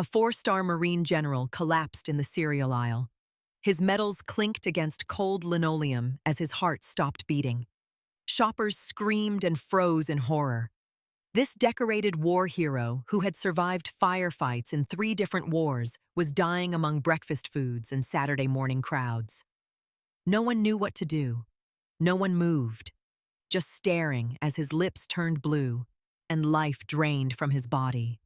A four-star Marine general collapsed in the cereal aisle. His medals clinked against cold linoleum as his heart stopped beating. Shoppers screamed and froze in horror. This decorated war hero, who had survived firefights in 3 different wars, was dying among breakfast foods and Saturday morning crowds. No one knew what to do. No one moved, just staring as his lips turned blue and life drained from his body.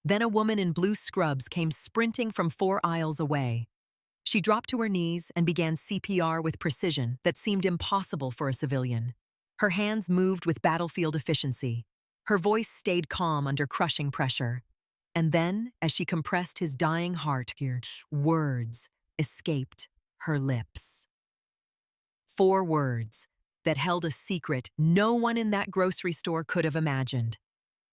Then a woman in blue scrubs came sprinting from 4 aisles away. She dropped to her knees and began CPR with precision that seemed impossible for a civilian. Her hands moved with battlefield efficiency. Her voice stayed calm under crushing pressure. And then, as she compressed his dying heart, words escaped her lips. 4 words that held a secret no one in that grocery store could have imagined.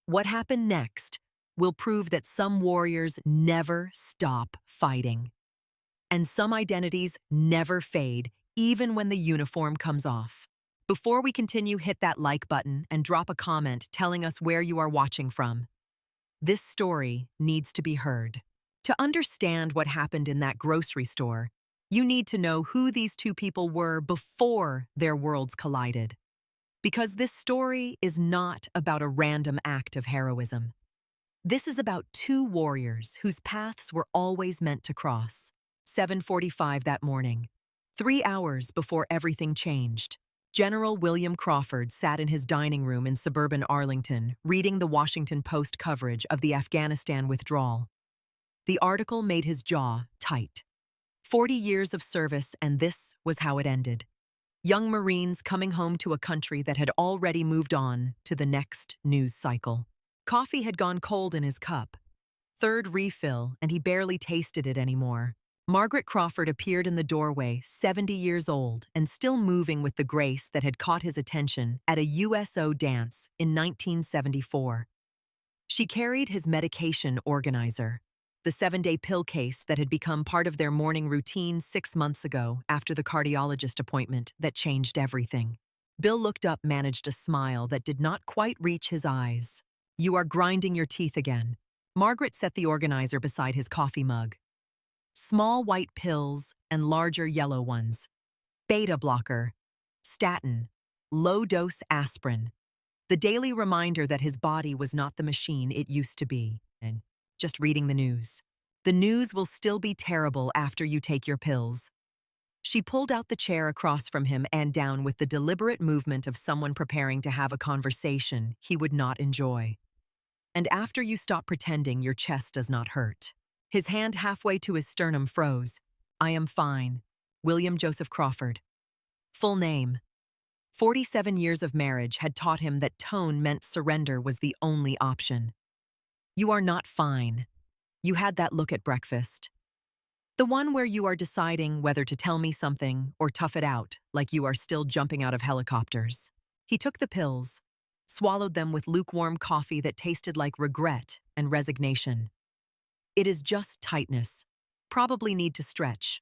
What happened next will prove that some warriors never stop fighting. And some identities never fade, even when the uniform comes off. Before we continue, hit that like button and drop a comment telling us where you are watching from. This story needs to be heard. To understand what happened in that grocery store, you need to know who these 2 people were before their worlds collided. Because this story is not about a random act of heroism. This is about 2 warriors whose paths were always meant to cross. 7:45 that morning, 3 hours before everything changed. General William Crawford sat in his dining room in suburban Arlington, reading the Washington Post coverage of the Afghanistan withdrawal. The article made his jaw tight. 40 years of service, and this was how it ended. Young Marines coming home to a country that had already moved on to the next news cycle. Coffee had gone cold in his cup. 3rd refill, and he barely tasted it anymore. Margaret Crawford appeared in the doorway, 70 years old, and still moving with the grace that had caught his attention at a USO dance in 1974. She carried his medication organizer, the 7-day pill case that had become part of their morning routine 6 months ago after the cardiologist appointment that changed everything. Bill looked up, managed a smile that did not quite reach his eyes. "You are grinding your teeth again." Margaret set the organizer beside his coffee mug. Small white pills and larger yellow ones. Beta blocker, statin, low-dose aspirin. The daily reminder that his body was not the machine it used to be. And just reading the news. The news will still be terrible after you take your pills. She pulled out the chair across from him and down with the deliberate movement of someone preparing to have a conversation he would not enjoy. "And after you stop pretending, your chest does not hurt." His hand halfway to his sternum froze. "I am fine. William Joseph Crawford." Full name. 47 years of marriage had taught him that tone meant surrender was the only option. "You are not fine. You had that look at breakfast. The one where you are deciding whether to tell me something or tough it out, like you are still jumping out of helicopters." He took the pills, swallowed them with lukewarm coffee that tasted like regret and resignation. "It is just tightness. Probably need to stretch.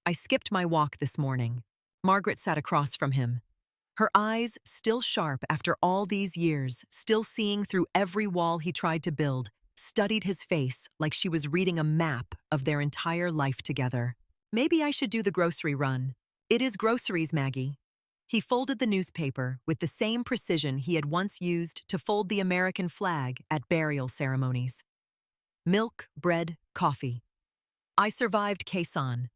I skipped my walk this morning." Margaret sat across from him. Her eyes, still sharp after all these years, still seeing through every wall he tried to build, studied his face like she was reading a map of their entire life together. "Maybe I should do the grocery run." "It is groceries, Maggie." He folded the newspaper with the same precision he had once used to fold the American flag at burial ceremonies. "Milk, bread, coffee. I survived Quezon.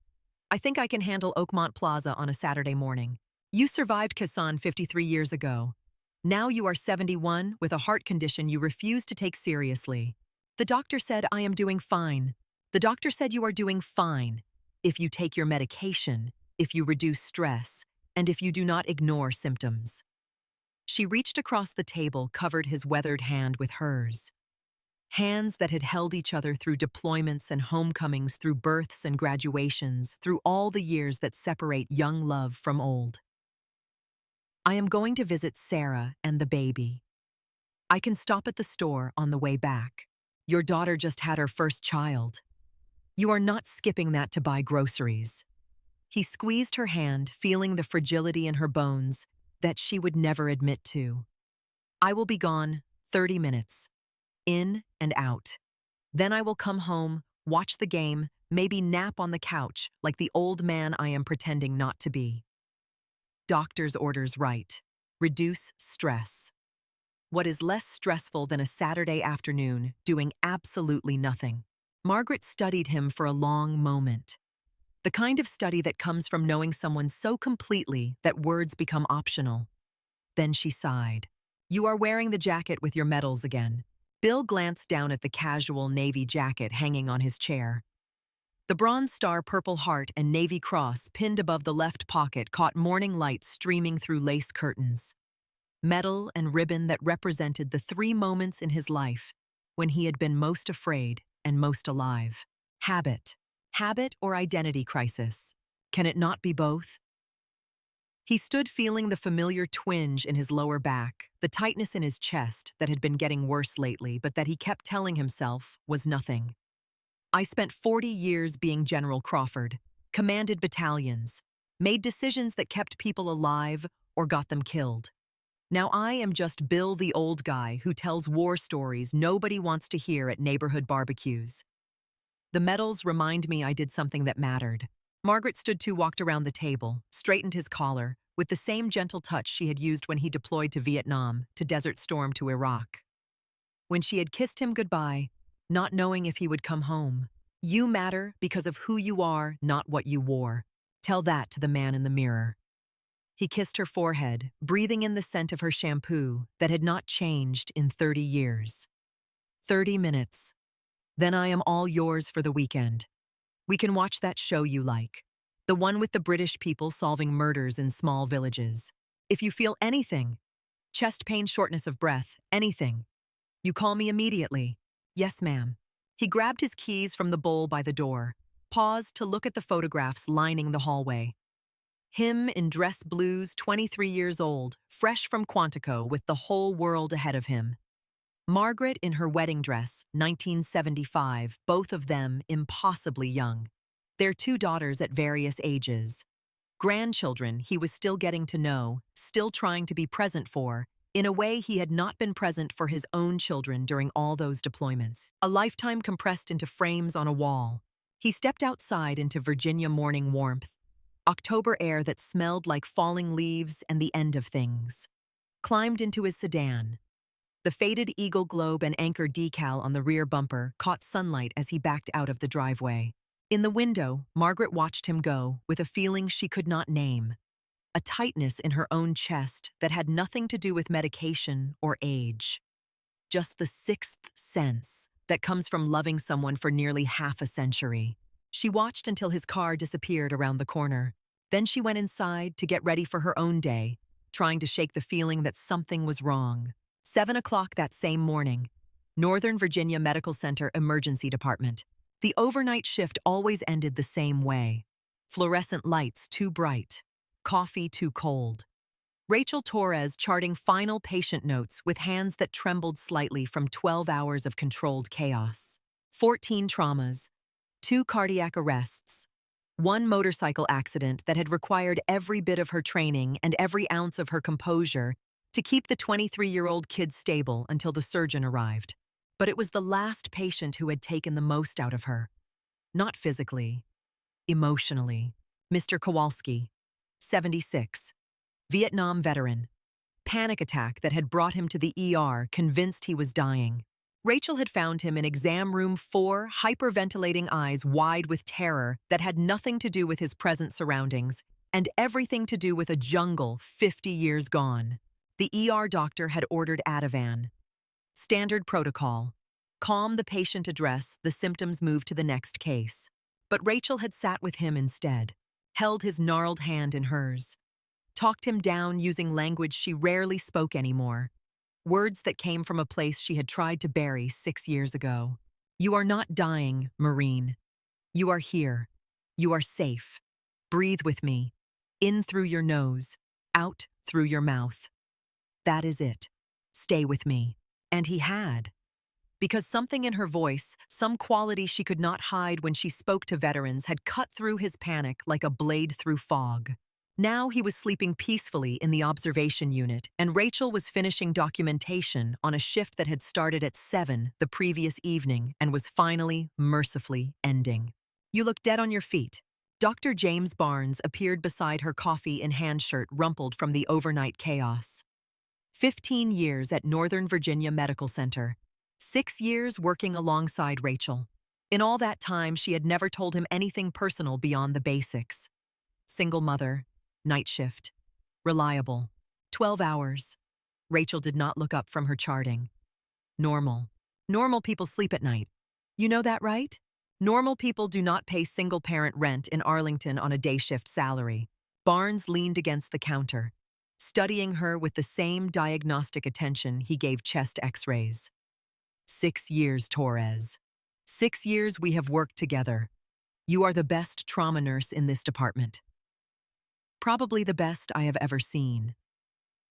I think I can handle Oakmont Plaza on a Saturday morning. You survived Quezon 53 years ago. Now you are 71 with a heart condition you refuse to take seriously. The doctor said I am doing fine. The doctor said you are doing fine. If you take your medication, if you reduce stress, and if you do not ignore symptoms." She reached across the table, covered his weathered hand with hers. Hands that had held each other through deployments and homecomings, through births and graduations, through all the years that separate young love from old. "I am going to visit Sarah and the baby. I can stop at the store on the way back. Your daughter just had her first child. You are not skipping that to buy groceries." He squeezed her hand, feeling the fragility in her bones that she would never admit to. "I will be gone 30 minutes. In and out. Then I will come home, watch the game, maybe nap on the couch like the old man I am pretending not to be. Doctor's orders right. Reduce stress. What is less stressful than a Saturday afternoon doing absolutely nothing? Margaret studied him for a long moment. The kind of study that comes from knowing someone so completely that words become optional. Then she sighed. You are wearing the jacket with your medals again. Bill glanced down at the casual navy jacket hanging on his chair. The Bronze Star Purple Heart and Navy Cross pinned above the left pocket caught morning light streaming through lace curtains. Medal and ribbon that represented the 3 moments in his life when he had been most afraid and most alive. Habit. Habit or identity crisis? Can it not be both? He stood feeling the familiar twinge in his lower back, the tightness in his chest that had been getting worse lately, but that he kept telling himself was nothing. I spent 40 years being General Crawford, commanded battalions, made decisions that kept people alive or got them killed. Now I am just Bill the old guy who tells war stories nobody wants to hear at neighborhood barbecues. The medals remind me I did something that mattered. Margaret stood to walked around the table, straightened his collar, with the same gentle touch she had used when he deployed to Vietnam, to Desert Storm, to Iraq. When she had kissed him goodbye, not knowing if he would come home. You matter because of who you are, not what you wore. Tell that to the man in the mirror. He kissed her forehead, breathing in the scent of her shampoo that had not changed in 30 years. 30 minutes. Then I am all yours for the weekend. We can watch that show you like. The one with the British people solving murders in small villages. If you feel anything, chest pain, shortness of breath, anything, you call me immediately. Yes, ma'am. He grabbed his keys from the bowl by the door, paused to look at the photographs lining the hallway. Him in dress blues, 23 years old, fresh from Quantico with the whole world ahead of him. Margaret in her wedding dress, 1975, both of them impossibly young. Their 2 daughters at various ages. Grandchildren he was still getting to know, still trying to be present for, in a way he had not been present for his own children during all those deployments. A lifetime compressed into frames on a wall. He stepped outside into Virginia morning warmth, October air that smelled like falling leaves and the end of things. Climbed into his sedan. The faded Eagle globe and anchor decal on the rear bumper caught sunlight as he backed out of the driveway. In the window, Margaret watched him go with a feeling she could not name. A tightness in her own chest that had nothing to do with medication or age. Just the 6th sense that comes from loving someone for nearly half a century. She watched until his car disappeared around the corner. Then she went inside to get ready for her own day, trying to shake the feeling that something was wrong. 7 o'clock that same morning, Northern Virginia Medical Center Emergency Department. The overnight shift always ended the same way. Fluorescent lights too bright. Coffee too cold. Rachel Torres charting final patient notes with hands that trembled slightly from 12 hours of controlled chaos. 14 traumas, 2 cardiac arrests, 1 motorcycle accident that had required every bit of her training and every ounce of her composure to keep the 23-year-old kid stable until the surgeon arrived. But it was the last patient who had taken the most out of her. Not physically, emotionally. Mr. Kowalski, 76, Vietnam veteran. Panic attack that had brought him to the ER, convinced he was dying. Rachel had found him in exam room 4, hyperventilating, eyes wide with terror that had nothing to do with his present surroundings and everything to do with a jungle 50 years gone. The ER doctor had ordered Ativan. Standard protocol. Calm the patient, address the symptoms, move to the next case. But Rachel had sat with him instead, held his gnarled hand in hers, talked him down using language she rarely spoke anymore, words that came from a place she had tried to bury 6 years ago. You are not dying, Marine. You are here. You are safe. Breathe with me. In through your nose, out through your mouth. That is it. Stay with me. And he had. Because something in her voice, some quality she could not hide when she spoke to veterans, had cut through his panic like a blade through fog. Now he was sleeping peacefully in the observation unit, and Rachel was finishing documentation on a shift that had started at 7 the previous evening and was finally, mercifully, ending. You look dead on your feet. Dr. James Barnes appeared beside her coffee-in-hand shirt rumpled from the overnight chaos. 15 years at Northern Virginia Medical Center. 6 years working alongside Rachel. In all that time, she had never told him anything personal beyond the basics. Single mother, night shift, reliable, 12 hours. Rachel did not look up from her charting. Normal. Normal people sleep at night. You know that, right? Normal people do not pay single-parent rent in Arlington on a day-shift salary. Barnes leaned against the counter, studying her with the same diagnostic attention he gave chest x-rays. 6 years, Torres. 6 years we have worked together. You are the best trauma nurse in this department. Probably the best I have ever seen.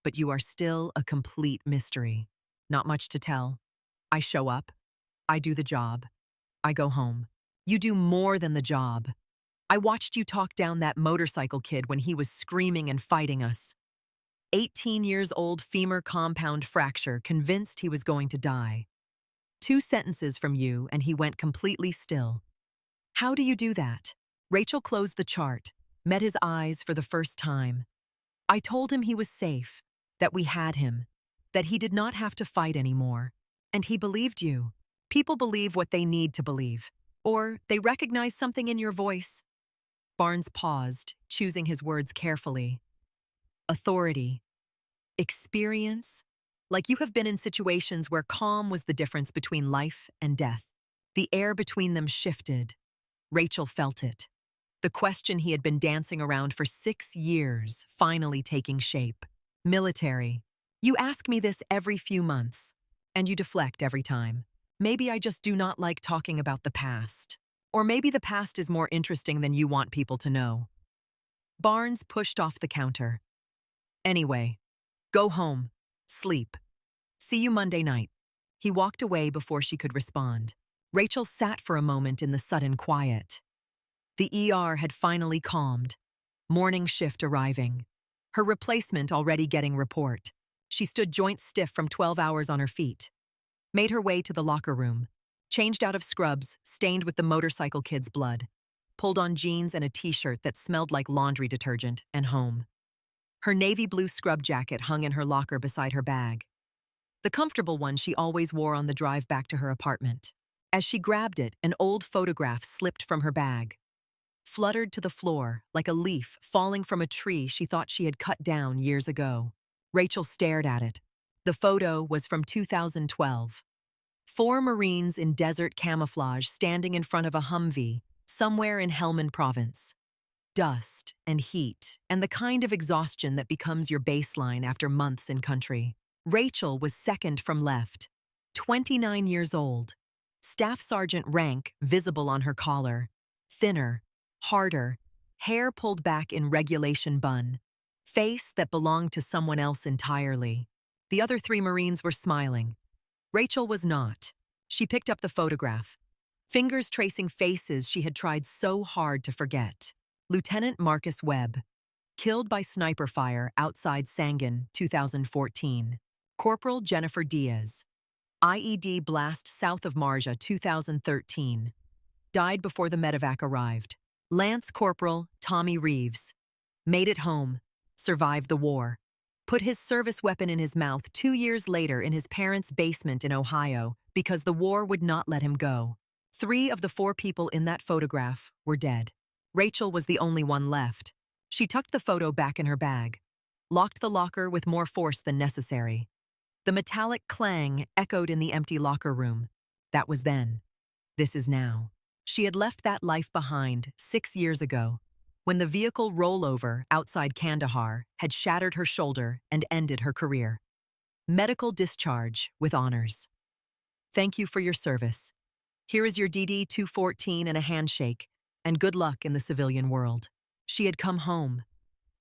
But you are still a complete mystery. Not much to tell. I show up. I do the job. I go home. You do more than the job. I watched you talk down that motorcycle kid when he was screaming and fighting us. 18 years old femur compound fracture, convinced he was going to die. 2 sentences from you and he went completely still. How do you do that? Rachel closed the chart, met his eyes for the first time. I told him he was safe, that we had him, that he did not have to fight anymore. And he believed you. People believe what they need to believe. Or they recognize something in your voice. Barnes paused, choosing his words carefully. Authority. Experience. Like you have been in situations where calm was the difference between life and death. The air between them shifted. Rachel felt it. The question he had been dancing around for 6 years, finally taking shape. Military. You ask me this every few months, and you deflect every time. Maybe I just do not like talking about the past. Or maybe the past is more interesting than you want people to know. Barnes pushed off the counter. Anyway, go home. Sleep. See you Monday night. He walked away before she could respond. Rachel sat for a moment in the sudden quiet. The ER had finally calmed. Morning shift arriving. Her replacement already getting report. She stood joint stiff from 12 hours on her feet. Made her way to the locker room. Changed out of scrubs, stained with the motorcycle kid's blood. Pulled on jeans and a t-shirt that smelled like laundry detergent, and home. Her navy blue scrub jacket hung in her locker beside her bag. The comfortable one she always wore on the drive back to her apartment. As she grabbed it, an old photograph slipped from her bag. Fluttered to the floor, like a leaf falling from a tree she thought she had cut down years ago. Rachel stared at it. The photo was from 2012. 4 Marines in desert camouflage standing in front of a Humvee, somewhere in Helmand Province. Dust and heat, and the kind of exhaustion that becomes your baseline after months in country. Rachel was second from left, 29 years old. Staff sergeant rank visible on her collar. Thinner, harder, hair pulled back in regulation bun. Face that belonged to someone else entirely. The other 3 Marines were smiling. Rachel was not. She picked up the photograph, fingers tracing faces she had tried so hard to forget. Lieutenant Marcus Webb, killed by sniper fire outside Sangin, 2014. Corporal Jennifer Diaz, IED blast south of Marja, 2013. Died before the medevac arrived. Lance Corporal Tommy Reeves, made it home, survived the war. Put his service weapon in his mouth 2 years later in his parents' basement in Ohio because the war would not let him go. 3 of the 4 people in that photograph were dead. Rachel was the only one left. She tucked the photo back in her bag, locked the locker with more force than necessary. The metallic clang echoed in the empty locker room. That was then. This is now. She had left that life behind 6 years ago, when the vehicle rollover outside Kandahar had shattered her shoulder and ended her career. Medical discharge with honors. Thank you for your service. Here is your DD-214 and a handshake, and good luck in the civilian world. She had come home,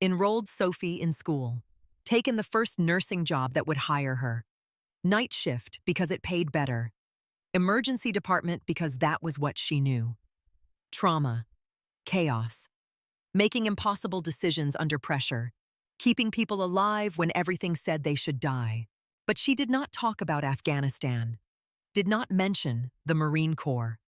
enrolled Sophie in school, taken the first nursing job that would hire her. Night shift because it paid better. Emergency department because that was what she knew. Trauma. Chaos. making impossible decisions under pressure, keeping people alive when everything said they should die. But she did not talk about Afghanistan, did not mention the Marine Corps,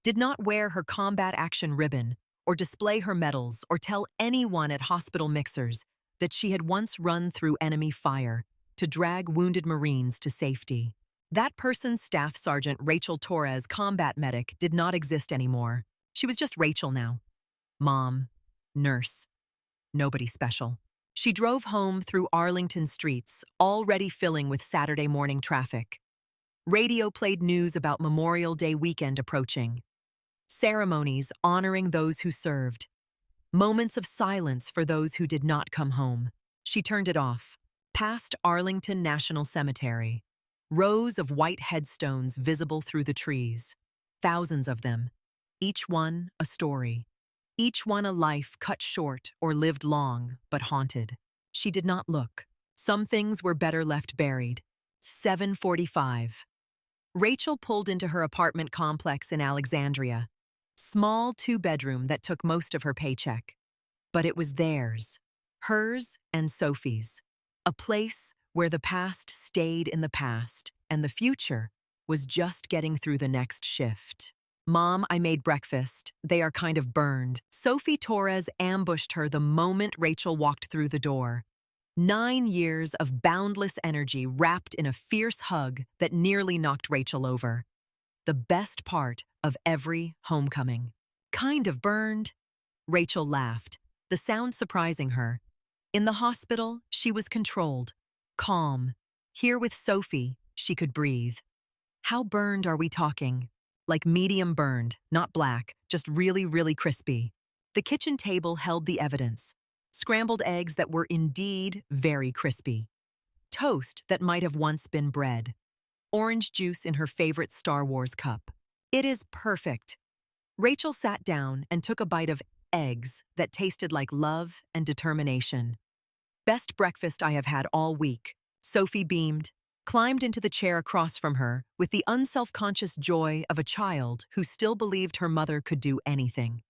did not wear her combat action ribbon or display her medals or tell anyone at hospital mixers that she had once run through enemy fire to drag wounded Marines to safety. That person's Staff Sergeant Rachel Torres, combat medic, did not exist anymore. She was just Rachel now. Mom, nurse, nobody special. She drove home through Arlington streets, already filling with Saturday morning traffic. Radio played news about Memorial Day weekend approaching. Ceremonies honoring those who served. Moments of silence for those who did not come home. She turned it off. Past Arlington National Cemetery. Rows of white headstones visible through the trees. Thousands of them. Each one a story. Each one a life cut short or lived long, but haunted. She did not look. Some things were better left buried. 7:45. Rachel pulled into her apartment complex in Alexandria. Small two-bedroom that took most of her paycheck. But it was theirs. Hers and Sophie's. A place where the past stayed in the past and the future was just getting through the next shift. Mom, I made breakfast. They are kind of burned. Sophie Torres ambushed her the moment Rachel walked through the door. 9 years of boundless energy wrapped in a fierce hug that nearly knocked Rachel over. The best part of every homecoming. Kind of burned? Rachel laughed, the sound surprising her. In the hospital, she was controlled, calm. Here with Sophie, she could breathe. How burned are we talking? Like medium burned, not black, just really, really crispy. The kitchen table held the evidence. Scrambled eggs that were indeed very crispy. Toast that might have once been bread. Orange juice in her favorite Star Wars cup. It is perfect. Rachel sat down and took a bite of eggs that tasted like love and determination. Best breakfast I have had all week. Sophie beamed, climbed into the chair across from her with the unselfconscious joy of a child who still believed her mother could do anything.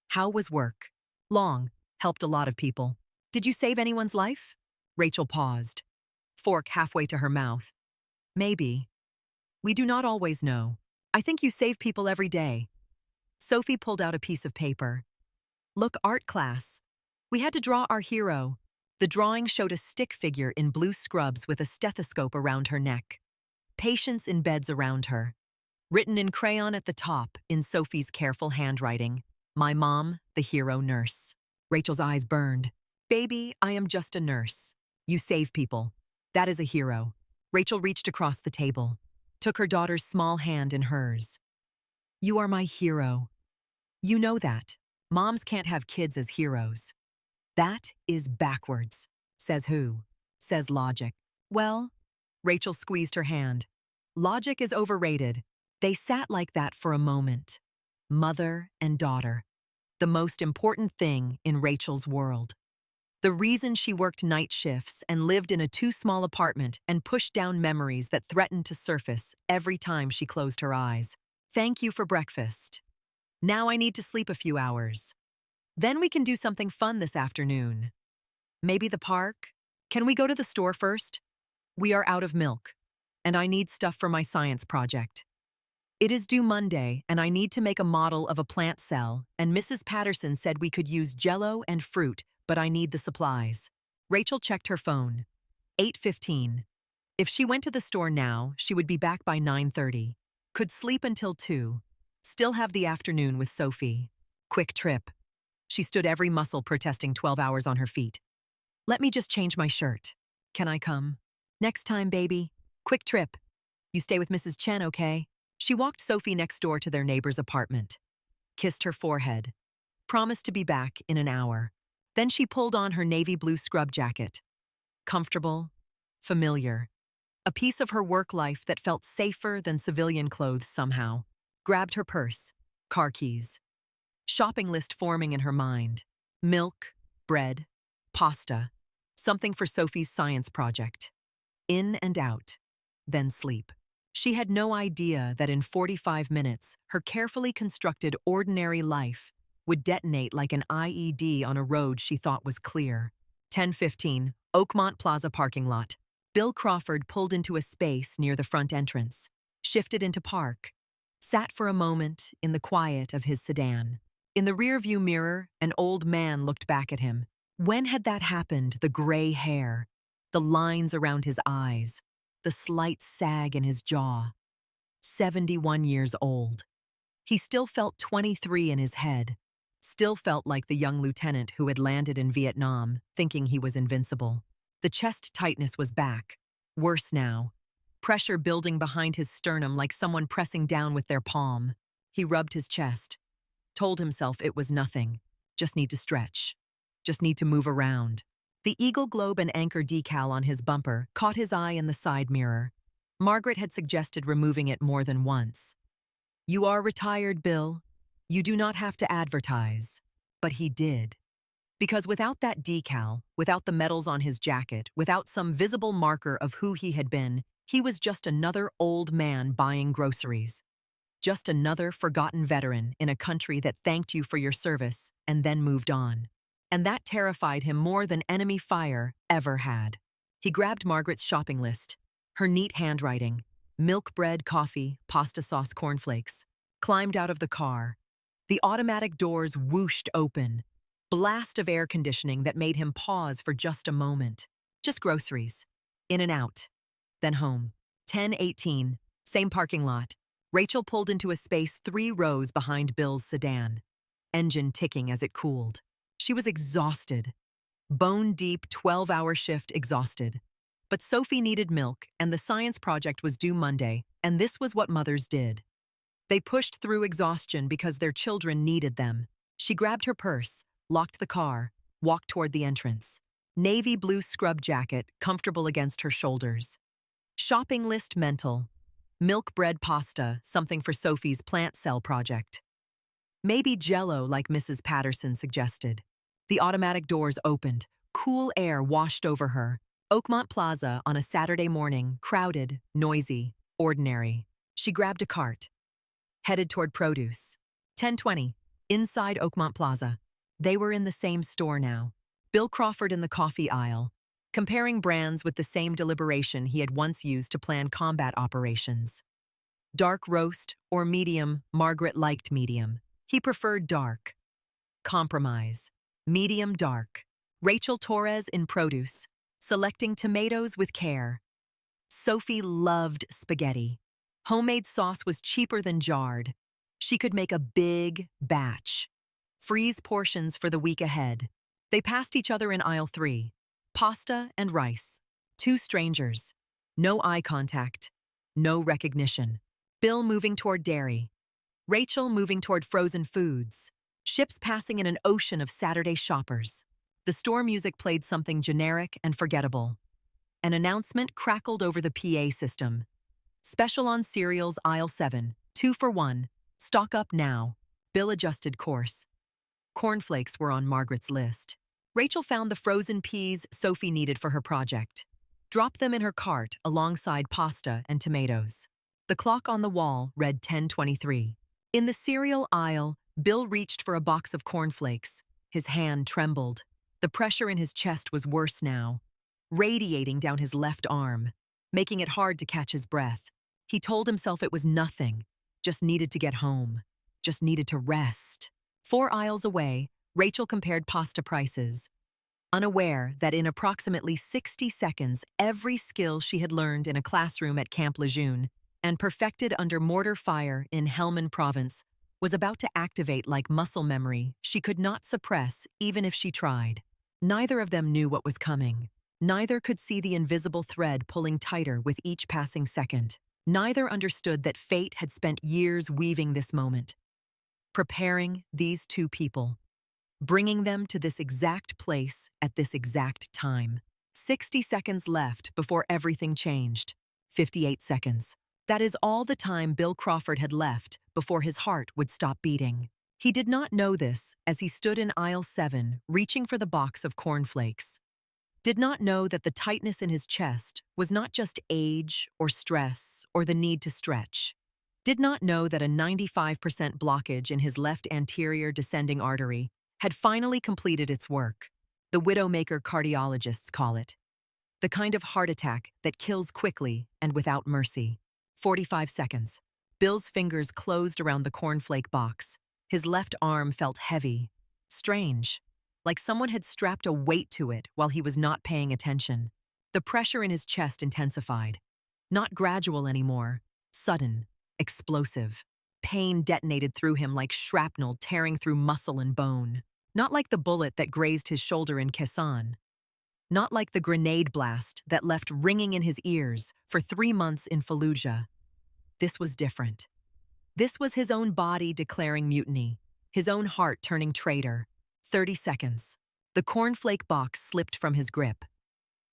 How was work? Long. Helped a lot of people. Did you save anyone's life? Rachel paused, fork halfway to her mouth. Maybe. We do not always know. I think you save people every day. Sophie pulled out a piece of paper. Look, art class. We had to draw our hero. The drawing showed a stick figure in blue scrubs with a stethoscope around her neck. Patients in beds around her. Written in crayon at the top, in Sophie's careful handwriting. My mom, the hero nurse. Rachel's eyes burned. Baby, I am just a nurse. You save people. That is a hero. Rachel reached across the table, took her daughter's small hand in hers. You are my hero. You know that. Moms can't have kids as heroes. That is backwards. Says who? Says logic. Well, Rachel squeezed her hand. Logic is overrated. They sat like that for a moment. Mother and daughter. The most important thing in Rachel's world. The reason she worked night shifts and lived in a too-small apartment and pushed down memories that threatened to surface every time she closed her eyes. Thank you for breakfast. Now I need to sleep a few hours. Then we can do something fun this afternoon. Maybe the park? Can we go to the store first? We are out of milk, and I need stuff for my science project. It is due Monday, and I need to make a model of a plant cell, and Mrs. Patterson said we could use Jell-O and fruit, but I need the supplies. Rachel checked her phone. 8:15. If she went to the store now, she would be back by 9:30. Could sleep until 2. Still have the afternoon with Sophie. Quick trip. She stood every muscle protesting 12 hours on her feet. Let me just change my shirt. Can I come? Next time, baby. Quick trip. You stay with Mrs. Chen, okay? She walked Sophie next door to their neighbor's apartment. Kissed her forehead. Promised to be back in an hour. Then she pulled on her navy blue scrub jacket. Comfortable. Familiar. A piece of her work life that felt safer than civilian clothes somehow. Grabbed her purse. Car keys. Shopping list forming in her mind. Milk, bread, pasta. Something for Sophie's science project. In and out. Then sleep. She had no idea that in 45 minutes, her carefully constructed ordinary life would detonate like an IED on a road she thought was clear. 10:15, Oakmont Plaza parking lot. Bill Crawford pulled into a space near the front entrance, shifted into park, sat for a moment in the quiet of his sedan. In the rearview mirror, an old man looked back at him. When had that happened? The gray hair, the lines around his eyes, the slight sag in his jaw. 71 years old. He still felt 23 in his head, still felt like the young lieutenant who had landed in Vietnam, thinking he was invincible. The chest tightness was back, worse now. Pressure building behind his sternum like someone pressing down with their palm. He rubbed his chest, told himself it was nothing, just need to stretch, just need to move around. The Eagle Globe and Anchor decal on his bumper caught his eye in the side mirror. Margaret had suggested removing it more than once. "You are retired, Bill. You do not have to advertise." But he did. Because without that decal, without the medals on his jacket, without some visible marker of who he had been, he was just another old man buying groceries. Just another forgotten veteran in a country that thanked you for your service and then moved on. And that terrified him more than enemy fire ever had. He grabbed Margaret's shopping list, her neat handwriting, milk, bread, coffee, pasta sauce, cornflakes, climbed out of the car. The automatic doors whooshed open. Blast of air conditioning that made him pause for just a moment. Just groceries. In and out. Then home. 10:18, same parking lot. Rachel pulled into a space 3 rows behind Bill's sedan. Engine ticking as it cooled. She was exhausted. Bone-deep 12-hour shift exhausted. But Sophie needed milk, and the science project was due Monday, and this was what mothers did. They pushed through exhaustion because their children needed them. She grabbed her purse, locked the car, walked toward the entrance. Navy blue scrub jacket, comfortable against her shoulders. Shopping list mental. Milk, bread, pasta, something for Sophie's plant cell project. Maybe Jell-O, like Mrs. Patterson suggested. The automatic doors opened. Cool air washed over her. Oakmont Plaza on a Saturday morning, crowded, noisy, ordinary. She grabbed a cart. Headed toward produce. 10:20, inside Oakmont Plaza. They were in the same store now. Bill Crawford in the coffee aisle, comparing brands with the same deliberation he had once used to plan combat operations. Dark roast or medium, Margaret liked medium. He preferred dark. Compromise. Medium dark. Rachel Torres in produce, selecting tomatoes with care. Sophie loved spaghetti. Homemade sauce was cheaper than jarred. She could make a big batch. Freeze portions for the week ahead. They passed each other in aisle 3. Pasta and rice. 2 strangers. No eye contact. No recognition. Bill moving toward dairy. Rachel moving toward frozen foods. Ships passing in an ocean of Saturday shoppers. The store music played something generic and forgettable. An announcement crackled over the PA system. Special on cereals, aisle 7. 2 for 1. Stock up now. Bill adjusted course. Cornflakes were on Margaret's list. Rachel found the frozen peas Sophie needed for her project. Dropped them in her cart alongside pasta and tomatoes. The clock on the wall read 10:23. In the cereal aisle, Bill reached for a box of cornflakes. His hand trembled. The pressure in his chest was worse now, radiating down his left arm, making it hard to catch his breath. He told himself it was nothing, just needed to get home, just needed to rest. 4 aisles away, Rachel compared pasta prices, unaware that in approximately 60 seconds, every skill she had learned in a classroom at Camp Lejeune and perfected under mortar fire in Helmand Province was about to activate like muscle memory she could not suppress even if she tried. Neither of them knew what was coming. Neither could see the invisible thread pulling tighter with each passing second. Neither understood that fate had spent years weaving this moment, preparing these 2 people, bringing them to this exact place at this exact time. 60 seconds left before everything changed. 58 seconds. That is all the time Bill Crawford had left before his heart would stop beating. He did not know this as he stood in aisle 7, reaching for the box of cornflakes. Did not know that the tightness in his chest was not just age or stress or the need to stretch. did not know that a 95% blockage in his left anterior descending artery had finally completed its work. The widowmaker cardiologists call it. The kind of heart attack that kills quickly and without mercy. 45 seconds. Bill's fingers closed around the cornflake box. His left arm felt heavy. Strange. Like someone had strapped a weight to it while he was not paying attention. The pressure in his chest intensified. Not gradual anymore. Sudden. Explosive. Pain detonated through him like shrapnel tearing through muscle and bone. Not like the bullet that grazed his shoulder in Quezon. Not like the grenade blast that left ringing in his ears for 3 months in Fallujah. This was different. This was his own body declaring mutiny, his own heart turning traitor. 30 seconds. The cornflake box slipped from his grip,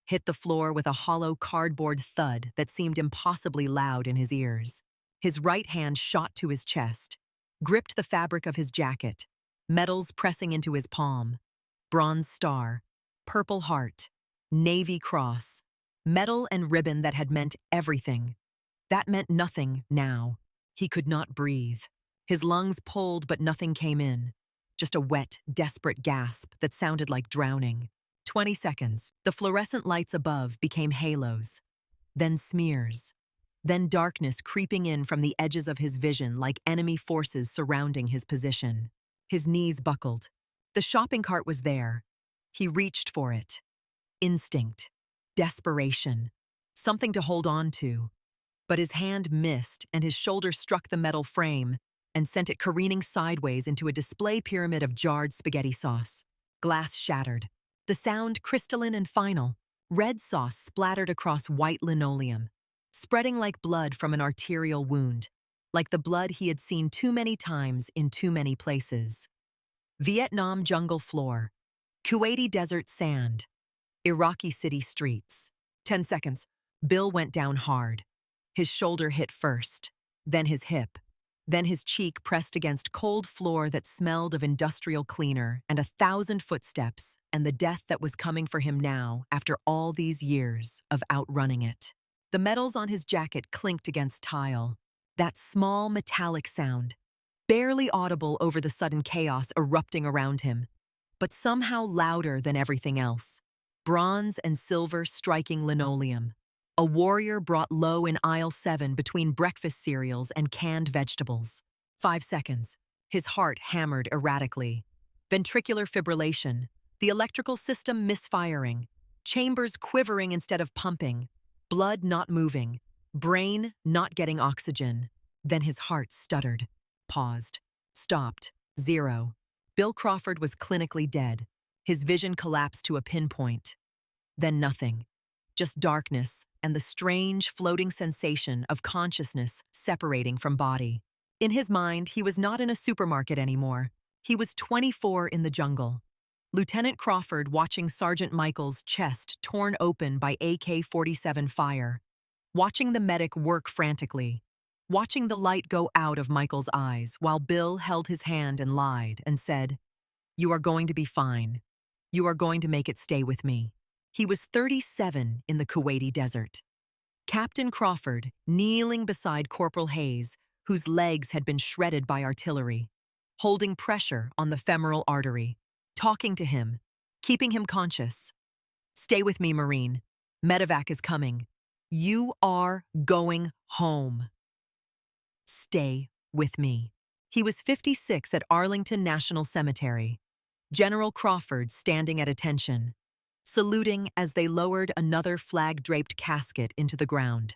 hit the floor with a hollow cardboard thud that seemed impossibly loud in his ears. His right hand shot to his chest, gripped the fabric of his jacket, metals pressing into his palm. Bronze star, purple heart, navy cross, metal and ribbon that had meant everything. That meant nothing now. He could not breathe. His lungs pulled, but nothing came in. Just a wet, desperate gasp that sounded like drowning. 20 seconds. The fluorescent lights above became halos. Then smears. Then darkness creeping in from the edges of his vision like enemy forces surrounding his position. His knees buckled. The shopping cart was there. He reached for it. Instinct. Desperation. Something to hold on to. But his hand missed and his shoulder struck the metal frame and sent it careening sideways into a display pyramid of jarred spaghetti sauce. Glass shattered. The sound crystalline and final. Red sauce splattered across white linoleum, spreading like blood from an arterial wound, like the blood he had seen too many times in too many places. Vietnam jungle floor, Kuwaiti desert sand, Iraqi city streets. 10 seconds. Bill went down hard. His shoulder hit first, then his hip, then his cheek pressed against cold floor that smelled of industrial cleaner and 1,000 footsteps and the death that was coming for him now after all these years of outrunning it. The metals on his jacket clinked against tile. That small metallic sound, barely audible over the sudden chaos erupting around him, but somehow louder than everything else. Bronze and silver striking linoleum. A warrior brought low in aisle 7 between breakfast cereals and canned vegetables. 5 seconds. His heart hammered erratically. Ventricular fibrillation. The electrical system misfiring. Chambers quivering instead of pumping. Blood not moving. Brain not getting oxygen. Then his heart stuttered. Paused. Stopped. 0. Bill Crawford was clinically dead. His vision collapsed to a pinpoint. Then nothing. Just darkness and the strange floating sensation of consciousness separating from body. In his mind, he was not in a supermarket anymore. He was 24 in the jungle. Lieutenant Crawford watching Sergeant Michael's chest torn open by AK-47 fire. Watching the medic work frantically. Watching the light go out of Michael's eyes while Bill held his hand and lied and said, "You are going to be fine. You are going to make it stay with me." He was 37 in the Kuwaiti desert. Captain Crawford kneeling beside Corporal Hayes, whose legs had been shredded by artillery, holding pressure on the femoral artery, talking to him, keeping him conscious. "Stay with me, Marine. Medevac is coming. You are going home. Stay with me." He was 56 at Arlington National Cemetery. General Crawford standing at attention, saluting as they lowered another flag-draped casket into the ground.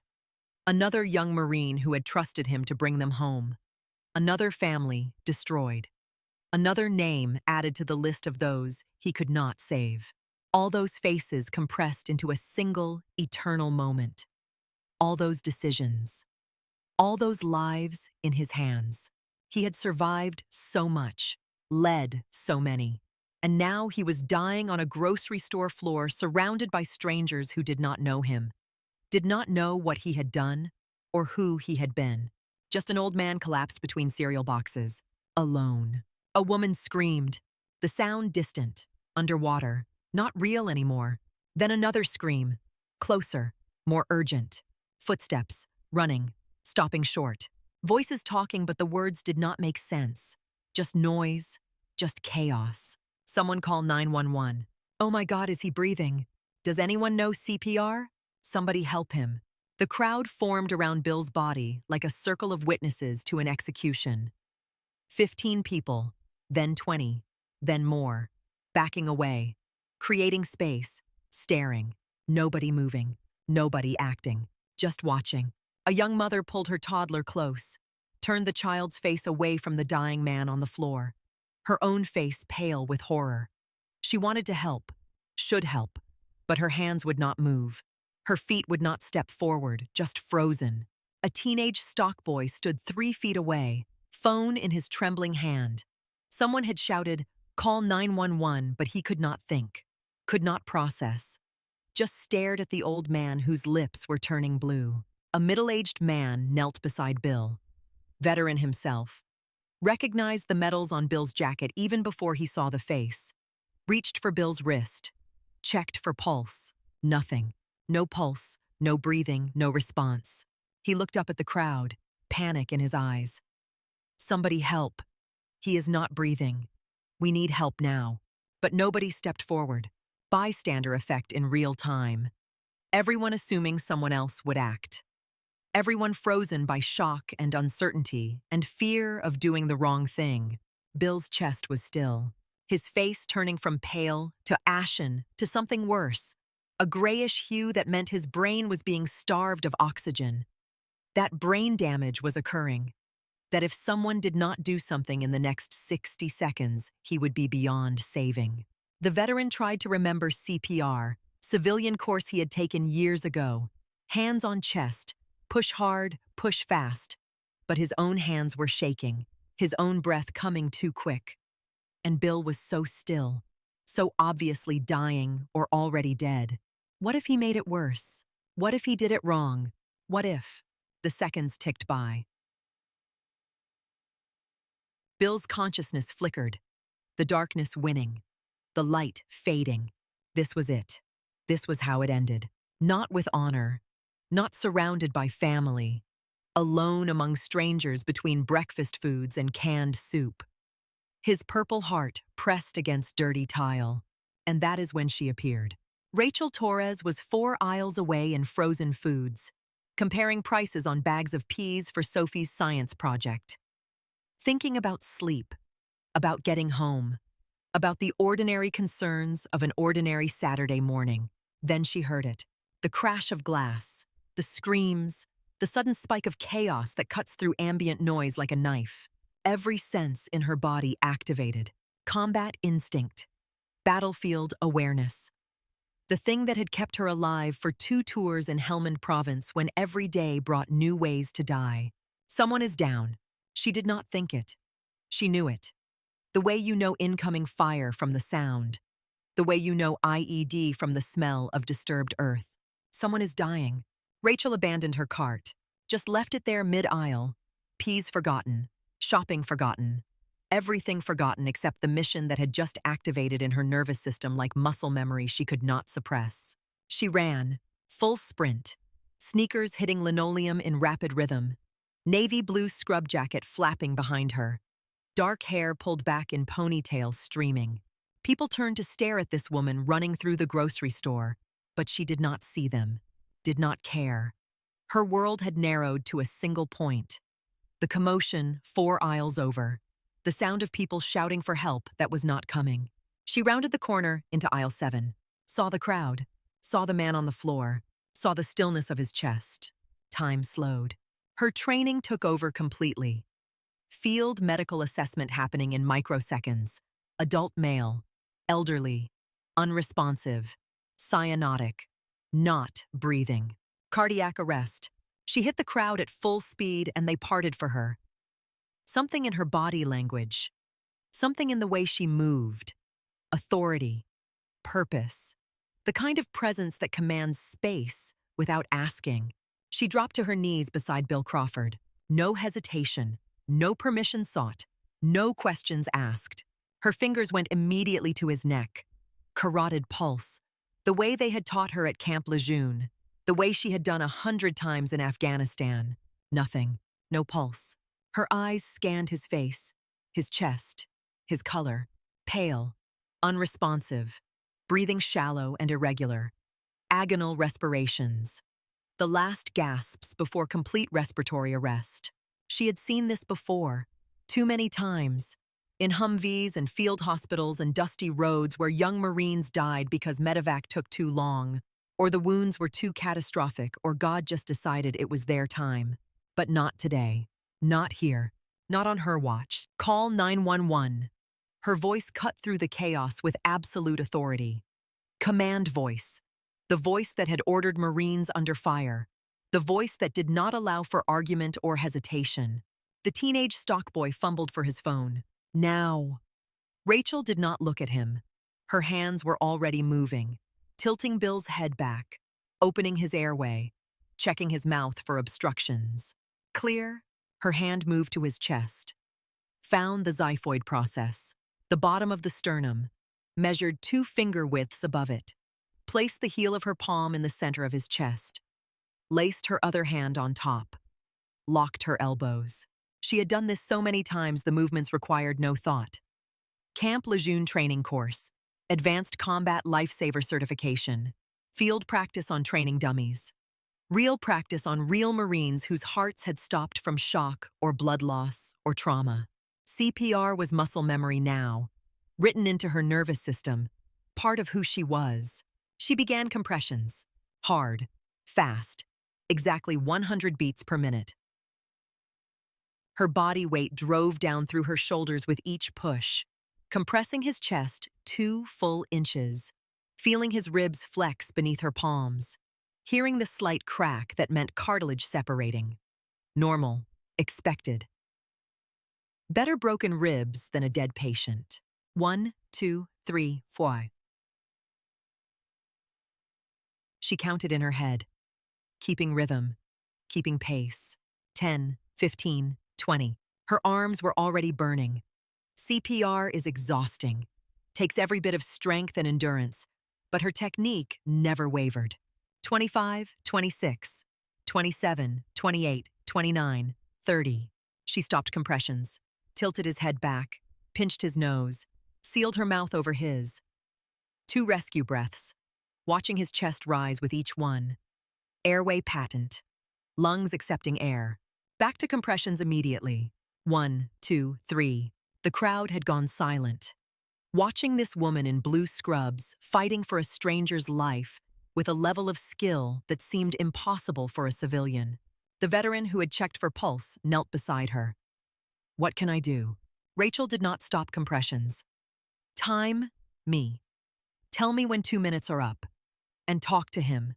Another young Marine who had trusted him to bring them home. Another family destroyed. Another name added to the list of those he could not save. All those faces compressed into a single, eternal moment. All those decisions. All those lives in his hands. He had survived so much, led so many. And now he was dying on a grocery store floor surrounded by strangers who did not know him, did not know what he had done or who he had been. Just an old man collapsed between cereal boxes, alone. A woman screamed, the sound distant, underwater, not real anymore. Then another scream, closer, more urgent. Footsteps, running, stopping short. Voices talking, but the words did not make sense. Just noise, just chaos. Someone call 911. Oh my God, is he breathing? Does anyone know CPR? Somebody help him. The crowd formed around Bill's body like a circle of witnesses to an execution. 15 people, then 20, then more, backing away, creating space, staring, nobody moving, nobody acting, just watching. A young mother pulled her toddler close, turned the child's face away from the dying man on the floor, her own face pale with horror. She wanted to help, should help, but her hands would not move. Her feet would not step forward, just frozen. A teenage stock boy stood 3 feet away, phone in his trembling hand. Someone had shouted, "Call 911," but he could not think, could not process. Just stared at the old man whose lips were turning blue. A middle-aged man knelt beside Bill. Veteran himself. Recognized the medals on Bill's jacket even before he saw the face. Reached for Bill's wrist. Checked for pulse. Nothing. No pulse, no breathing, no response. He looked up at the crowd, panic in his eyes. Somebody help. He is not breathing. We need help now. But nobody stepped forward. Bystander effect in real time. Everyone assuming someone else would act. Everyone frozen by shock and uncertainty and fear of doing the wrong thing. Bill's chest was still, his face turning from pale to ashen to something worse, a grayish hue that meant his brain was being starved of oxygen. That brain damage was occurring, that if someone did not do something in the next 60 seconds, he would be beyond saving. The veteran tried to remember CPR, civilian course he had taken years ago. Hands on chest, push hard, push fast. But his own hands were shaking, his own breath coming too quick. And Bill was so still, so obviously dying or already dead. What if he made it worse? What if he did it wrong? What if? The seconds ticked by. Bill's consciousness flickered, the darkness winning, the light fading. This was it. This was how it ended. Not with honor, not surrounded by family, alone among strangers between breakfast foods and canned soup. His purple heart pressed against dirty tile, and that is when she appeared. Rachel Torres was 4 aisles away in frozen foods, comparing prices on bags of peas for Sophie's science project. Thinking about sleep, about getting home, about the ordinary concerns of an ordinary Saturday morning. Then she heard it. The crash of glass, the screams, the sudden spike of chaos that cuts through ambient noise like a knife. Every sense in her body activated. Combat instinct. Battlefield awareness. The thing that had kept her alive for 2 tours in Helmand Province when every day brought new ways to die. Someone is down. She did not think it. She knew it. The way you know incoming fire from the sound. The way you know IED from the smell of disturbed earth. Someone is dying. Rachel abandoned her cart. Just left it there mid-aisle. Peas forgotten. Shopping forgotten. Everything forgotten except the mission that had just activated in her nervous system like muscle memory she could not suppress. She ran, full sprint, sneakers hitting linoleum in rapid rhythm, navy blue scrub jacket flapping behind her, dark hair pulled back in ponytails streaming. People turned to stare at this woman running through the grocery store, but she did not see them, did not care. Her world had narrowed to a single point. The commotion 4 aisles over. The sound of people shouting for help that was not coming. She rounded the corner into aisle 7, saw the crowd, saw the man on the floor, saw the stillness of his chest. Time slowed. Her training took over completely. Field medical assessment happening in microseconds. Adult male, elderly, unresponsive, cyanotic, not breathing. Cardiac arrest. She hit the crowd at full speed and they parted for her. Something in her body language, something in the way she moved, authority, purpose, the kind of presence that commands space without asking. She dropped to her knees beside Bill Crawford. No hesitation, no permission sought, no questions asked. Her fingers went immediately to his neck. Carotid pulse, the way they had taught her at Camp Lejeune, the way she had done 100 times in Afghanistan. Nothing. no pulse. Her eyes scanned his face, his chest, his color, pale, unresponsive, breathing shallow and irregular. Agonal respirations. The last gasps before complete respiratory arrest. She had seen this before, too many times, in Humvees and field hospitals and dusty roads where young Marines died because medevac took too long, or the wounds were too catastrophic, or God just decided it was their time. But not today. Not here. Not on her watch. Call 911. Her voice cut through the chaos with absolute authority. Command voice. The voice that had ordered Marines under fire. The voice that did not allow for argument or hesitation. The teenage stockboy fumbled for his phone. Now. Rachel did not look at him. Her hands were already moving, tilting Bill's head back, opening his airway, checking his mouth for obstructions. Clear. Her hand moved to his chest. Found the xiphoid process, the bottom of the sternum, measured 2 finger widths above it. Placed the heel of her palm in the center of his chest. Laced her other hand on top. Locked her elbows. She had done this so many times the movements required no thought. Camp Lejeune training course. Advanced Combat Lifesaver certification. Field practice on training dummies. Real practice on real Marines whose hearts had stopped from shock or blood loss or trauma. CPR was muscle memory now, written into her nervous system, part of who she was. She began compressions. Hard, fast, exactly 100 beats per minute. Her body weight drove down through her shoulders with each push, compressing his chest 2 full inches, feeling his ribs flex beneath her palms, hearing the slight crack that meant cartilage separating. Normal, expected. Better broken ribs than a dead patient. 1, 2, 3, 4. She counted in her head, keeping rhythm, keeping pace. 10, 15, 20. Her arms were already burning. CPR is exhausting, takes every bit of strength and endurance, but her technique never wavered. 25, 26, 27, 28, 29, 30. She stopped compressions, tilted his head back, pinched his nose, sealed her mouth over his. 2 rescue breaths, watching his chest rise with each one. Airway patent. Lungs accepting air. Back to compressions immediately. 1, 2, 3. The crowd had gone silent. Watching this woman in blue scrubs fighting for a stranger's life with a level of skill that seemed impossible for a civilian. The veteran who had checked for pulse knelt beside her. What can I do? Rachel did not stop compressions. Time me. Tell me when 2 minutes are up. And talk to him.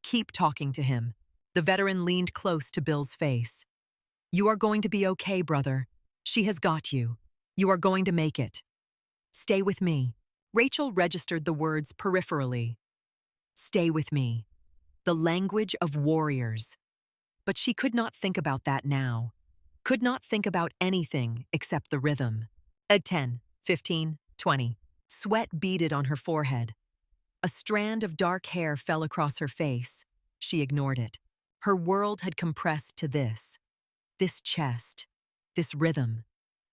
Keep talking to him. The veteran leaned close to Bill's face. You are going to be okay, brother. She has got you. You are going to make it. Stay with me. Rachel registered the words peripherally. Stay with me. The language of warriors. But she could not think about that now. Could not think about anything except the rhythm. At 10, 15, 20. Sweat beaded on her forehead. A strand of dark hair fell across her face. She ignored it. Her world had compressed to this. This chest. This rhythm.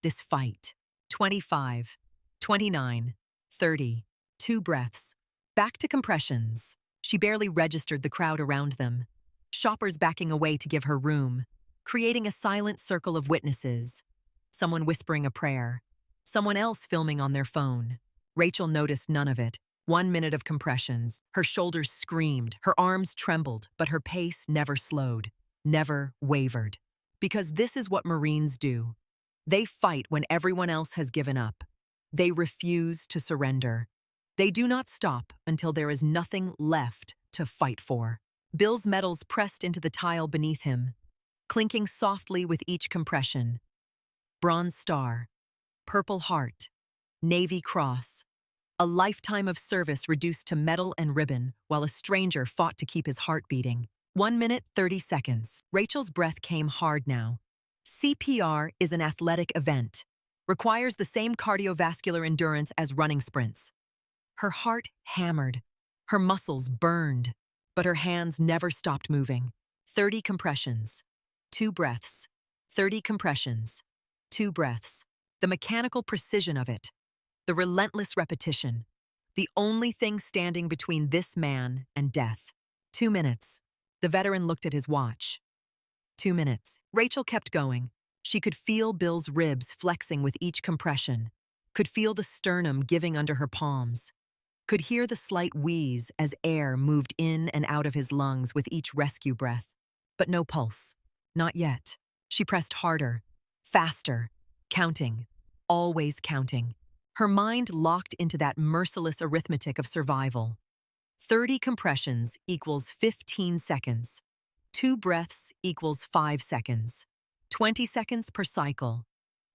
This fight. 25, 29, 30. 2 breaths. Back to compressions. She barely registered the crowd around them. Shoppers backing away to give her room, creating a silent circle of witnesses. Someone whispering a prayer. Someone else filming on their phone. Rachel noticed none of it. 1 minute of compressions. Her shoulders screamed, her arms trembled, but her pace never slowed, never wavered. Because this is what Marines do. They fight when everyone else has given up. They refuse to surrender. They do not stop until there is nothing left to fight for. Bill's medals pressed into the tile beneath him, clinking softly with each compression. Bronze Star, Purple Heart, Navy Cross. A lifetime of service reduced to medal and ribbon while a stranger fought to keep his heart beating. 1 minute, 30 seconds. Rachel's breath came hard now. CPR is an athletic event, requires the same cardiovascular endurance as running sprints. Her heart hammered, her muscles burned, but her hands never stopped moving. 30 compressions, 2 breaths, 30 compressions, 2 breaths, the mechanical precision of it, the relentless repetition, the only thing standing between this man and death. 2 minutes. The veteran looked at his watch. 2 minutes. Rachel kept going. She could feel Bill's ribs flexing with each compression, could feel the sternum giving under her palms, could hear the slight wheeze as air moved in and out of his lungs with each rescue breath. But no pulse. Not yet. She pressed harder, faster, counting, always counting. Her mind locked into that merciless arithmetic of survival. 30 compressions equals 15 seconds. 2 breaths equals 5 seconds. 20 seconds per cycle.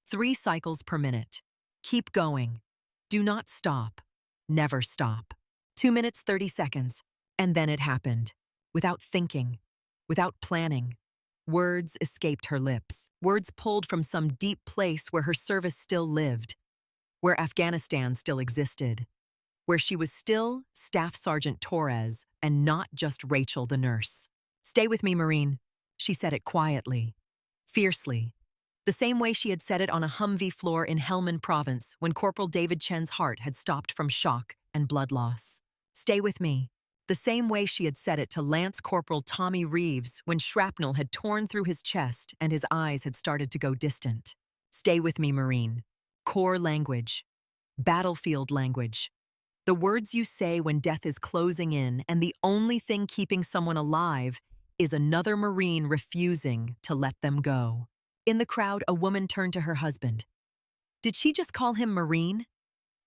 3 cycles per minute. Keep going. Do not stop. Never stop. 2 minutes 30 seconds. And then it happened. Without thinking. Without planning. Words escaped her lips. Words pulled from some deep place where her service still lived. Where Afghanistan still existed. Where she was still Staff Sergeant Torres and not just Rachel the nurse. "Stay with me, Marine." She said it quietly, fiercely, the same way she had said it on a Humvee floor in Helmand Province when Corporal David Chen's heart had stopped from shock and blood loss. "Stay with me." The same way she had said it to Lance Corporal Tommy Reeves when shrapnel had torn through his chest and his eyes had started to go distant. "Stay with me, Marine." Core language. Battlefield language. The words you say when death is closing in and the only thing keeping someone alive is another Marine refusing to let them go. In the crowd, a woman turned to her husband. "Did she just call him Marine?"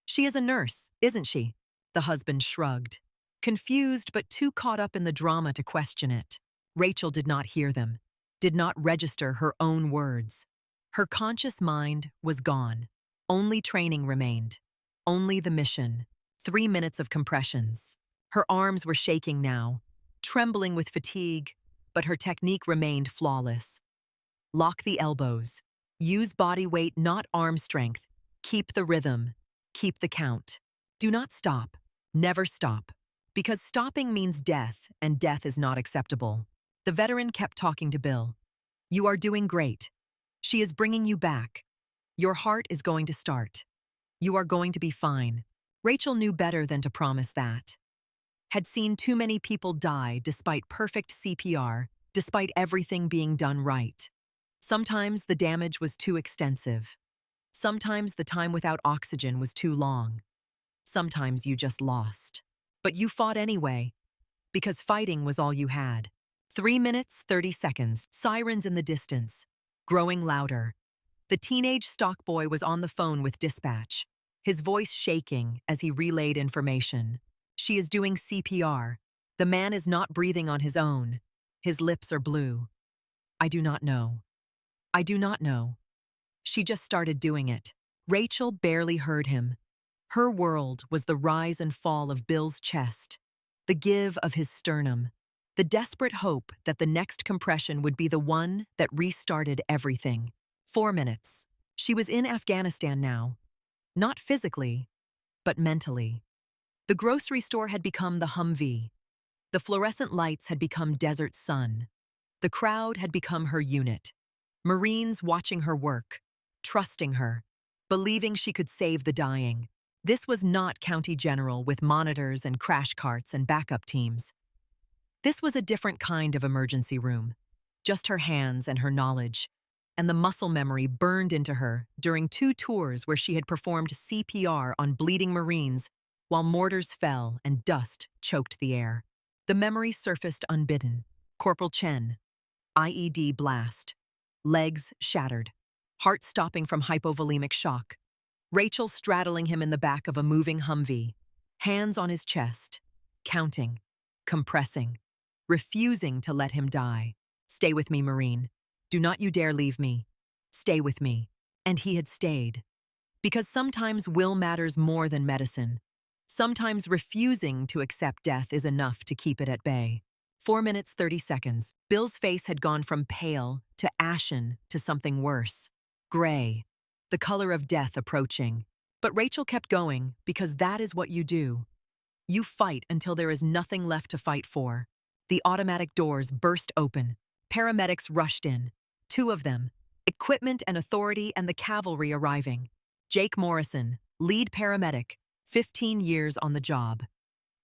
"She is a nurse, isn't she?" The husband shrugged, confused but too caught up in the drama to question it. Rachel did not hear them, did not register her own words. Her conscious mind was gone. Only training remained. Only the mission. 3 minutes of compressions. Her arms were shaking now, trembling with fatigue, but her technique remained flawless. Lock the elbows. Use body weight, not arm strength. Keep the rhythm. Keep the count. Do not stop. Never stop. Because stopping means death, and death is not acceptable. The veteran kept talking to Bill. "You are doing great. She is bringing you back. Your heart is going to start. You are going to be fine." Rachel knew better than to promise that. Had seen too many people die despite perfect CPR, despite everything being done right. Sometimes the damage was too extensive. Sometimes the time without oxygen was too long. Sometimes you just lost. But you fought anyway, because fighting was all you had. 3 minutes, 30 seconds, sirens in the distance, growing louder. The teenage stock boy was on the phone with dispatch, his voice shaking as he relayed information. "She is doing CPR. The man is not breathing on his own. His lips are blue. I do not know. I do not know." She just started doing it. Rachel barely heard him. Her world was the rise and fall of Bill's chest, the give of his sternum, the desperate hope that the next compression would be the one that restarted everything. 4 minutes. She was in Afghanistan now. Not physically, but mentally. The grocery store had become the Humvee. The fluorescent lights had become desert sun. The crowd had become her unit. Marines watching her work, trusting her, believing she could save the dying. This was not County General with monitors and crash carts and backup teams. This was a different kind of emergency room. Just her hands and her knowledge, and the muscle memory burned into her during 2 tours where she had performed CPR on bleeding Marines while mortars fell and dust choked the air. The memory surfaced unbidden. Corporal Chen, IED blast, legs shattered, heart stopping from hypovolemic shock. Rachel straddling him in the back of a moving Humvee, hands on his chest, counting, compressing, refusing to let him die. "Stay with me, Marine. Do not you dare leave me. Stay with me." And he had stayed. Because sometimes will matters more than medicine. Sometimes refusing to accept death is enough to keep it at bay. 4 minutes, 30 seconds. Bill's face had gone from pale to ashen to something worse. Gray. The color of death approaching. But Rachel kept going because that is what you do. You fight until there is nothing left to fight for. The automatic doors burst open. Paramedics rushed in. 2 of them, equipment and authority and the cavalry arriving. Jake Morrison, lead paramedic, 15 years on the job.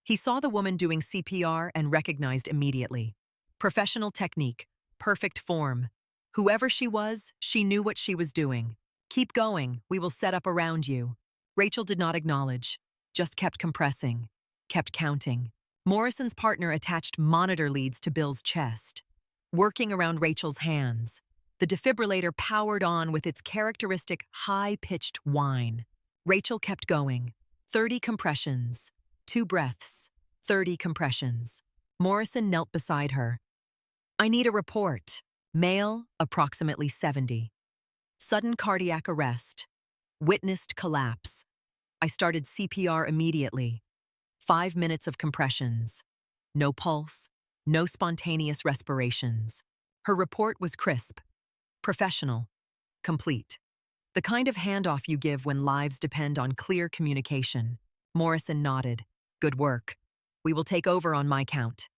He saw the woman doing CPR and recognized immediately. Professional technique, perfect form. Whoever she was, she knew what she was doing. Keep going, we will set up around you. Rachel did not acknowledge, just kept compressing, kept counting. Morrison's partner attached monitor leads to Bill's chest, working around Rachel's hands. The defibrillator powered on with its characteristic high-pitched whine. Rachel kept going. 30 compressions. 2 breaths. 30 compressions. Morrison knelt beside her. I need a report. Male, approximately 70. Sudden cardiac arrest. Witnessed collapse. I started CPR immediately. 5 minutes of compressions. No pulse. No spontaneous respirations. Her report was crisp. Professional. Complete. The kind of handoff you give when lives depend on clear communication. Morrison nodded. Good work. We will take over on my count.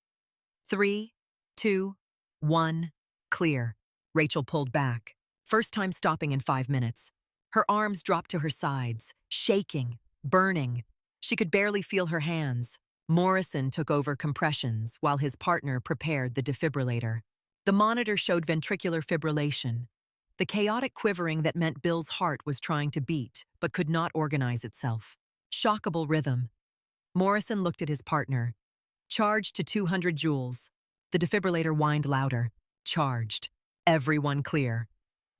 3, 2, 1, clear. Rachel pulled back. First time stopping in 5 minutes. Her arms dropped to her sides, shaking, burning. She could barely feel her hands. Morrison took over compressions while his partner prepared the defibrillator. The monitor showed ventricular fibrillation, the chaotic quivering that meant Bill's heart was trying to beat but could not organize itself. Shockable rhythm. Morrison looked at his partner. Charged to 200 joules. The defibrillator whined louder. Charged. Everyone clear.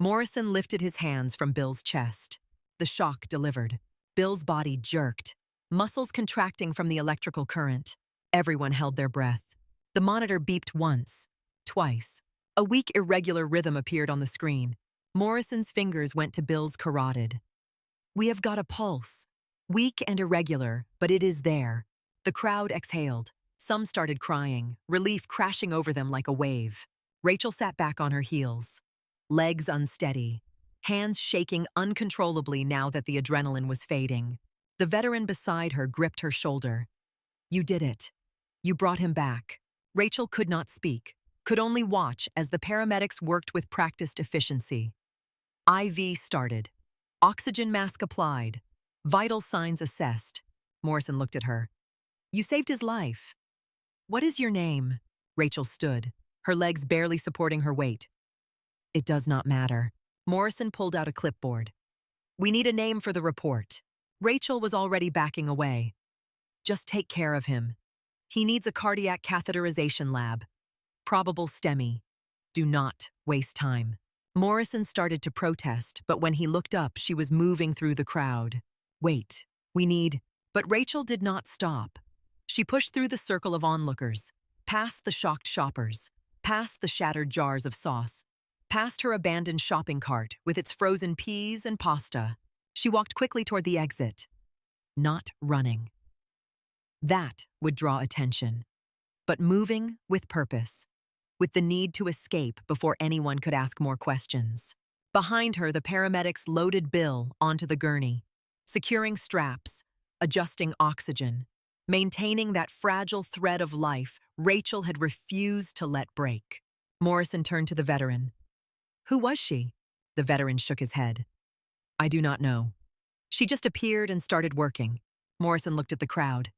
Morrison lifted his hands from Bill's chest. The shock delivered. Bill's body jerked, muscles contracting from the electrical current. Everyone held their breath. The monitor beeped once, twice. A weak, irregular rhythm appeared on the screen. Morrison's fingers went to Bill's carotid. We have got a pulse. Weak and irregular, but it is there. The crowd exhaled. Some started crying, relief crashing over them like a wave. Rachel sat back on her heels, legs unsteady, hands shaking uncontrollably now that the adrenaline was fading. The veteran beside her gripped her shoulder. You did it. You brought him back. Rachel could not speak, could only watch as the paramedics worked with practiced efficiency. IV started. Oxygen mask applied. Vital signs assessed. Morrison looked at her. You saved his life. What is your name? Rachel stood, her legs barely supporting her weight. It does not matter. Morrison pulled out a clipboard. We need a name for the report. Rachel was already backing away. Just take care of him. He needs a cardiac catheterization lab. Probable STEMI. Do not waste time. Morrison started to protest, but when he looked up, she was moving through the crowd. Wait, we need... But Rachel did not stop. She pushed through the circle of onlookers, past the shocked shoppers, past the shattered jars of sauce, past her abandoned shopping cart with its frozen peas and pasta. She walked quickly toward the exit, not running. That would draw attention, but moving with purpose, with the need to escape before anyone could ask more questions. Behind her, the paramedics loaded Bill onto the gurney, securing straps, adjusting oxygen, maintaining that fragile thread of life Rachel had refused to let break. Morrison turned to the veteran. Who was she? The veteran shook his head. I do not know. She just appeared and started working. Morrison looked at the crowd.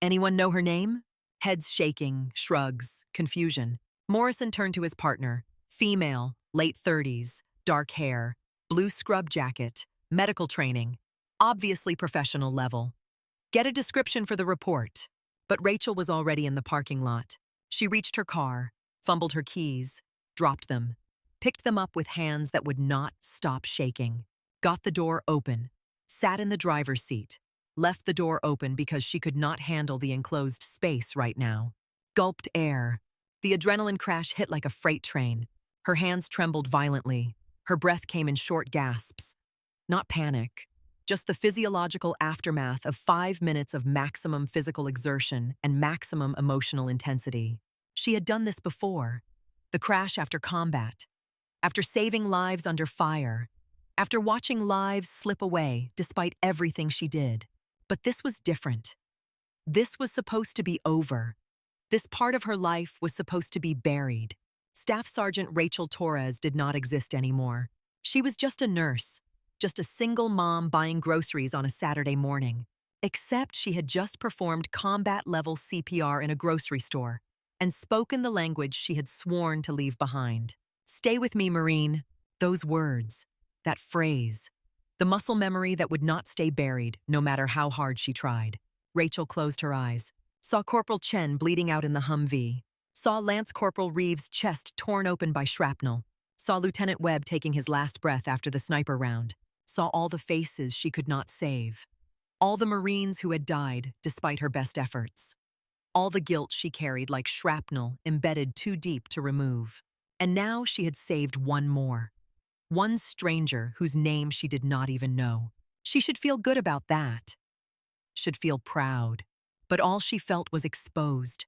Anyone know her name? Heads shaking, shrugs, confusion. Morrison turned to his partner. Female, late 30s, dark hair, blue scrub jacket, medical training, obviously professional level. Get a description for the report. But Rachel was already in the parking lot. She reached her car, fumbled her keys, dropped them, picked them up with hands that would not stop shaking, got the door open, sat in the driver's seat, left the door open because she could not handle the enclosed space right now. Gulped air. The adrenaline crash hit like a freight train. Her hands trembled violently. Her breath came in short gasps. Not panic, just the physiological aftermath of 5 minutes of maximum physical exertion and maximum emotional intensity. She had done this before. The crash after combat, after saving lives under fire, after watching lives slip away despite everything she did. But this was different. This was supposed to be over. This part of her life was supposed to be buried. Staff Sergeant Rachel Torres did not exist anymore. She was just a nurse, just a single mom buying groceries on a Saturday morning. Except she had just performed combat-level CPR in a grocery store and spoken the language she had sworn to leave behind. Stay with me, Marine. Those words, that phrase, the muscle memory that would not stay buried no matter how hard she tried. Rachel closed her eyes, saw Corporal Chen bleeding out in the Humvee, saw Lance Corporal Reeves' chest torn open by shrapnel, saw Lieutenant Webb taking his last breath after the sniper round, saw all the faces she could not save, all the Marines who had died despite her best efforts, all the guilt she carried like shrapnel embedded too deep to remove. And now she had saved one more. One stranger whose name she did not even know. She should feel good about that. Should feel proud. But all she felt was exposed.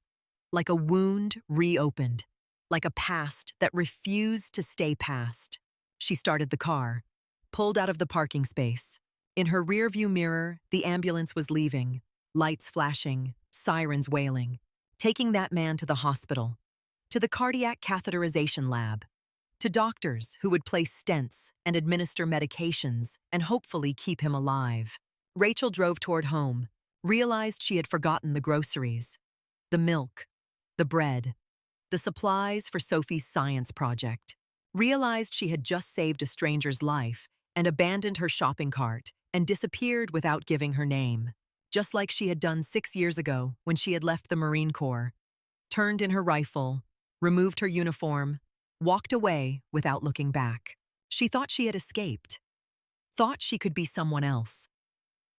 Like a wound reopened. Like a past that refused to stay past. She started the car. Pulled out of the parking space. In her rearview mirror, the ambulance was leaving. Lights flashing. Sirens wailing. Taking that man to the hospital. To the cardiac catheterization lab. To doctors who would place stents and administer medications and hopefully keep him alive. Rachel drove toward home, realized she had forgotten the groceries, the milk, the bread, the supplies for Sophie's science project. Realized she had just saved a stranger's life and abandoned her shopping cart and disappeared without giving her name, just like she had done 6 years ago when she had left the Marine Corps, turned in her rifle, removed her uniform, walked away without looking back. She thought she had escaped. Thought she could be someone else.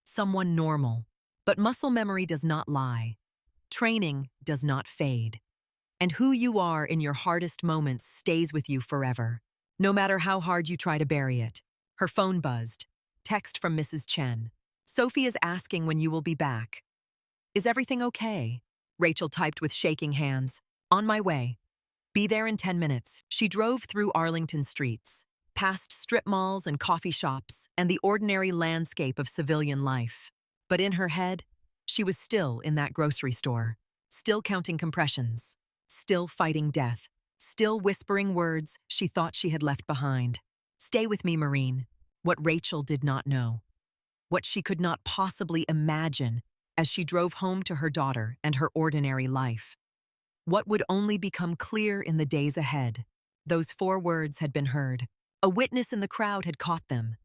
Someone normal. But muscle memory does not lie. Training does not fade. And who you are in your hardest moments stays with you forever. No matter how hard you try to bury it. Her phone buzzed. Text from Mrs. Chen. Sophie is asking when you will be back. Is everything okay? Rachel typed with shaking hands. On my way. Be there in 10 minutes. She drove through Arlington streets, past strip malls and coffee shops, and the ordinary landscape of civilian life. But in her head, she was still in that grocery store, still counting compressions, still fighting death, still whispering words she thought she had left behind. Stay with me, Marine. What Rachel did not know. What she could not possibly imagine as she drove home to her daughter and her ordinary life. What would only become clear in the days ahead. Those 4 words had been heard. A witness in the crowd had caught them,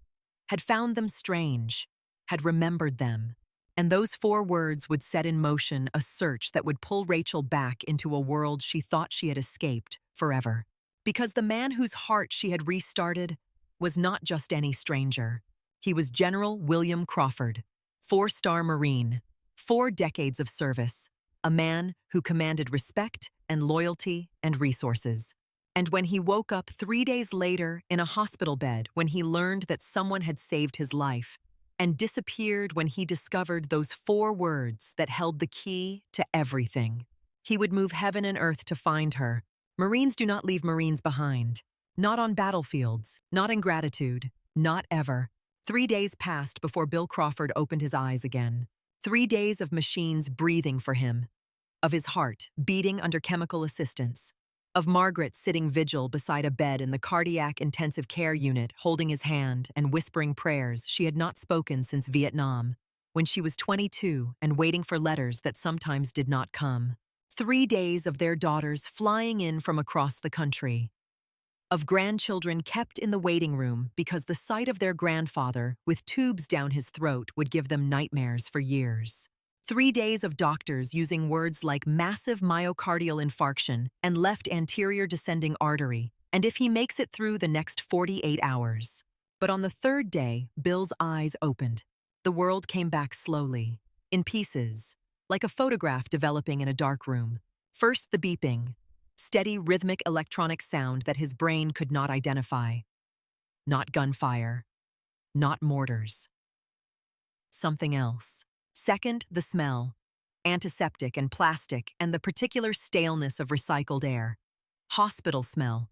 had found them strange, had remembered them. And those 4 words would set in motion a search that would pull Rachel back into a world she thought she had escaped forever. Because the man whose heart she had restarted was not just any stranger. He was General William Crawford, 4-star Marine, 4 decades of service. A man who commanded respect and loyalty and resources. And when he woke up 3 days later in a hospital bed when he learned that someone had saved his life, and disappeared when he discovered those 4 words that held the key to everything. He would move heaven and earth to find her. Marines do not leave Marines behind. Not on battlefields, not in gratitude, not ever. 3 days passed before Bill Crawford opened his eyes again. 3 days of machines breathing for him, of his heart beating under chemical assistance, of Margaret sitting vigil beside a bed in the cardiac intensive care unit holding his hand and whispering prayers she had not spoken since Vietnam, when she was 22 and waiting for letters that sometimes did not come. 3 days of their daughters flying in from across the country. Of grandchildren kept in the waiting room because the sight of their grandfather with tubes down his throat would give them nightmares for years. 3 days of doctors using words like massive myocardial infarction and left anterior descending artery, and if he makes it through the next 48 hours. But on the 3rd day, Bill's eyes opened. The world came back slowly, in pieces, like a photograph developing in a dark room. First the beeping, steady rhythmic electronic sound that his brain could not identify. Not gunfire, not mortars. Something else. Second, the smell, antiseptic and plastic and the particular staleness of recycled air. Hospital smell.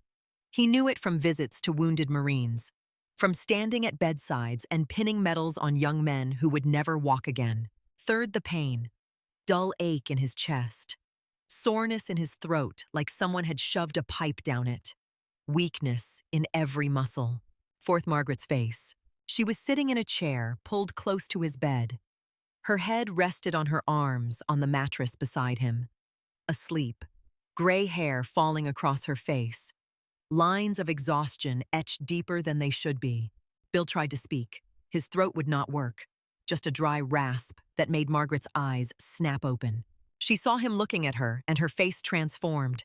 He knew it from visits to wounded Marines, from standing at bedsides and pinning medals on young men who would never walk again. Third, the pain, dull ache in his chest, soreness in his throat like someone had shoved a pipe down it, weakness in every muscle. forth Margaret's face. She was sitting in a chair pulled close to his bed. Her head rested on her arms on the mattress beside him. Asleep, gray hair falling across her face. Lines of exhaustion etched deeper than they should be. Bill tried to speak. His throat would not work. Just a dry rasp that made Margaret's eyes snap open. She saw him looking at her, and her face transformed.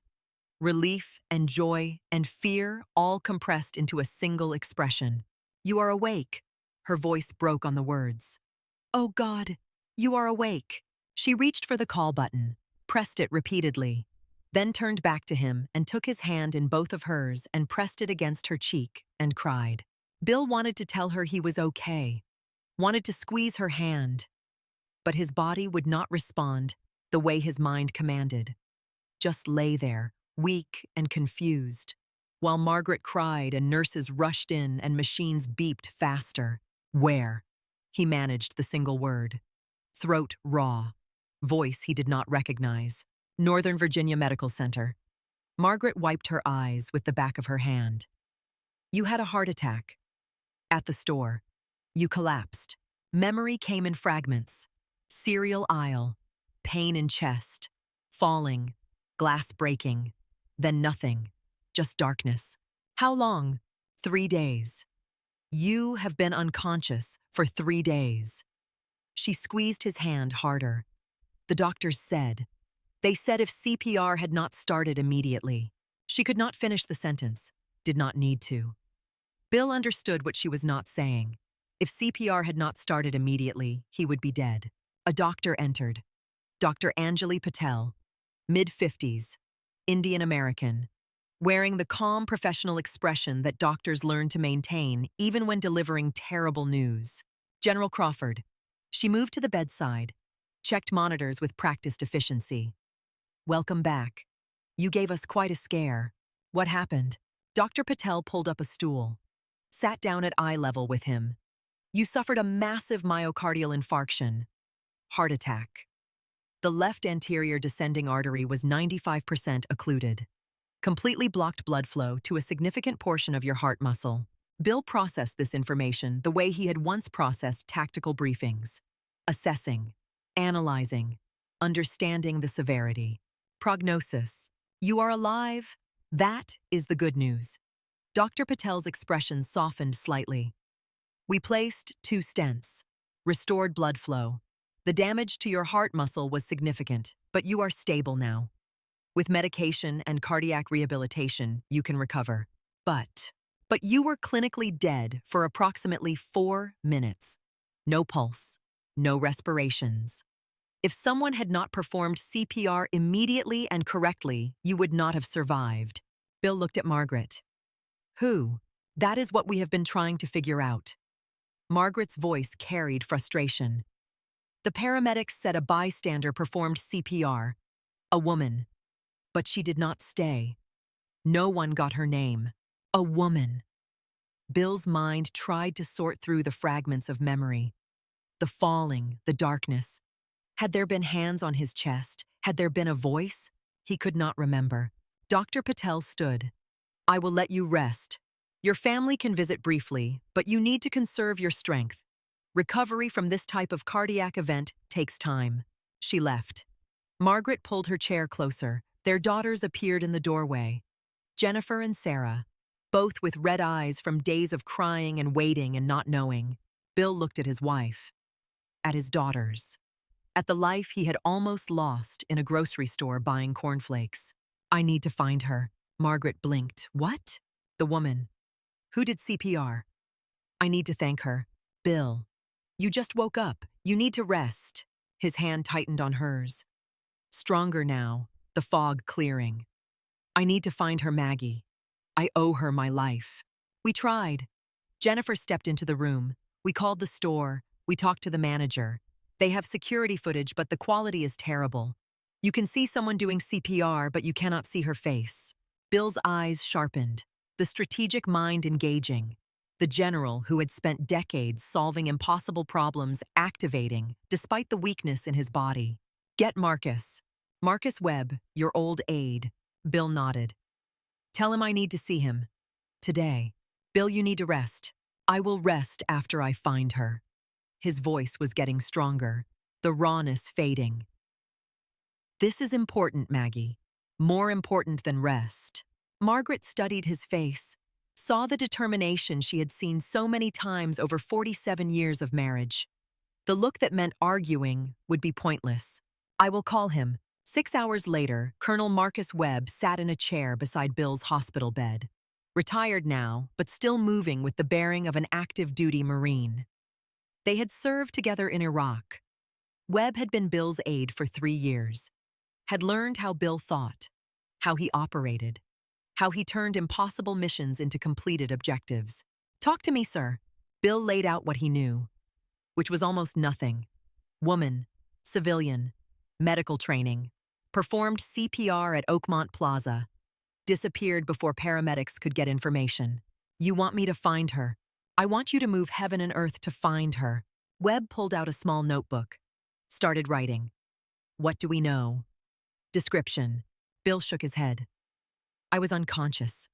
Relief and joy and fear all compressed into a single expression. "You are awake." Her voice broke on the words. "Oh God, you are awake." She reached for the call button, pressed it repeatedly, then turned back to him and took his hand in both of hers and pressed it against her cheek and cried. Bill wanted to tell her he was okay, wanted to squeeze her hand, but his body would not respond the way his mind commanded. Just lay there, weak and confused, while Margaret cried and nurses rushed in and machines beeped faster. "Where?" He managed the single word. Throat raw. Voice he did not recognize. Northern Virginia Medical Center. Margaret wiped her eyes with the back of her hand. "You had a heart attack. At the store. You collapsed. Memory came in fragments. Cereal aisle. Pain in chest. Falling. Glass breaking. Then nothing. Just darkness. How long? 3 days. You have been unconscious for 3 days." She squeezed his hand harder. The doctors said. They said if CPR had not started immediately. She could not finish the sentence. Did not need to. Bill understood what she was not saying. If CPR had not started immediately, he would be dead. A doctor entered. Dr. Anjali Patel, mid-50s, Indian American, wearing the calm professional expression that doctors learn to maintain even when delivering terrible news. General Crawford. She moved to the bedside, checked monitors with practiced efficiency. "Welcome back. You gave us quite a scare. What happened?" Dr. Patel pulled up a stool, sat down at eye level with him. "You suffered a massive myocardial infarction. Heart attack. The left anterior descending artery was 95% occluded. Completely blocked blood flow to a significant portion of your heart muscle." Bill processed this information the way he had once processed tactical briefings. Assessing, analyzing, understanding the severity. Prognosis. You are alive. That is the good news. Dr. Patel's expression softened slightly. "We placed 2 stents. Restored blood flow. The damage to your heart muscle was significant, but you are stable now. With medication and cardiac rehabilitation, you can recover. But you were clinically dead for approximately 4 minutes. No pulse, no respirations. If someone had not performed CPR immediately and correctly, you would not have survived." Bill looked at Margaret. "Who? That is what we have been trying to figure out." Margaret's voice carried frustration. "The paramedics said a bystander performed CPR. A woman. But she did not stay. No one got her name. A woman." Bill's mind tried to sort through the fragments of memory. The falling, the darkness. Had there been hands on his chest? Had there been a voice? He could not remember. Dr. Patel stood. "I will let you rest. Your family can visit briefly, but you need to conserve your strength. Recovery from this type of cardiac event takes time." She left. Margaret pulled her chair closer. Their daughters appeared in the doorway. Jennifer and Sarah, both with red eyes from days of crying and waiting and not knowing. Bill looked at his wife, at his daughters, at the life he had almost lost in a grocery store buying cornflakes. "I need to find her." Margaret blinked. "What?" "The woman. Who did CPR. I need to thank her." "Bill, you just woke up. You need to rest." His hand tightened on hers. Stronger now, the fog clearing. "I need to find her, Maggie. I owe her my life." "We tried." Jennifer stepped into the room. "We called the store. We talked to the manager. They have security footage, but the quality is terrible. You can see someone doing CPR, but you cannot see her face." Bill's eyes sharpened, the strategic mind engaging. The general who had spent decades solving impossible problems activating, despite the weakness in his body. "Get Marcus. Marcus Webb, your old aide." Bill nodded. "Tell him I need to see him. Today." Bill, you need to rest. I will rest after I find her. His voice was getting stronger, the rawness fading. This is important, Maggie. More important than rest. Margaret studied his face, saw the determination she had seen so many times over 47 years of marriage. The look that meant arguing would be pointless. I will call him. 6 hours later, Colonel Marcus Webb sat in a chair beside Bill's hospital bed. Retired now, but still moving with the bearing of an active-duty Marine. They had served together in Iraq. Webb had been Bill's aide for 3 years, had learned how Bill thought, how he operated, how he turned impossible missions into completed objectives. "Talk to me, sir." Bill laid out what he knew, which was almost nothing. Woman, civilian, medical training, performed CPR at Oakmont Plaza, disappeared before paramedics could get information. "You want me to find her. I want you to move heaven and earth to find her." Webb pulled out a small notebook, started writing. "What do we know?" Description. Bill shook his head. "I was unconscious.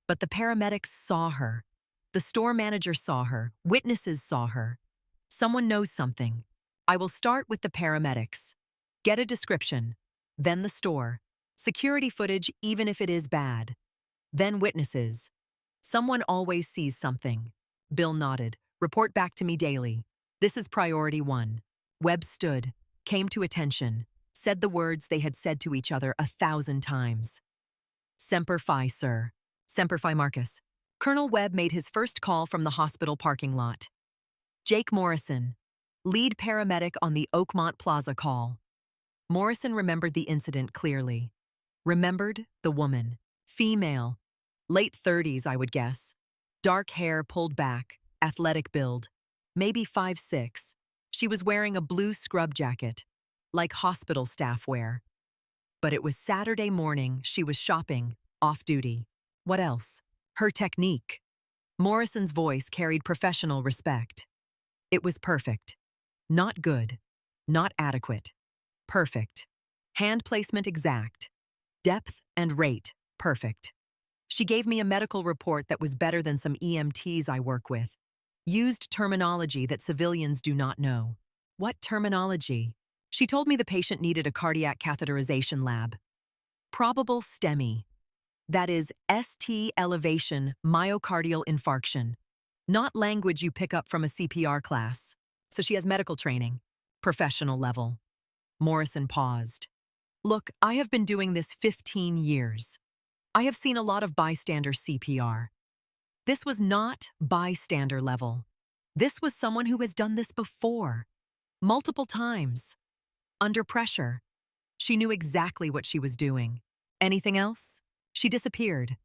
But the paramedics saw her. The store manager saw her. Witnesses saw her. Someone knows something. I will start with the paramedics. Get a description. Then the store. Security footage, even if it is bad. Then witnesses. Someone always sees something." Bill nodded. "Report back to me daily. This is priority 1. Webb stood, came to attention, said the words they had said to each other 1,000 times. "Semper Fi, sir." "Semper Fi, Marcus." Colonel Webb made his first call from the hospital parking lot. Jake Morrison, lead paramedic on the Oakmont Plaza call. Morrison remembered the incident clearly. Remembered the woman. Female. Late 30s, I would guess. Dark hair pulled back, athletic build. Maybe 5'6". She was wearing a blue scrub jacket, like hospital staff wear. But it was Saturday morning, she was shopping, off-duty. What else? Her technique. Morrison's voice carried professional respect. It was perfect. Not good. Not adequate. Perfect. Hand placement exact. Depth and rate perfect. She gave me a medical report that was better than some EMTs I work with. Used terminology that civilians do not know. What terminology? She told me the patient needed a cardiac catheterization lab. Probable STEMI. That is ST elevation myocardial infarction. Not language you pick up from a CPR class. So she has medical training. Professional level. Morrison paused. "Look, I have been doing this 15 years. I have seen a lot of bystander CPR. This was not bystander level. This was someone who has done this before. Multiple times. Under pressure. She knew exactly what she was doing. Anything else?" She disappeared.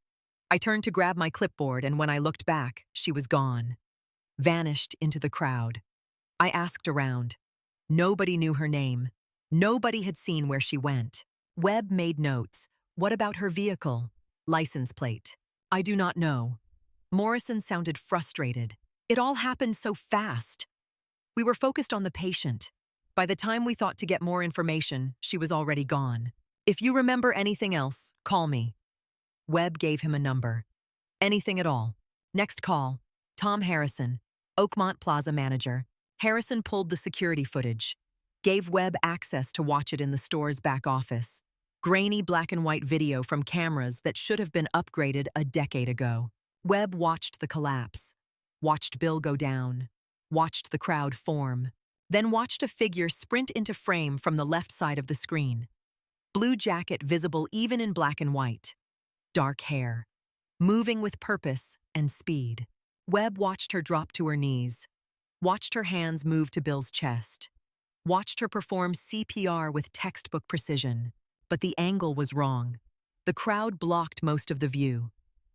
I turned to grab my clipboard, and when I looked back, she was gone. Vanished into the crowd. I asked around. Nobody knew her name. Nobody had seen where she went. Webb made notes. What about her vehicle? License plate. I do not know. Morrison sounded frustrated. It all happened so fast. We were focused on the patient. By the time we thought to get more information, she was already gone. "If you remember anything else, call me." Webb gave him a number. "Anything at all." Next call. Tom Harrison, Oakmont Plaza manager. Harrison pulled the security footage. Gave Webb access to watch it in the store's back office. Grainy black and white video from cameras that should have been upgraded a decade ago. Webb watched the collapse. Watched Bill go down. Watched the crowd form. Then watched a figure sprint into frame from the left side of the screen. Blue jacket visible even in black and white. Dark hair. Moving with purpose and speed. Webb watched her drop to her knees. Watched her hands move to Bill's chest. Watched her perform CPR with textbook precision. But the angle was wrong. The crowd blocked most of the view.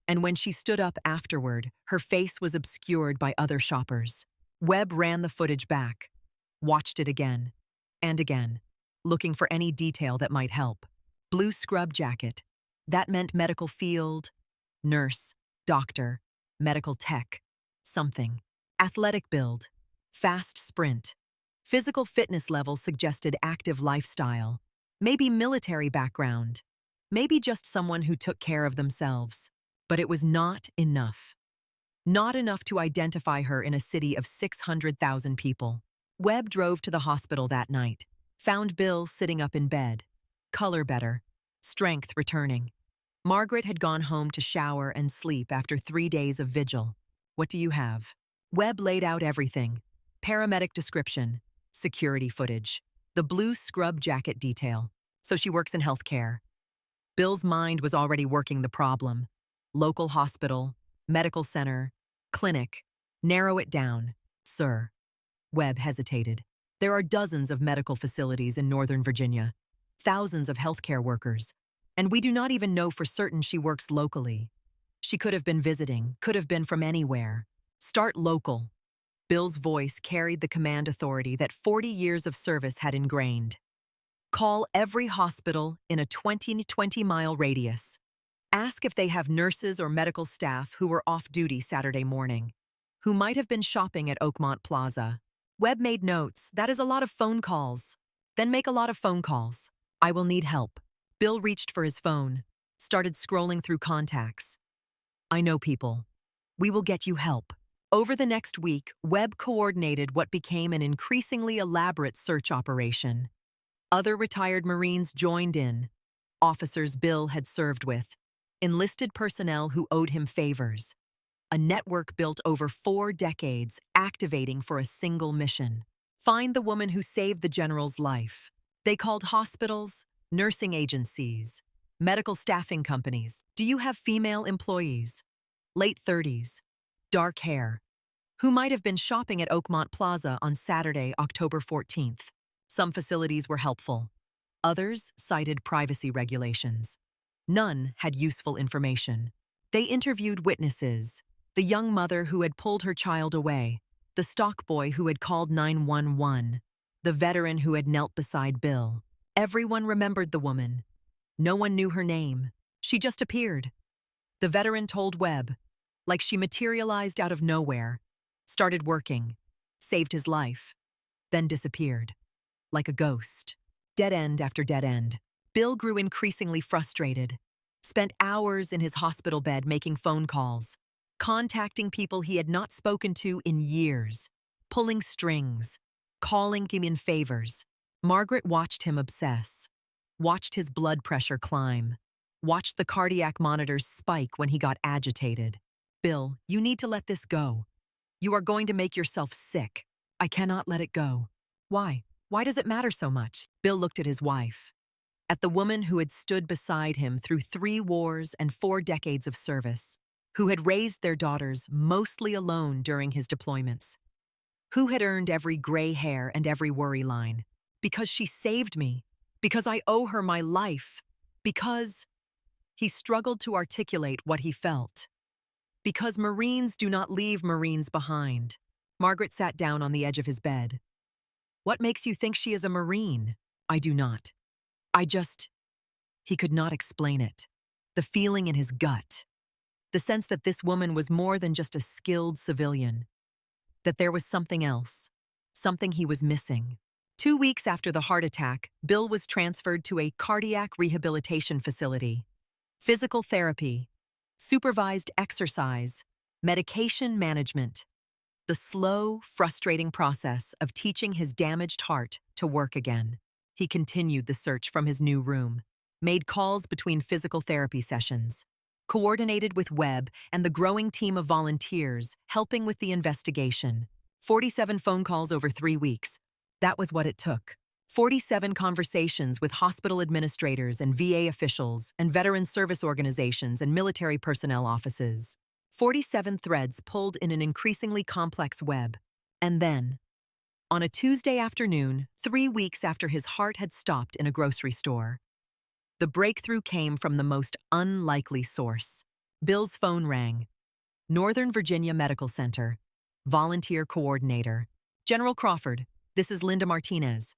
And when she stood up afterward, her face was obscured by other shoppers. Webb ran the footage back. Watched it again. And again. Looking for any detail that might help. Blue scrub jacket. That meant medical field, nurse, doctor, medical tech, something. Athletic build. Fast sprint. Physical fitness level suggested active lifestyle. Maybe military background. Maybe just someone who took care of themselves. But it was not enough. Not enough to identify her in a city of 600,000 people. Webb drove to the hospital that night, found Bill sitting up in bed. Color better, strength returning. Margaret had gone home to shower and sleep after 3 days of vigil. What do you have? Webb laid out everything. Paramedic description, security footage, the blue scrub jacket detail. So she works in healthcare. Bill's mind was already working the problem. Local hospital, medical center, clinic. Narrow it down, sir. Webb hesitated. There are dozens of medical facilities in Northern Virginia, thousands of healthcare workers, and we do not even know for certain she works locally. She could have been visiting, could have been from anywhere. Start local. Bill's voice carried the command authority that 40 years of service had ingrained. Call every hospital in a 20-mile radius. Ask if they have nurses or medical staff who were off duty Saturday morning, who might have been shopping at Oakmont Plaza. Webb made notes. That is a lot of phone calls. Then make a lot of phone calls. I will need help. Bill reached for his phone, started scrolling through contacts. I know people. We will get you help. Over the next week, Webb coordinated what became an increasingly elaborate search operation. Other retired Marines joined in, officers Bill had served with, enlisted personnel who owed him favors. A network built over 4 decades, activating for a single mission. Find the woman who saved the general's life. They called hospitals, nursing agencies, medical staffing companies. Do you have female employees? Late 30s, dark hair, who might have been shopping at Oakmont Plaza on Saturday, October 14th. Some facilities were helpful. Others cited privacy regulations. None had useful information. They interviewed witnesses, the young mother who had pulled her child away, the stock boy who had called 911, the veteran who had knelt beside Bill. Everyone remembered the woman. No one knew her name. She just appeared. The veteran told Webb, like she materialized out of nowhere, started working, saved his life, then disappeared. Like a ghost. Dead end after dead end. Bill grew increasingly frustrated, spent hours in his hospital bed making phone calls, contacting people he had not spoken to in years, pulling strings, calling him in favors. Margaret watched him obsess, watched his blood pressure climb, watched the cardiac monitors spike when he got agitated. Bill, you need to let this go. You are going to make yourself sick. I cannot let it go. Why? Why does it matter so much? Bill looked at his wife, at the woman who had stood beside him through 3 wars and 4 decades of service, who had raised their daughters mostly alone during his deployments, who had earned every gray hair and every worry line. Because she saved me, because I owe her my life, because... He struggled to articulate what he felt. Because Marines do not leave Marines behind. Margaret sat down on the edge of his bed. What makes you think she is a Marine? I do not. He could not explain it. The feeling in his gut. The sense that this woman was more than just a skilled civilian. That there was something else. Something he was missing. 2 weeks after the heart attack, Bill was transferred to a cardiac rehabilitation facility. Physical therapy, supervised exercise, medication management. The slow, frustrating process of teaching his damaged heart to work again. He continued the search from his new room, made calls between physical therapy sessions, coordinated with Webb and the growing team of volunteers helping with the investigation. 47 phone calls over 3 weeks. That was what it took. 47 conversations with hospital administrators and VA officials and veteran service organizations and military personnel offices. 47 threads pulled in an increasingly complex web. And then, on a Tuesday afternoon, 3 weeks after his heart had stopped in a grocery store, the breakthrough came from the most unlikely source. Bill's phone rang. Northern Virginia Medical Center. Volunteer coordinator. General Crawford, this is Linda Martinez.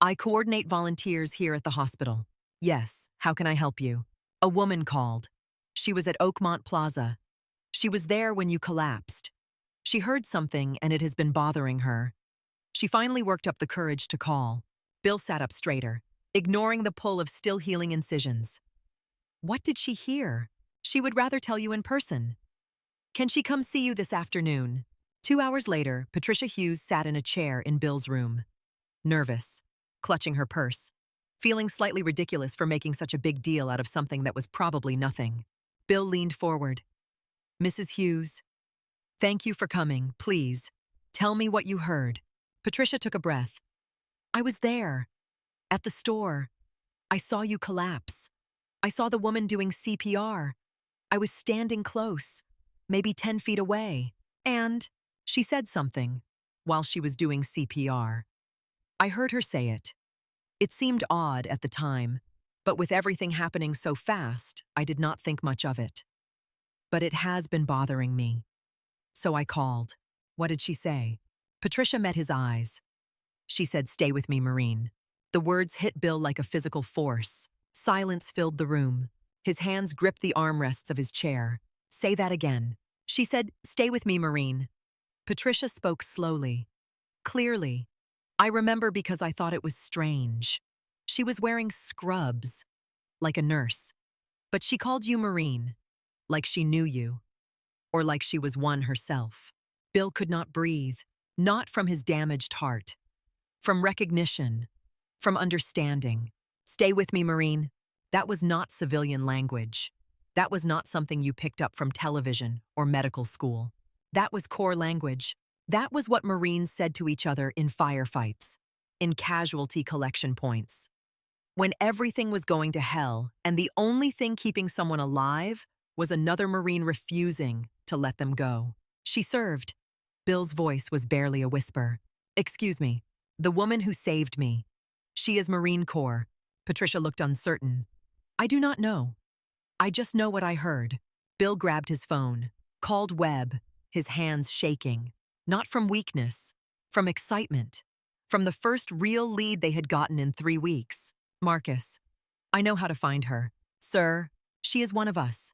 I coordinate volunteers here at the hospital. Yes, how can I help you? A woman called. She was at Oakmont Plaza. She was there when you collapsed. She heard something and it has been bothering her. She finally worked up the courage to call. Bill sat up straighter, ignoring the pull of still healing incisions. What did she hear? She would rather tell you in person. Can she come see you this afternoon? 2 hours later, Patricia Hughes sat in a chair in Bill's room, nervous, clutching her purse, feeling slightly ridiculous for making such a big deal out of something that was probably nothing. Bill leaned forward. Mrs. Hughes, thank you for coming, please. Tell me what you heard. Patricia took a breath. I was there, at the store. I saw you collapse. I saw the woman doing CPR. I was standing close, maybe 10 feet away. And she said something while she was doing CPR. I heard her say it. It seemed odd at the time, but with everything happening so fast, I did not think much of it. But it has been bothering me. So I called. What did she say? Patricia met his eyes. She said, "Stay with me, Maureen." The words hit Bill like a physical force. Silence filled the room. His hands gripped the armrests of his chair. Say that again. She said, "Stay with me, Maureen." Patricia spoke slowly, clearly. I remember because I thought it was strange. She was wearing scrubs, like a nurse. But she called you Maureen, like she knew you, or like she was one herself. Bill could not breathe, not from his damaged heart, from recognition, from understanding. Stay with me, Maureen. That was not civilian language. That was not something you picked up from television or medical school. That was core language. That was what Marines said to each other in firefights, in casualty collection points. When everything was going to hell and the only thing keeping someone alive was another Marine refusing to let them go. She served. Bill's voice was barely a whisper. Excuse me, the woman who saved me. She is Marine Corps. Patricia looked uncertain. I do not know. I just know what I heard. Bill grabbed his phone, called Webb, his hands shaking. Not from weakness, from excitement. From the first real lead they had gotten in 3 weeks. Marcus, I know how to find her. Sir, she is one of us.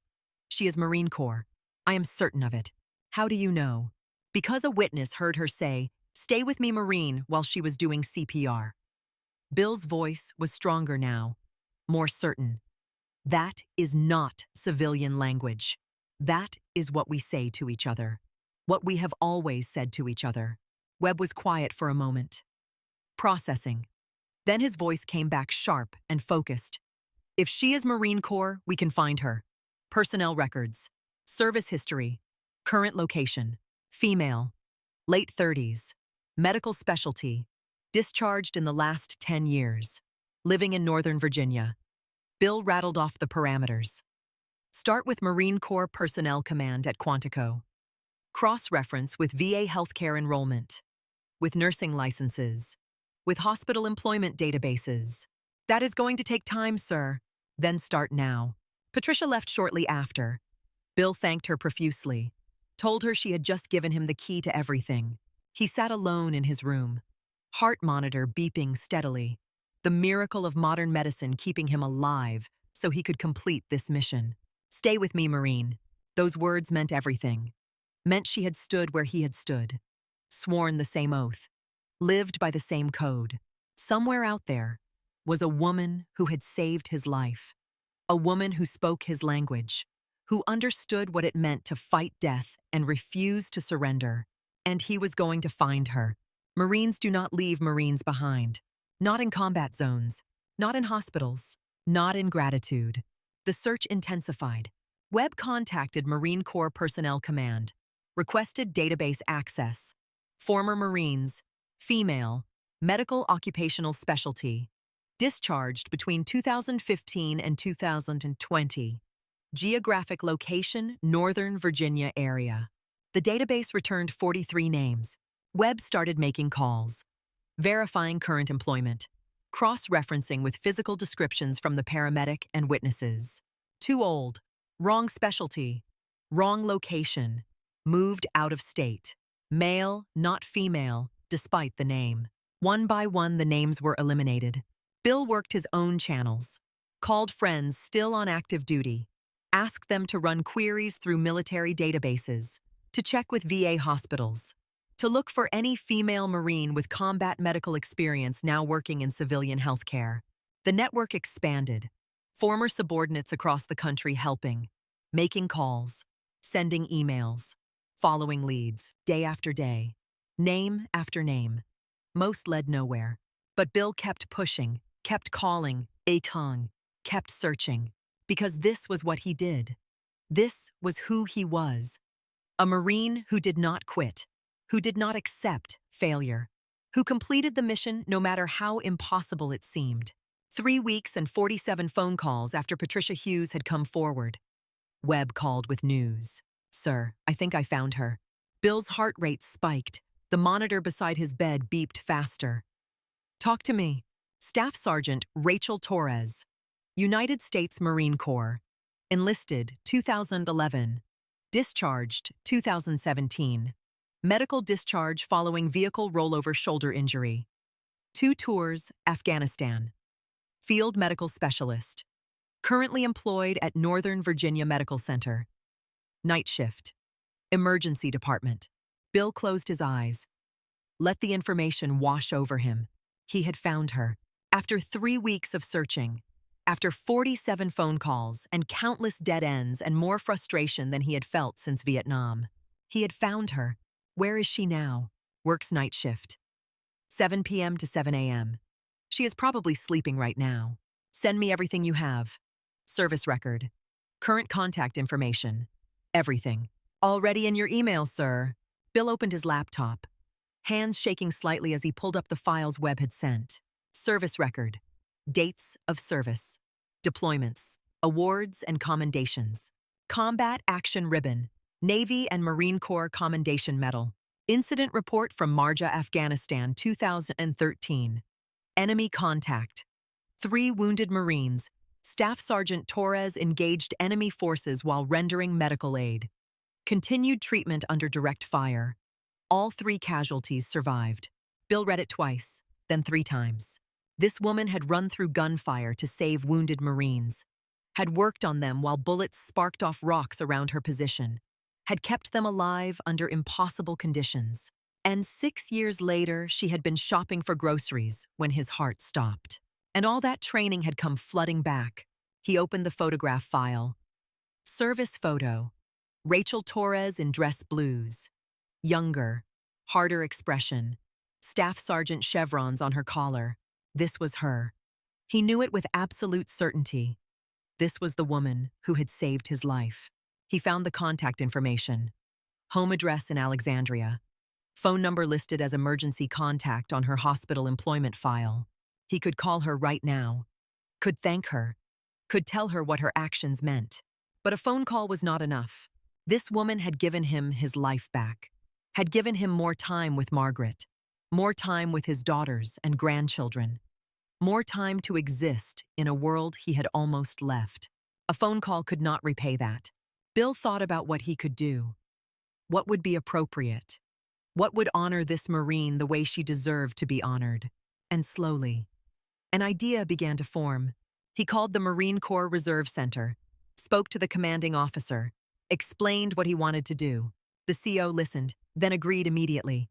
She is Marine Corps. I am certain of it. How do you know? Because a witness heard her say, "Stay with me, Marine," while she was doing CPR. Bill's voice was stronger now, more certain. That is not civilian language. That is what we say to each other. What we have always said to each other. Webb was quiet for a moment, processing. Then his voice came back sharp and focused. If she is Marine Corps, we can find her. Personnel records, service history, current location, female, late 30s, medical specialty, discharged in the last 10 years, living in Northern Virginia. Bill rattled off the parameters. Start with Marine Corps Personnel Command at Quantico. Cross-reference with VA healthcare enrollment, with nursing licenses, with hospital employment databases. That is going to take time, sir. Then start now. Patricia left shortly after. Bill thanked her profusely, told her she had just given him the key to everything. He sat alone in his room, heart monitor beeping steadily, the miracle of modern medicine keeping him alive so he could complete this mission. Stay with me, Marine. Those words meant everything. Meant she had stood where he had stood, sworn the same oath, lived by the same code. Somewhere out there was a woman who had saved his life, a woman who spoke his language, who understood what it meant to fight death and refuse to surrender. And he was going to find her. Marines do not leave Marines behind. Not in combat zones, not in hospitals, not in gratitude. The search intensified. Webb contacted Marine Corps Personnel Command, requested database access. Former Marines, female, medical occupational specialty, discharged between 2015 and 2020. Geographic location, Northern Virginia area. The database returned 43 names. Webb started making calls, verifying current employment, cross-referencing with physical descriptions from the paramedic and witnesses. Too old, wrong specialty, wrong location, moved out of state. Male, not female, despite the name. One by one, the names were eliminated. Bill worked his own channels, called friends still on active duty, asked them to run queries through military databases, to check with VA hospitals, to look for any female Marine with combat medical experience now working in civilian healthcare. The network expanded, former subordinates across the country helping, making calls, sending emails, following leads, day after day, name after name. Most led nowhere. But Bill kept pushing, kept calling, kept searching. Because this was what he did. This was who he was. A Marine who did not quit, who did not accept failure, who completed the mission no matter how impossible it seemed. 3 weeks and 47 phone calls after Patricia Hughes had come forward. Webb called with news. "Sir, I think I found her." Bill's heart rate spiked. The monitor beside his bed beeped faster. "Talk to me." Staff Sergeant Rachel Torres, United States Marine Corps. Enlisted 2011. Discharged 2017. Medical discharge following vehicle rollover shoulder injury. 2 tours, Afghanistan. Field medical specialist. Currently employed at Northern Virginia Medical Center. Night shift. Emergency department. Bill closed his eyes. Let the information wash over him. He had found her. After 3 weeks of searching, after 47 phone calls and countless dead ends and more frustration than he had felt since Vietnam, he had found her. Where is she now? Works night shift. 7 p.m. to 7 a.m. She is probably sleeping right now. Send me everything you have. Service record. Current contact information. Everything. Already in your email, sir. Bill opened his laptop, hands shaking slightly as he pulled up the files Webb had sent. Service record. Dates of service. Deployments. Awards and commendations. Combat Action Ribbon. Navy and Marine Corps Commendation Medal. Incident report from Marja, Afghanistan, 2013. Enemy contact. 3 wounded Marines. Staff Sergeant Torres engaged enemy forces while rendering medical aid. Continued treatment under direct fire. All 3 casualties survived. Bill read it twice, then 3 times. This woman had run through gunfire to save wounded Marines, had worked on them while bullets sparked off rocks around her position, had kept them alive under impossible conditions. And 6 years later, she had been shopping for groceries when his heart stopped. And all that training had come flooding back. He opened the photograph file. Service photo. Rachel Torres in dress blues. Younger, harder expression. Staff Sergeant chevrons on her collar. This was her. He knew it with absolute certainty. This was the woman who had saved his life. He found the contact information. Home address in Alexandria. Phone number listed as emergency contact on her hospital employment file. He could call her right now. Could thank her. Could tell her what her actions meant. But a phone call was not enough. This woman had given him his life back. Had given him more time with Margaret. More time with his daughters and grandchildren. More time to exist in a world he had almost left. A phone call could not repay that. Bill thought about what he could do. What would be appropriate? What would honor this Marine the way she deserved to be honored? And slowly, an idea began to form. He called the Marine Corps Reserve Center, spoke to the commanding officer, explained what he wanted to do. The CO listened, then agreed immediately.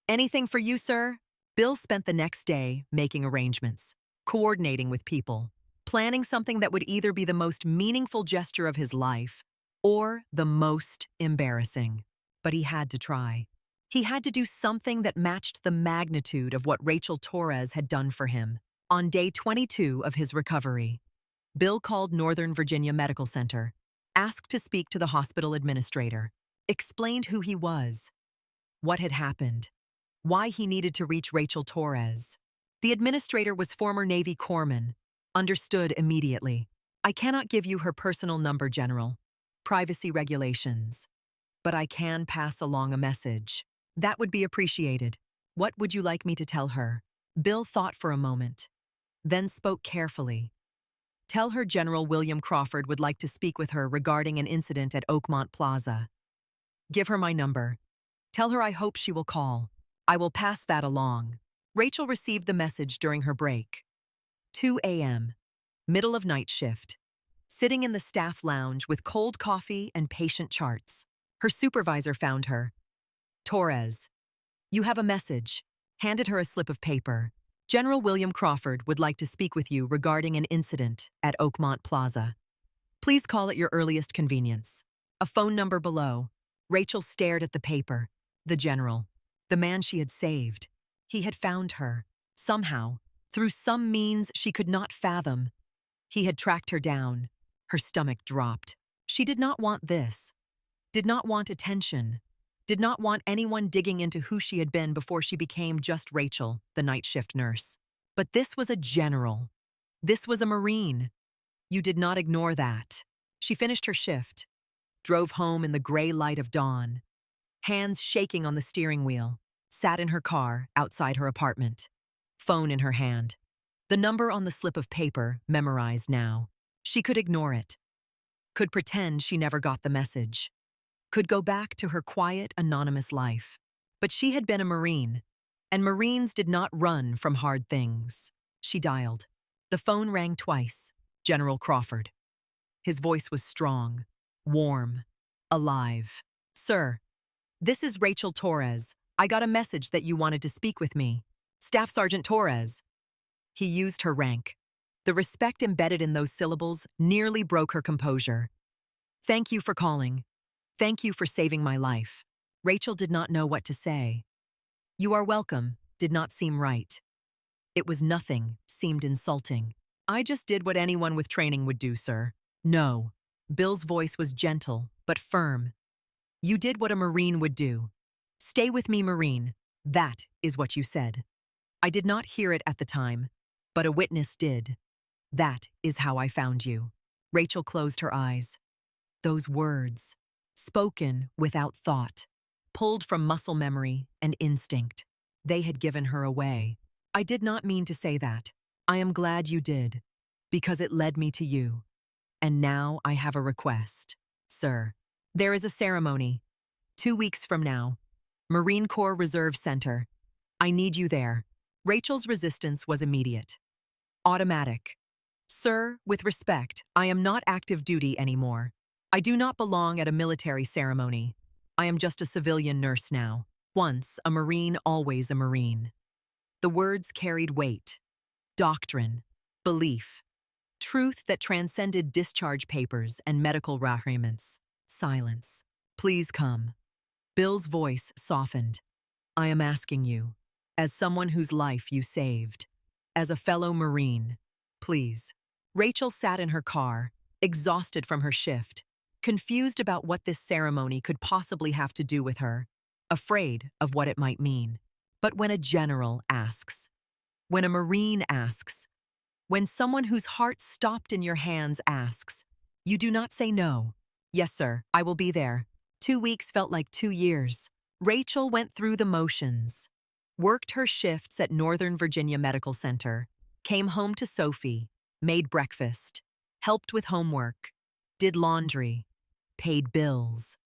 "Anything for you, sir?" Bill spent the next day making arrangements, coordinating with people, planning something that would either be the most meaningful gesture of his life or the most embarrassing. But he had to try. He had to do something that matched the magnitude of what Rachel Torres had done for him. On day 22 of his recovery, Bill called Northern Virginia Medical Center, asked to speak to the hospital administrator, explained who he was, what had happened, why he needed to reach Rachel Torres. The administrator was former Navy corpsman, understood immediately. "I cannot give you her personal number, General. Privacy regulations. But I can pass along a message. That would be appreciated. What would you like me to tell her?" Bill thought for a moment, then spoke carefully. "Tell her General William Crawford would like to speak with her regarding an incident at Oakmont Plaza. Give her my number. Tell her I hope she will call. I will pass that along." Rachel received the message during her break. 2 a.m., middle of night shift, sitting in the staff lounge with cold coffee and patient charts. Her supervisor found her. "Torres, you have a message." Handed her a slip of paper. "General William Crawford would like to speak with you regarding an incident at Oakmont Plaza. Please call at your earliest convenience." A phone number below. Rachel stared at the paper. The general. The man she had saved. He had found her. Somehow. Through some means she could not fathom. He had tracked her down. Her stomach dropped. She did not want this. Did not want attention. Did not want anyone digging into who she had been before she became just Rachel, the night shift nurse. But this was a general. This was a Marine. You did not ignore that. She finished her shift, drove home in the gray light of dawn, hands shaking on the steering wheel, sat in her car outside her apartment, phone in her hand. The number on the slip of paper memorized now. She could ignore it. Could pretend she never got the message. Could go back to her quiet, anonymous life. But she had been a Marine, and Marines did not run from hard things. She dialed. The phone rang twice. General Crawford. His voice was strong, warm, alive. Sir, this is Rachel Torres. I got a message that you wanted to speak with me. Staff Sergeant Torres. He used her rank. The respect embedded in those syllables nearly broke her composure. Thank you for calling. Thank you for saving my life. Rachel did not know what to say. You are welcome did not seem right. It was nothing, seemed insulting. I just did what anyone with training would do, sir. No. Bill's voice was gentle, but firm. You did what a Marine would do. Stay with me, Marine. That is what you said. I did not hear it at the time, but a witness did. That is how I found you. Rachel closed her eyes. Those words, spoken without thought, pulled from muscle memory and instinct. They had given her away. I did not mean to say that. I am glad you did, because it led me to you. And now I have a request. Sir, there is a ceremony. 2 weeks from now. Marine Corps Reserve Center. I need you there. Rachel's resistance was immediate. Automatic. Sir, with respect, I am not active duty anymore. I do not belong at a military ceremony. I am just a civilian nurse now. Once a Marine, always a Marine. The words carried weight. Doctrine. Belief. Truth that transcended discharge papers and medical requirements. Silence. Please come. Bill's voice softened. I am asking you, as someone whose life you saved, as a fellow Marine, please. Rachel sat in her car, exhausted from her shift, confused about what this ceremony could possibly have to do with her, afraid of what it might mean. But when a general asks, when a Marine asks, when someone whose heart stopped in your hands asks, you do not say no. Yes, sir, I will be there. 2 weeks felt like 2 years. Rachel went through the motions, worked her shifts at Northern Virginia Medical Center, came home to Sophie, made breakfast, helped with homework, did laundry, paid bills.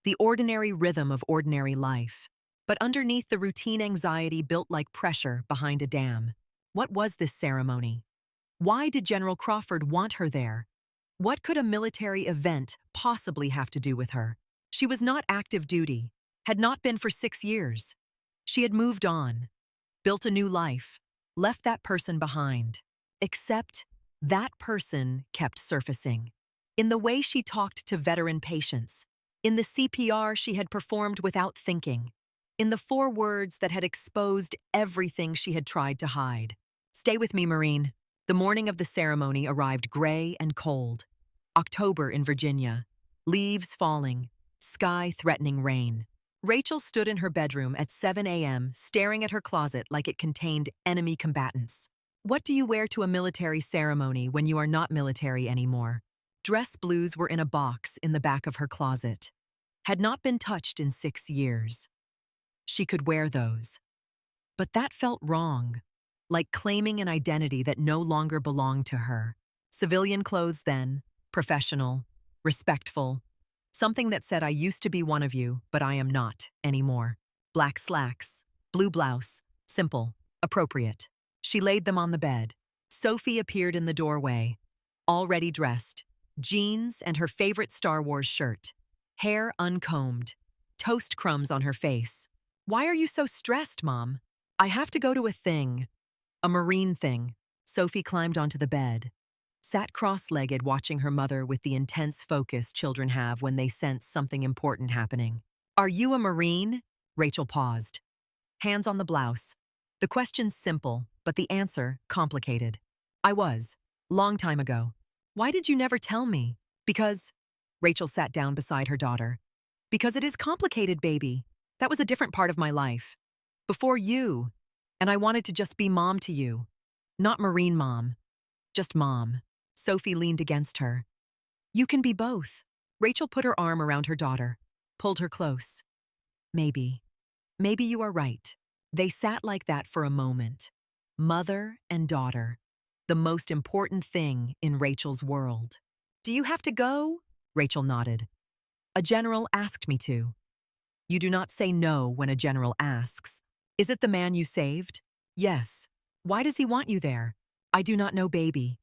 The ordinary rhythm of ordinary life. But underneath the routine anxiety built like pressure behind a dam. What was this ceremony? Why did General Crawford want her there? What could a military event possibly have to do with her? She was not active duty, had not been for 6 years. She had moved on, built a new life, left that person behind. Except that person kept surfacing. In the way she talked to veteran patients, in the CPR she had performed without thinking, in the 4 words that had exposed everything she had tried to hide. Stay with me, Marine. The morning of the ceremony arrived gray and cold. October in Virginia. Leaves falling. Sky threatening rain. Rachel stood in her bedroom at 7 a.m., staring at her closet like it contained enemy combatants. What do you wear to a military ceremony when you are not military anymore? Dress blues were in a box in the back of her closet. Had not been touched in 6 years. She could wear those. But that felt wrong, like claiming an identity that no longer belonged to her. Civilian clothes then, professional, respectful, something that said I used to be one of you, but I am not anymore. Black slacks, blue blouse, simple, appropriate. She laid them on the bed. Sophie appeared in the doorway, already dressed, jeans and her favorite Star Wars shirt, hair uncombed, toast crumbs on her face. Why are you so stressed, Mom? I have to go to a thing. A Marine thing. Sophie climbed onto the bed. sat cross-legged watching her mother with the intense focus children have when they sense something important happening. "Are you a Marine?" Rachel paused. Hands on the blouse. The question's simple, but the answer complicated. "I was. Long time ago." "Why did you never tell me?" "Because—" Rachel sat down beside her daughter. "Because it is complicated, baby. That was a different part of my life. Before you. And I wanted to just be mom to you. Not Marine mom. Just mom." Sophie leaned against her. "You can be both." Rachel put her arm around her daughter, pulled her close. "Maybe. Maybe you are right." They sat like that for a moment. Mother and daughter. The most important thing in Rachel's world. "Do you have to go?" Rachel nodded. "A general asked me to." You do not say no when a general asks. "Is it the man you saved?" "Yes." "Why does he want you there?" "I do not know, baby.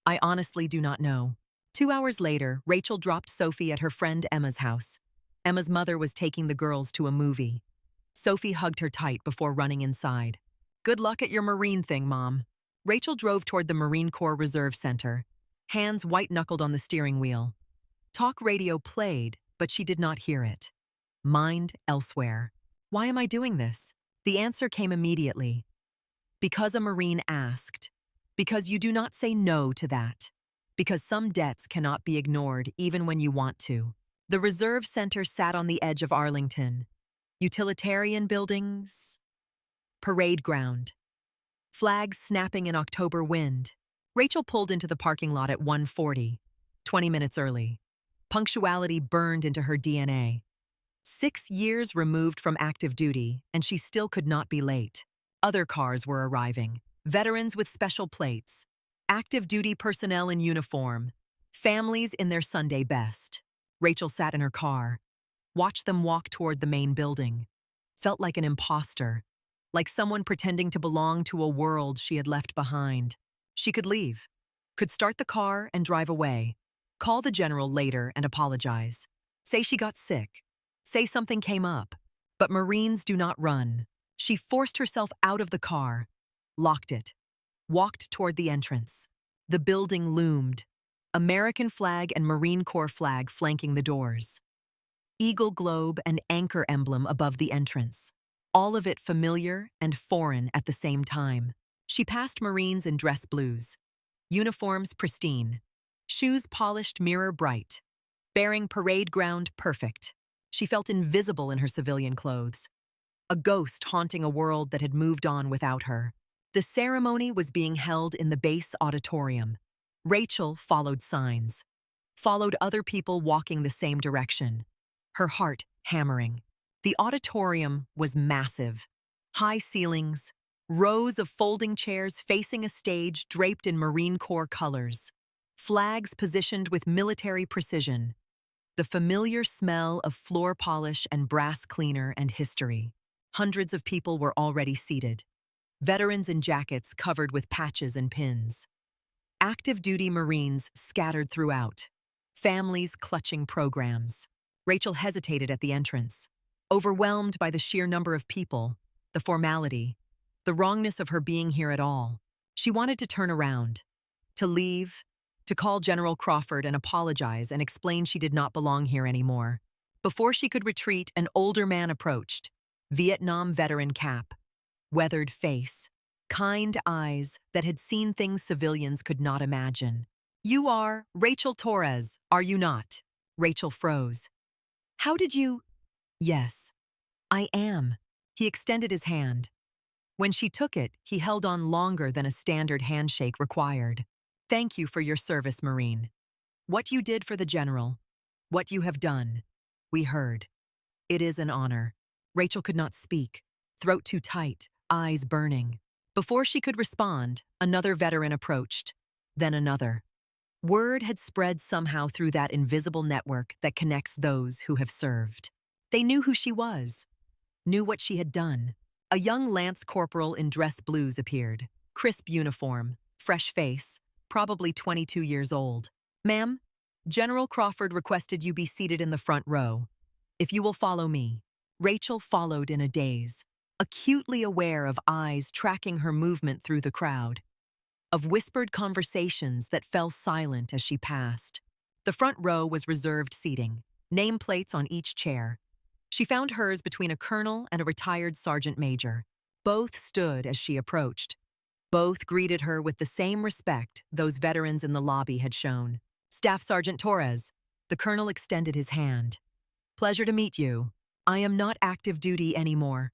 I honestly do not know." 2 hours later, Rachel dropped Sophie at her friend Emma's house. Emma's mother was taking the girls to a movie. Sophie hugged her tight before running inside. "Good luck at your Marine thing, Mom." Rachel drove toward the Marine Corps Reserve Center, hands white-knuckled on the steering wheel. Talk radio played, but she did not hear it. Mind elsewhere. Why am I doing this? The answer came immediately. Because a Marine asked. Because you do not say no to that. Because some debts cannot be ignored even when you want to. The Reserve Center sat on the edge of Arlington. Utilitarian buildings. Parade ground. Flags snapping in October wind. Rachel pulled into the parking lot at 1:40, 20 minutes early. Punctuality burned into her DNA. 6 years removed from active duty, and she still could not be late. Other cars were arriving. Veterans with special plates. Active duty personnel in uniform. Families in their Sunday best. Rachel sat in her car. Watched them walk toward the main building. Felt like an imposter. Like someone pretending to belong to a world she had left behind. She could leave. Could start the car and drive away. Call the general later and apologize. Say she got sick. Say something came up. But Marines do not run. She forced herself out of the car. Locked it. Walked toward the entrance. The building loomed. American flag and Marine Corps flag flanking the doors. Eagle globe and anchor emblem above the entrance. All of it familiar and foreign at the same time. She passed Marines in dress blues. Uniforms pristine. Shoes polished mirror bright. Bearing parade ground perfect. She felt invisible in her civilian clothes. A ghost haunting a world that had moved on without her. The ceremony was being held in the base auditorium. Rachel followed signs. Followed other people walking the same direction. Her heart hammering. The auditorium was massive. High ceilings, rows of folding chairs facing a stage draped in Marine Corps colors. Flags positioned with military precision. The familiar smell of floor polish and brass cleaner and history. Hundreds of people were already seated. Veterans in jackets covered with patches and pins. Active duty Marines scattered throughout. Families clutching programs. Rachel hesitated at the entrance. Overwhelmed by the sheer number of people, the formality, the wrongness of her being here at all. She wanted to turn around. To leave. To call General Crawford and apologize and explain she did not belong here anymore. Before she could retreat, an older man approached. Vietnam veteran cap. Weathered face. Kind eyes that had seen things civilians could not imagine. "You are Rachel Torres, are you not?" Rachel froze. "How did you—" "Yes, I am." He extended his hand. When she took it, he held on longer than a standard handshake required. "Thank you for your service, Marine. What you did for the general. What you have done. We heard. It is an honor." Rachel could not speak, throat too tight, eyes burning. Before she could respond, another veteran approached, then another. Word had spread somehow through that invisible network that connects those who have served. They knew who she was, knew what she had done. A young lance corporal in dress blues appeared, crisp uniform, fresh face, probably 22 years old. "Ma'am, General Crawford requested you be seated in the front row. If you will follow me." Rachel followed in a daze, acutely aware of eyes tracking her movement through the crowd. of whispered conversations that fell silent as she passed. The front row was reserved seating, nameplates on each chair. She found hers between a colonel and a retired sergeant major. Both stood as she approached. Both greeted her with the same respect those veterans in the lobby had shown. Staff Sergeant Torres, the colonel extended his hand. "Pleasure to meet you. I am not active duty anymore,"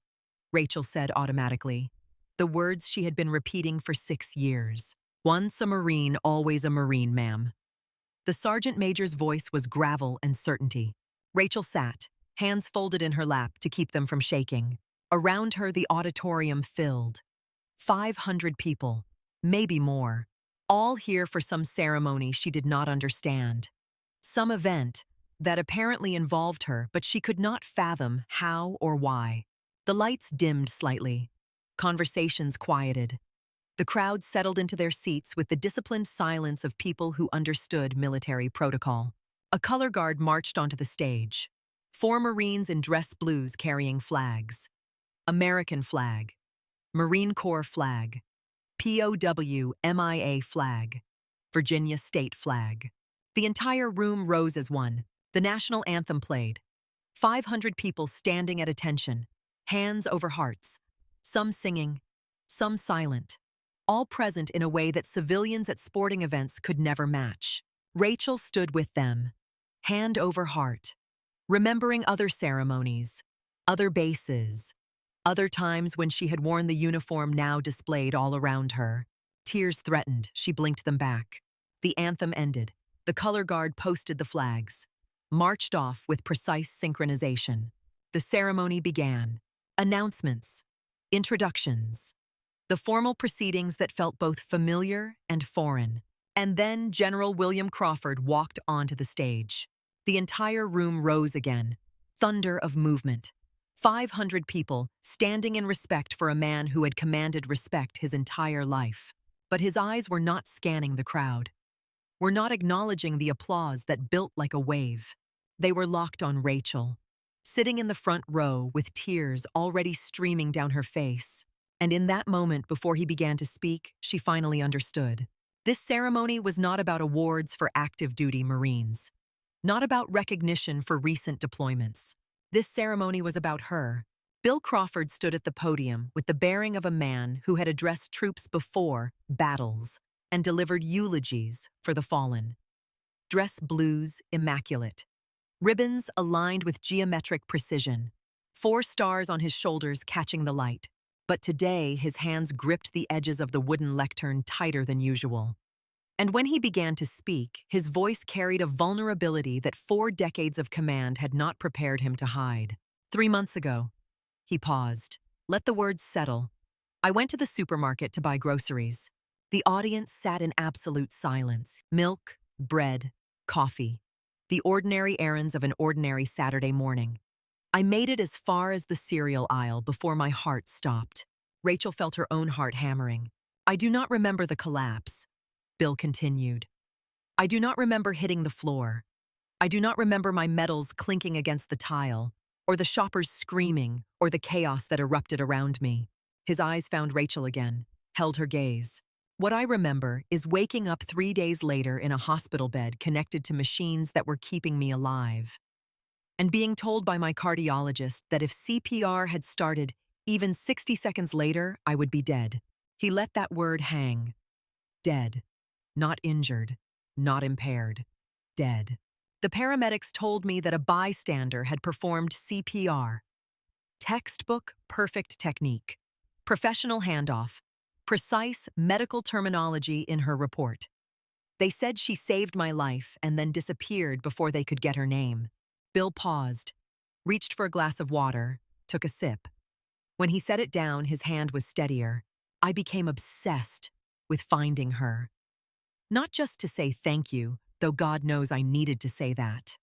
Rachel said automatically. The words she had been repeating for 6 years. "Once a Marine, always a Marine, ma'am." The sergeant major's voice was gravel and certainty. Rachel sat, hands folded in her lap to keep them from shaking. Around her, the auditorium filled. 500 people, maybe more, all here for some ceremony she did not understand. Some event that apparently involved her, but she could not fathom how or why. The lights dimmed slightly. Conversations quieted. The crowd settled into their seats with the disciplined silence of people who understood military protocol. A color guard marched onto the stage. 4 Marines in dress blues carrying flags. American flag, Marine Corps flag, POW MIA flag, Virginia state flag. The entire room rose as one. The national anthem played. 500 people standing at attention, hands over hearts, some singing, some silent, all present in a way that civilians at sporting events could never match. Rachel stood with them, hand over heart, remembering other ceremonies, other bases, other times when she had worn the uniform now displayed all around her. Tears threatened, she blinked them back. The anthem ended. The color guard posted the flags, marched off with precise synchronization. The ceremony began. Announcements, introductions, the formal proceedings that felt both familiar and foreign. And then General William Crawford walked onto the stage. The entire room rose again. Thunder of movement. 500 people standing in respect for a man who had commanded respect his entire life. But his eyes were not scanning the crowd, were not acknowledging the applause that built like a wave. They were locked on Rachel, sitting in the front row with tears already streaming down her face. And in that moment before he began to speak, she finally understood. This ceremony was not about awards for active duty Marines, not about recognition for recent deployments. This ceremony was about her. Bill Crawford stood at the podium with the bearing of a man who had addressed troops before battles and delivered eulogies for the fallen. Dress blues immaculate, ribbons aligned with geometric precision, 4 stars on his shoulders catching the light. But today his hands gripped the edges of the wooden lectern tighter than usual. And when he began to speak, his voice carried a vulnerability that 4 decades of command had not prepared him to hide. 3 months ago, he paused. Let the words settle. I went to the supermarket to buy groceries. The audience sat in absolute silence. Milk, bread, coffee. The ordinary errands of an ordinary Saturday morning. I made it as far as the cereal aisle before my heart stopped. Rachel felt her own heart hammering. I do not remember the collapse, Bill continued. I do not remember hitting the floor. I do not remember my medals clinking against the tile, or the shoppers screaming, or the chaos that erupted around me. His eyes found Rachel again, held her gaze. What I remember is waking up 3 days later in a hospital bed connected to machines that were keeping me alive, and being told by my cardiologist that if CPR had started even 60 seconds later, I would be dead. He let that word hang. Dead. Not injured. Not impaired. Dead. The paramedics told me that a bystander had performed CPR. Textbook perfect technique. Professional handoff. Precise medical terminology in her report. They said she saved my life and then disappeared before they could get her name. Bill paused, reached for a glass of water, took a sip. When he set it down, his hand was steadier. I became obsessed with finding her. Not just to say thank you, though God knows I needed to say that,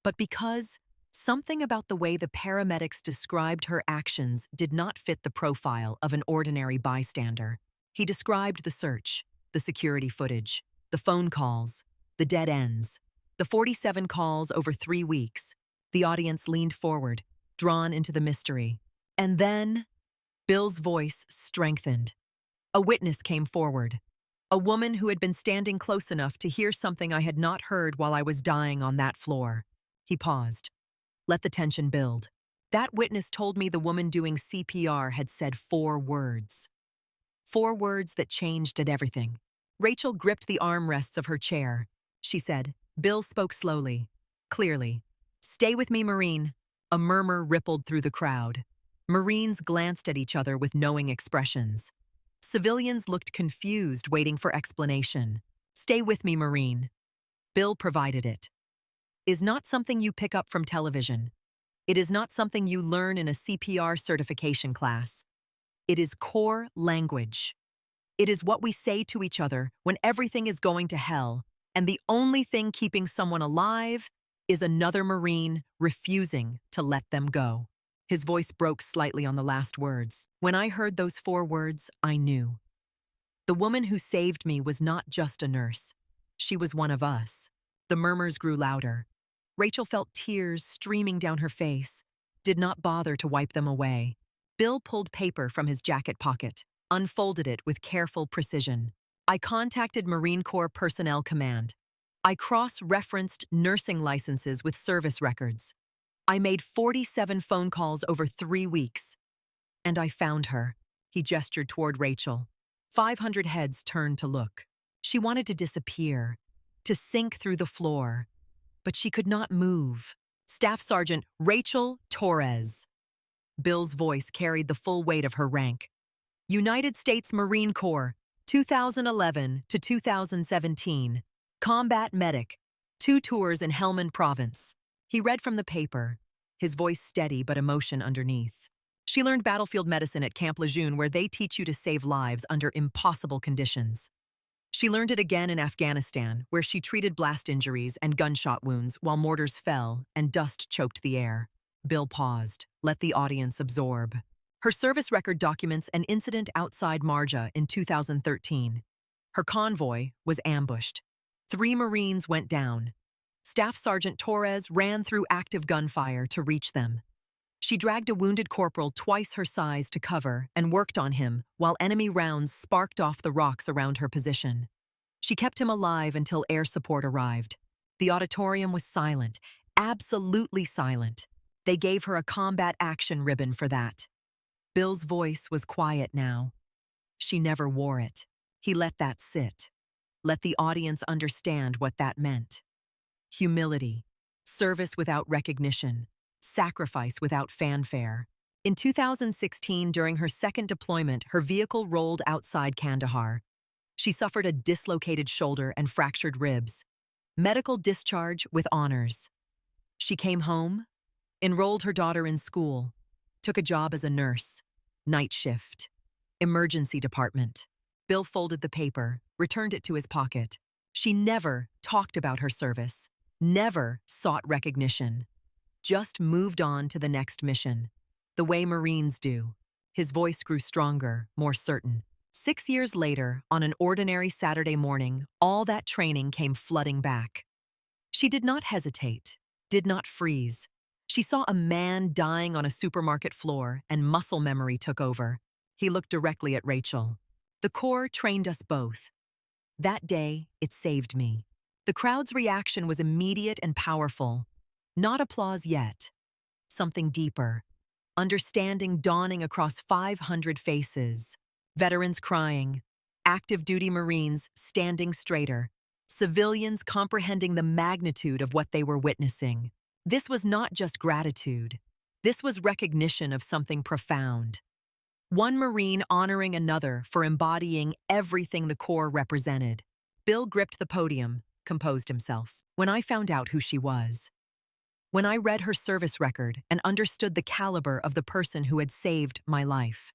but because something about the way the paramedics described her actions did not fit the profile of an ordinary bystander. He described the search, the security footage, the phone calls, the dead ends, the 47 calls over 3 weeks. The audience leaned forward, drawn into the mystery. And then, Bill's voice strengthened. A witness came forward. A woman who had been standing close enough to hear something I had not heard while I was dying on that floor. He paused. Let the tension build. That witness told me the woman doing CPR had said 4 words. 4 words that changed everything. Rachel gripped the armrests of her chair. She said, Bill spoke slowly, clearly. Stay with me, Marine. A murmur rippled through the crowd. Marines glanced at each other with knowing expressions. Civilians looked confused, waiting for explanation. Stay with me, Marine. Bill provided it. Is not something you pick up from television. It is not something you learn in a CPR certification class. It is core language. It is what we say to each other when everything is going to hell, and the only thing keeping someone alive is another Marine refusing to let them go. His voice broke slightly on the last words. When I heard those 4 words, I knew. The woman who saved me was not just a nurse. She was one of us. The murmurs grew louder. Rachel felt tears streaming down her face, did not bother to wipe them away. Bill pulled paper from his jacket pocket, unfolded it with careful precision. I contacted Marine Corps Personnel Command. I cross-referenced nursing licenses with service records. I made 47 phone calls over 3 weeks. And I found her. He gestured toward Rachel. 500 heads turned to look. She wanted to disappear, to sink through the floor. But she could not move. Staff Sergeant Rachel Torres. Bill's voice carried the full weight of her rank. United States Marine Corps, 2011 to 2017. Combat medic. 2 tours in Helmand Province. He read from the paper, his voice steady but emotion underneath. She learned battlefield medicine at Camp Lejeune, where they teach you to save lives under impossible conditions. She learned it again in Afghanistan, where she treated blast injuries and gunshot wounds while mortars fell and dust choked the air. Bill paused, let the audience absorb. Her service record documents an incident outside Marja in 2013. Her convoy was ambushed. 3 Marines went down. Staff Sergeant Torres ran through active gunfire to reach them. She dragged a wounded corporal twice her size to cover and worked on him while enemy rounds sparked off the rocks around her position. She kept him alive until air support arrived. The auditorium was silent, absolutely silent. They gave her a combat action ribbon for that. Bill's voice was quiet now. She never wore it. He let that sit. Let the audience understand what that meant. Humility, service without recognition, sacrifice without fanfare. In 2016, during her second deployment, her vehicle rolled outside Kandahar. She suffered a dislocated shoulder and fractured ribs. Medical discharge with honors. She came home, enrolled her daughter in school, took a job as a nurse, night shift, emergency department. Bill folded the paper, returned it to his pocket. She never talked about her service, never sought recognition, just moved on to the next mission, the way Marines do. His voice grew stronger, more certain. 6 years later, on an ordinary Saturday morning, all that training came flooding back. She did not hesitate, did not freeze. She saw a man dying on a supermarket floor, and muscle memory took over. He looked directly at Rachel. The Corps trained us both. That day, it saved me. The crowd's reaction was immediate and powerful. Not applause yet. Something deeper. Understanding dawning across 500 faces. Veterans crying. Active duty Marines standing straighter. Civilians comprehending the magnitude of what they were witnessing. This was not just gratitude. This was recognition of something profound. One Marine honoring another for embodying everything the Corps represented. Bill gripped the podium, composed himself. When I found out who she was, when I read her service record and understood the caliber of the person who had saved my life,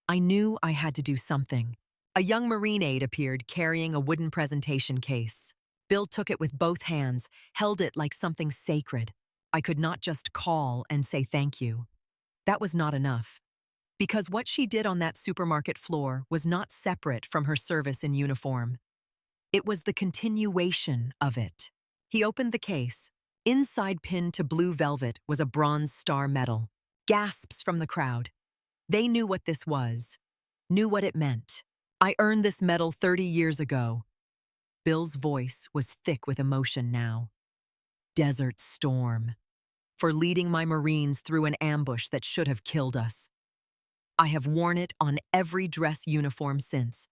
I knew I had to do something. A young Marine aide appeared carrying a wooden presentation case. Bill took it with both hands, held it like something sacred. I could not just call and say thank you. That was not enough. Because what she did on that supermarket floor was not separate from her service in uniform. It was the continuation of it. He opened the case. Inside, pinned to blue velvet, was a Bronze Star medal. Gasps from the crowd. They knew what this was, knew what it meant. I earned this medal 30 years ago. Bill's voice was thick with emotion now. Desert Storm. For leading my Marines through an ambush that should have killed us. I have worn it on every dress uniform since.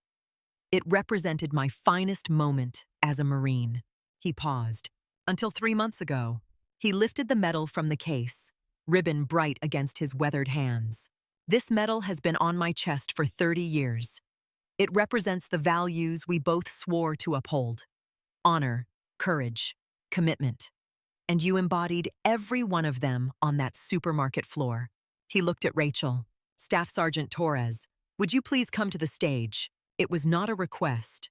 It represented my finest moment as a Marine. He paused. Until 3 months ago, he lifted the medal from the case, ribbon bright against his weathered hands. This medal has been on my chest for 30 years. It represents the values we both swore to uphold. Honor, courage, commitment. And you embodied every one of them on that supermarket floor. He looked at Rachel. Staff Sergeant Torres, would you please come to the stage? It was not a request.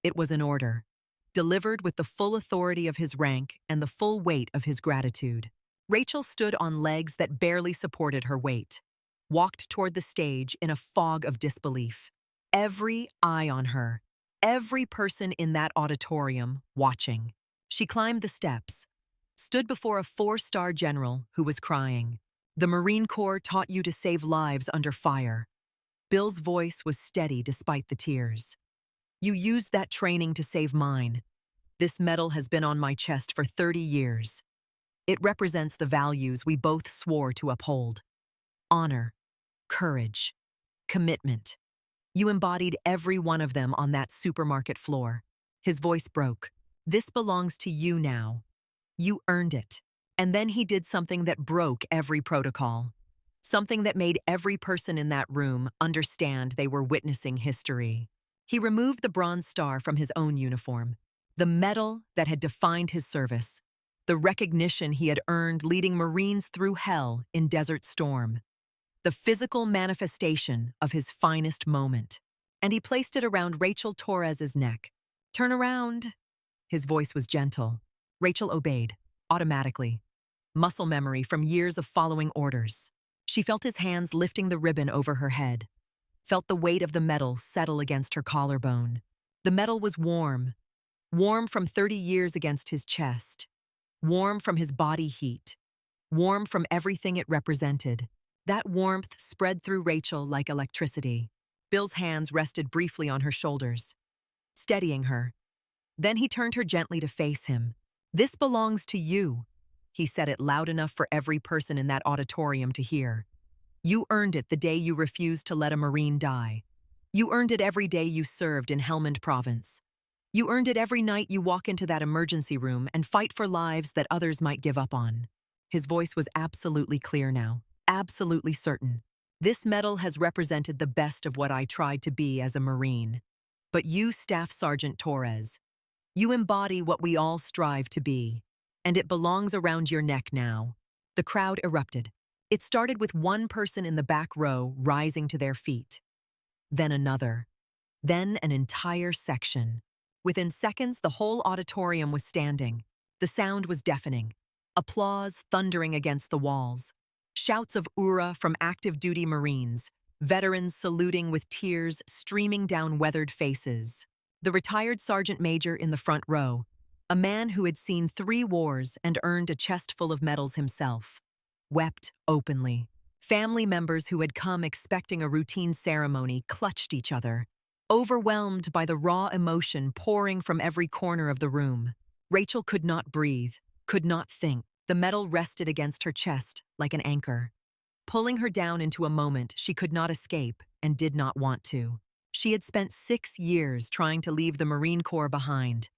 It was an order, delivered with the full authority of his rank and the full weight of his gratitude. Rachel stood on legs that barely supported her weight, walked toward the stage in a fog of disbelief. Every eye on her, every person in that auditorium watching. She climbed the steps, stood before a 4-star general who was crying. The Marine Corps taught you to save lives under fire. Bill's voice was steady despite the tears. You used that training to save mine. This medal has been on my chest for 30 years. It represents the values we both swore to uphold. Honor, courage, commitment. You embodied every one of them on that supermarket floor. His voice broke. This belongs to you now. You earned it. And then he did something that broke every protocol. Something that made every person in that room understand they were witnessing history. He removed the bronze star from his own uniform, the medal that had defined his service, the recognition he had earned leading Marines through hell in Desert Storm, the physical manifestation of his finest moment. And he placed it around Rachel Torres's neck. Turn around. His voice was gentle. Rachel obeyed, automatically. Muscle memory from years of following orders. She felt his hands lifting the ribbon over her head, felt the weight of the medal settle against her collarbone. The medal was warm, warm from 30 years against his chest, warm from his body heat, warm from everything it represented. That warmth spread through Rachel like electricity. Bill's hands rested briefly on her shoulders, steadying her. Then he turned her gently to face him. This belongs to you. He said it loud enough for every person in that auditorium to hear. You earned it the day you refused to let a Marine die. You earned it every day you served in Helmand Province. You earned it every night you walk into that emergency room and fight for lives that others might give up on. His voice was absolutely clear now, absolutely certain. This medal has represented the best of what I tried to be as a Marine. But you, Staff Sergeant Torres, you embody what we all strive to be. And it belongs around your neck now. The crowd erupted. It started with one person in the back row rising to their feet. Then another. Then an entire section. Within seconds, the whole auditorium was standing. The sound was deafening. Applause thundering against the walls. Shouts of "Ura" from active duty Marines. Veterans saluting with tears streaming down weathered faces. The retired sergeant major in the front row, a man who had seen 3 wars and earned a chest full of medals himself, wept openly. Family members who had come expecting a routine ceremony clutched each other, overwhelmed by the raw emotion pouring from every corner of the room. Rachel could not breathe, could not think. The medal rested against her chest like an anchor, pulling her down into a moment she could not escape and did not want to. She had spent 6 years trying to leave the Marine Corps behind,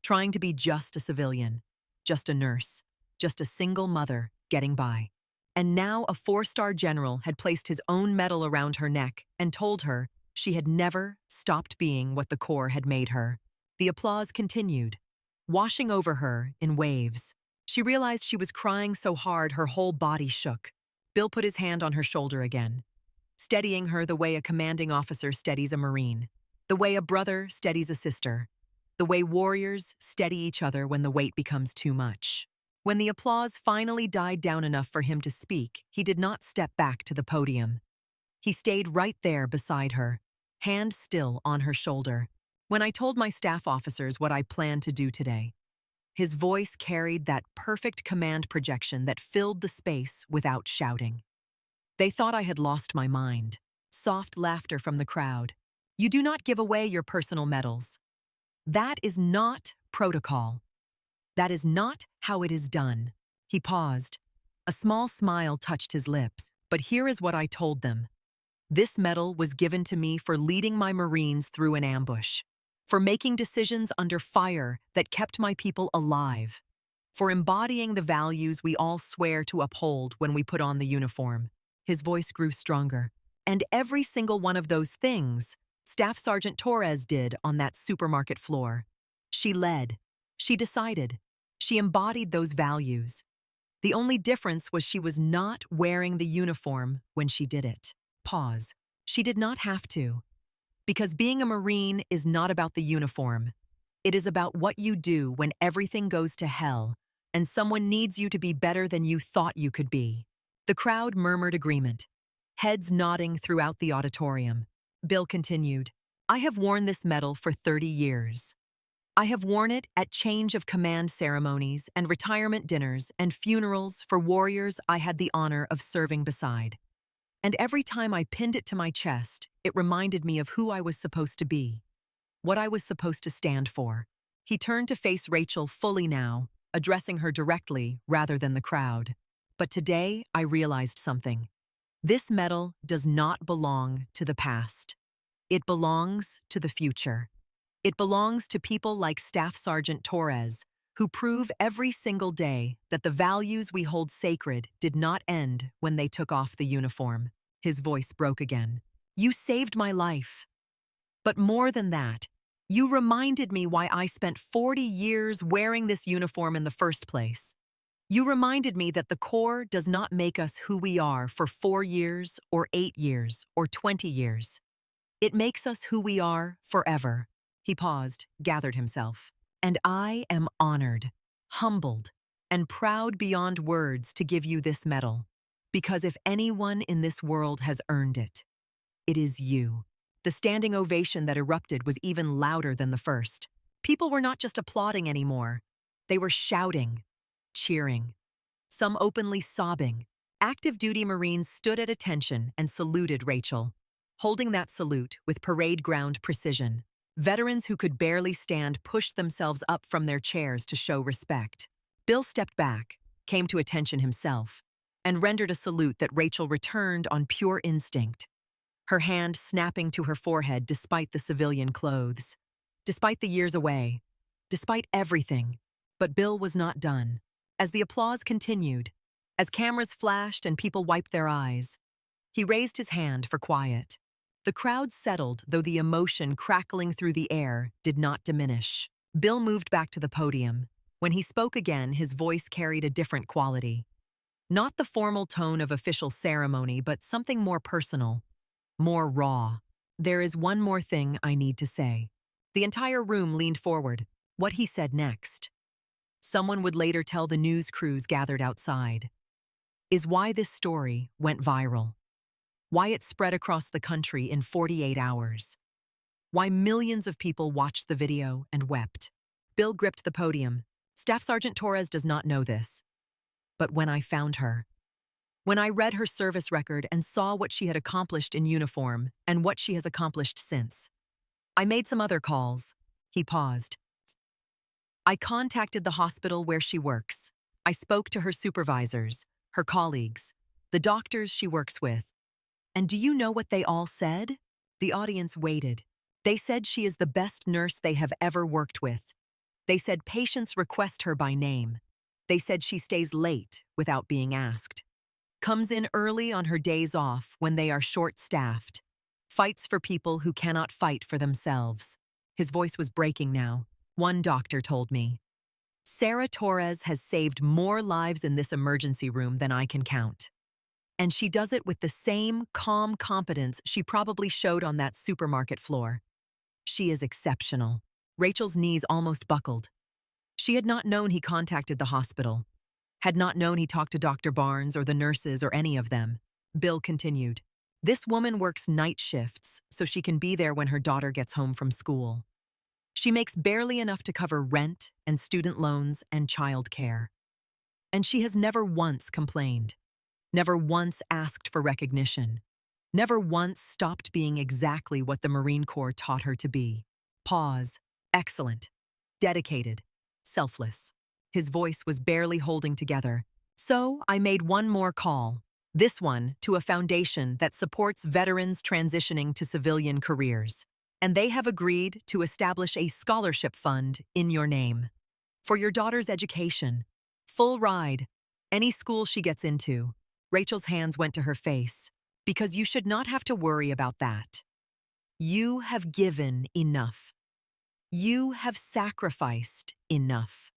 trying to be just a civilian, just a nurse, just a single mother getting by. And now a 4-star general had placed his own medal around her neck and told her she had never stopped being what the Corps had made her. The applause continued, washing over her in waves. She realized she was crying so hard her whole body shook. Bill put his hand on her shoulder again, steadying her the way a commanding officer steadies a Marine, the way a brother steadies a sister, the way warriors steady each other when the weight becomes too much. When the applause finally died down enough for him to speak, he did not step back to the podium. He stayed right there beside her, hand still on her shoulder. When I told my staff officers what I planned to do today, his voice carried that perfect command projection that filled the space without shouting. They thought I had lost my mind. Soft laughter from the crowd. You do not give away your personal medals. That is not protocol. That is not how it is done. He paused. A small smile touched his lips. But here is what I told them. This medal was given to me for leading my Marines through an ambush, for making decisions under fire that kept my people alive, for embodying the values we all swear to uphold when we put on the uniform. His voice grew stronger. And every single one of those things, Staff Sergeant Torres did on that supermarket floor. She led. She decided. She embodied those values. The only difference was she was not wearing the uniform when she did it. Pause. She did not have to. Because being a Marine is not about the uniform. It is about what you do when everything goes to hell and someone needs you to be better than you thought you could be. The crowd murmured agreement, heads nodding throughout the auditorium. Bill continued, I have worn this medal for 30 years. I have worn it at change of command ceremonies and retirement dinners and funerals for warriors I had the honor of serving beside. And every time I pinned it to my chest, it reminded me of who I was supposed to be, what I was supposed to stand for. He turned to face Rachel fully now, addressing her directly rather than the crowd. But today, I realized something. This medal does not belong to the past. It belongs to the future. It belongs to people like Staff Sergeant Torres, who prove every single day that the values we hold sacred did not end when they took off the uniform. His voice broke again. You saved my life. But more than that, you reminded me why I spent 40 years wearing this uniform in the first place. You reminded me that the Corps does not make us who we are for 4 years or 8 years or 20 years. It makes us who we are forever. He paused, gathered himself. And I am honored, humbled, and proud beyond words to give you this medal. Because if anyone in this world has earned it, it is you. The standing ovation that erupted was even louder than the first. People were not just applauding anymore. They were shouting, cheering, some openly sobbing. Active duty Marines stood at attention and saluted Rachel, holding that salute with parade ground precision. Veterans who could barely stand pushed themselves up from their chairs to show respect. Bill stepped back, came to attention himself, and rendered a salute that Rachel returned on pure instinct, her hand snapping to her forehead despite the civilian clothes, despite the years away, despite everything. But Bill was not done. As the applause continued, as cameras flashed and people wiped their eyes, he raised his hand for quiet. The crowd settled, though the emotion crackling through the air did not diminish. Bill moved back to the podium. When he spoke again, his voice carried a different quality. Not the formal tone of official ceremony, but something more personal, more raw. There is one more thing I need to say. The entire room leaned forward. What he said next, someone would later tell the news crews gathered outside, is why this story went viral. Why it spread across the country in 48 hours. Why millions of people watched the video and wept. Bill gripped the podium. Staff Sergeant Torres does not know this. But when I found her, when I read her service record and saw what she had accomplished in uniform and what she has accomplished since, I made some other calls. He paused. I contacted the hospital where she works. I spoke to her supervisors, her colleagues, the doctors she works with. And do you know what they all said? The audience waited. They said she is the best nurse they have ever worked with. They said patients request her by name. They said she stays late without being asked. Comes in early on her days off when they are short-staffed. Fights for people who cannot fight for themselves. His voice was breaking now. One doctor told me, Sarah Torres has saved more lives in this emergency room than I can count. And she does it with the same calm competence she probably showed on that supermarket floor. She is exceptional. Rachel's knees almost buckled. She had not known he contacted the hospital, had not known he talked to Dr. Barnes or the nurses or any of them. Bill continued, This woman works night shifts so she can be there when her daughter gets home from school. She makes barely enough to cover rent and student loans and child care. And she has never once complained. Never once asked for recognition. never once stopped being exactly what the Marine Corps taught her to be. Pause. Excellent. Dedicated. Selfless. His voice was barely holding together. So I made one more call. This one to a foundation that supports veterans transitioning to civilian careers. And they have agreed to establish a scholarship fund in your name. For your daughter's education. Full ride. Any school she gets into. Rachel's hands went to her face. Because you should not have to worry about that. You have given enough. You have sacrificed enough.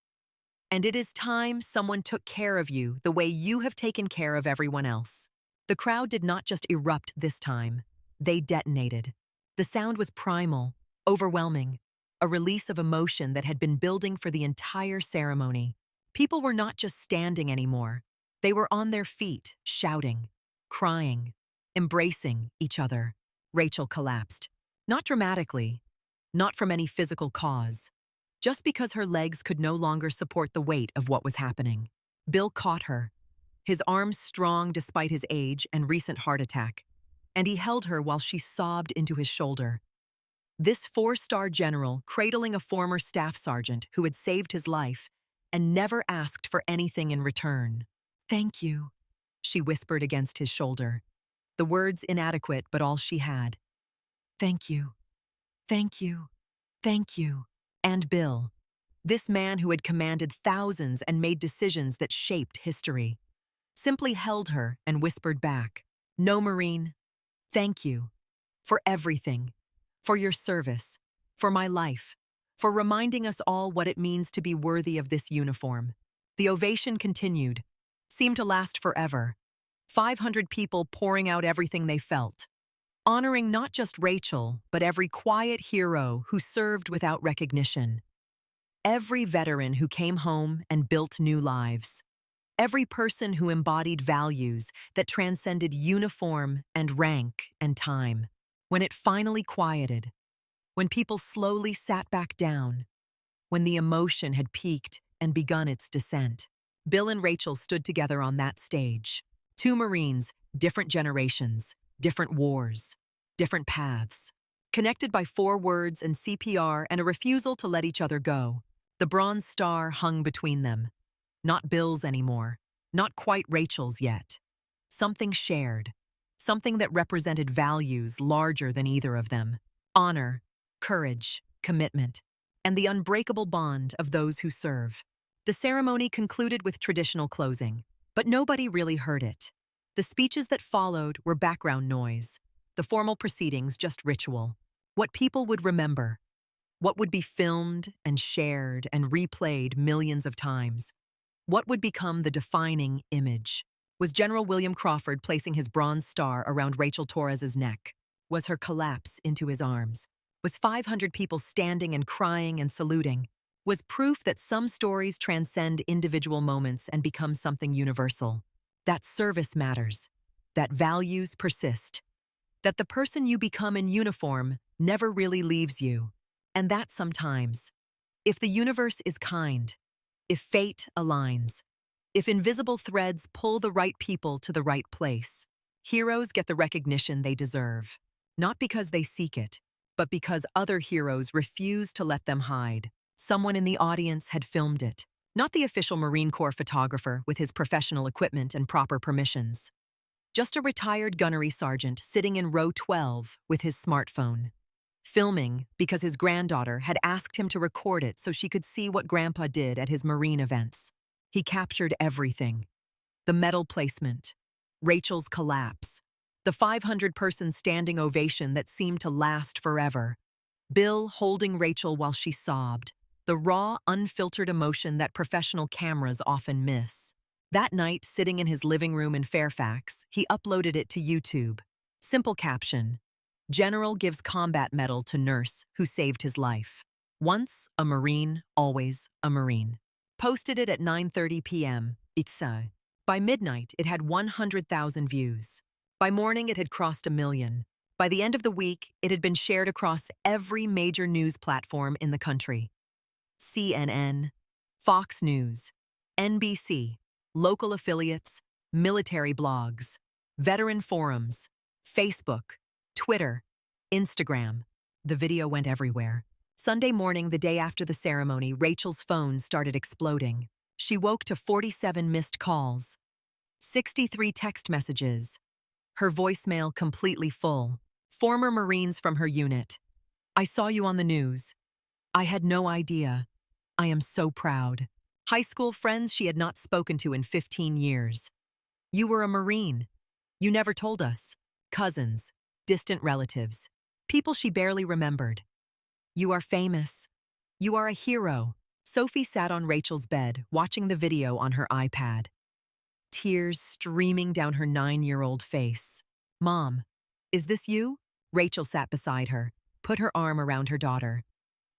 And it is time someone took care of you the way you have taken care of everyone else. The crowd did not just erupt this time. They detonated. The sound was primal, overwhelming, a release of emotion that had been building for the entire ceremony. People were not just standing anymore. They were on their feet, shouting, crying, embracing each other. Rachel collapsed. Not dramatically, not from any physical cause, just because her legs could no longer support the weight of what was happening. Bill caught her, his arms strong despite his age and recent heart attack, and he held her while she sobbed into his shoulder. This four-star general cradling a former staff sergeant who had saved his life and never asked for anything in return. "Thank you," she whispered against his shoulder, the words inadequate but all she had. "Thank you. Thank you. Thank you." And Bill, this man who had commanded thousands and made decisions that shaped history, simply held her and whispered back, "No, Marine, thank you. For everything. For your service. For my life. For reminding us all what it means to be worthy of this uniform." The ovation continued, seemed to last forever. 500 people pouring out everything they felt, honoring not just Rachel, but every quiet hero who served without recognition. Every veteran who came home and built new lives. Every person who embodied values that transcended uniform and rank and time. When it finally quieted, when people slowly sat back down, when the emotion had peaked and begun its descent, Bill and Rachel stood together on that stage. Two Marines, different generations, different wars, different paths, connected by 4 words and CPR and a refusal to let each other go. The Bronze Star hung between them. Not Bill's anymore, not quite Rachel's yet. Something shared, something that represented values larger than either of them. Honor, courage, commitment, and the unbreakable bond of those who serve. The ceremony concluded with traditional closing, but nobody really heard it. The speeches that followed were background noise, the formal proceedings just ritual. What people would remember, what would be filmed and shared and replayed millions of times. What would become the defining image? Was General William Crawford placing his Bronze Star around Rachel Torres's neck? Was her collapse into his arms? Was 500 people standing and crying and saluting? Was proof that some stories transcend individual moments and become something universal? That service matters, that values persist, that the person you become in uniform never really leaves you, and that sometimes, if the universe is kind, if fate aligns, if invisible threads pull the right people to the right place, heroes get the recognition they deserve, not because they seek it, but because other heroes refuse to let them hide. Someone in the audience had filmed it, not the official Marine Corps photographer with his professional equipment and proper permissions. Just a retired gunnery sergeant sitting in row 12 with his smartphone. Filming because his granddaughter had asked him to record it so she could see what Grandpa did at his Marine events. He captured everything. The medal placement, Rachel's collapse, the 500-person standing ovation that seemed to last forever, Bill holding Rachel while she sobbed, the raw, unfiltered emotion that professional cameras often miss. That night, sitting in his living room in Fairfax, he uploaded it to YouTube. Simple caption: General gives combat medal to nurse who saved his life. Once a Marine, always a Marine. Posted it at 9:30 p.m. ICU. By midnight, it had 100,000 views. By morning, it had crossed 1 million. By the end of the week, it had been shared across every major news platform in the country. CNN, Fox News, NBC, local affiliates, military blogs, veteran forums, Facebook, Twitter, Instagram. The video went everywhere. Sunday morning, the day after the ceremony, Rachel's phone started exploding. She woke to 47 missed calls, 63 text messages, her voicemail completely full. Former Marines from her unit. I saw you on the news. I had no idea. I am so proud. High school friends she had not spoken to in 15 years. You were a Marine. You never told us. Cousins, distant relatives, people she barely remembered. You are famous. You are a hero. Sophie sat on Rachel's bed, watching the video on her iPad. Tears streaming down her 9-year-old face. Mom, is this you? Rachel sat beside her, put her arm around her daughter.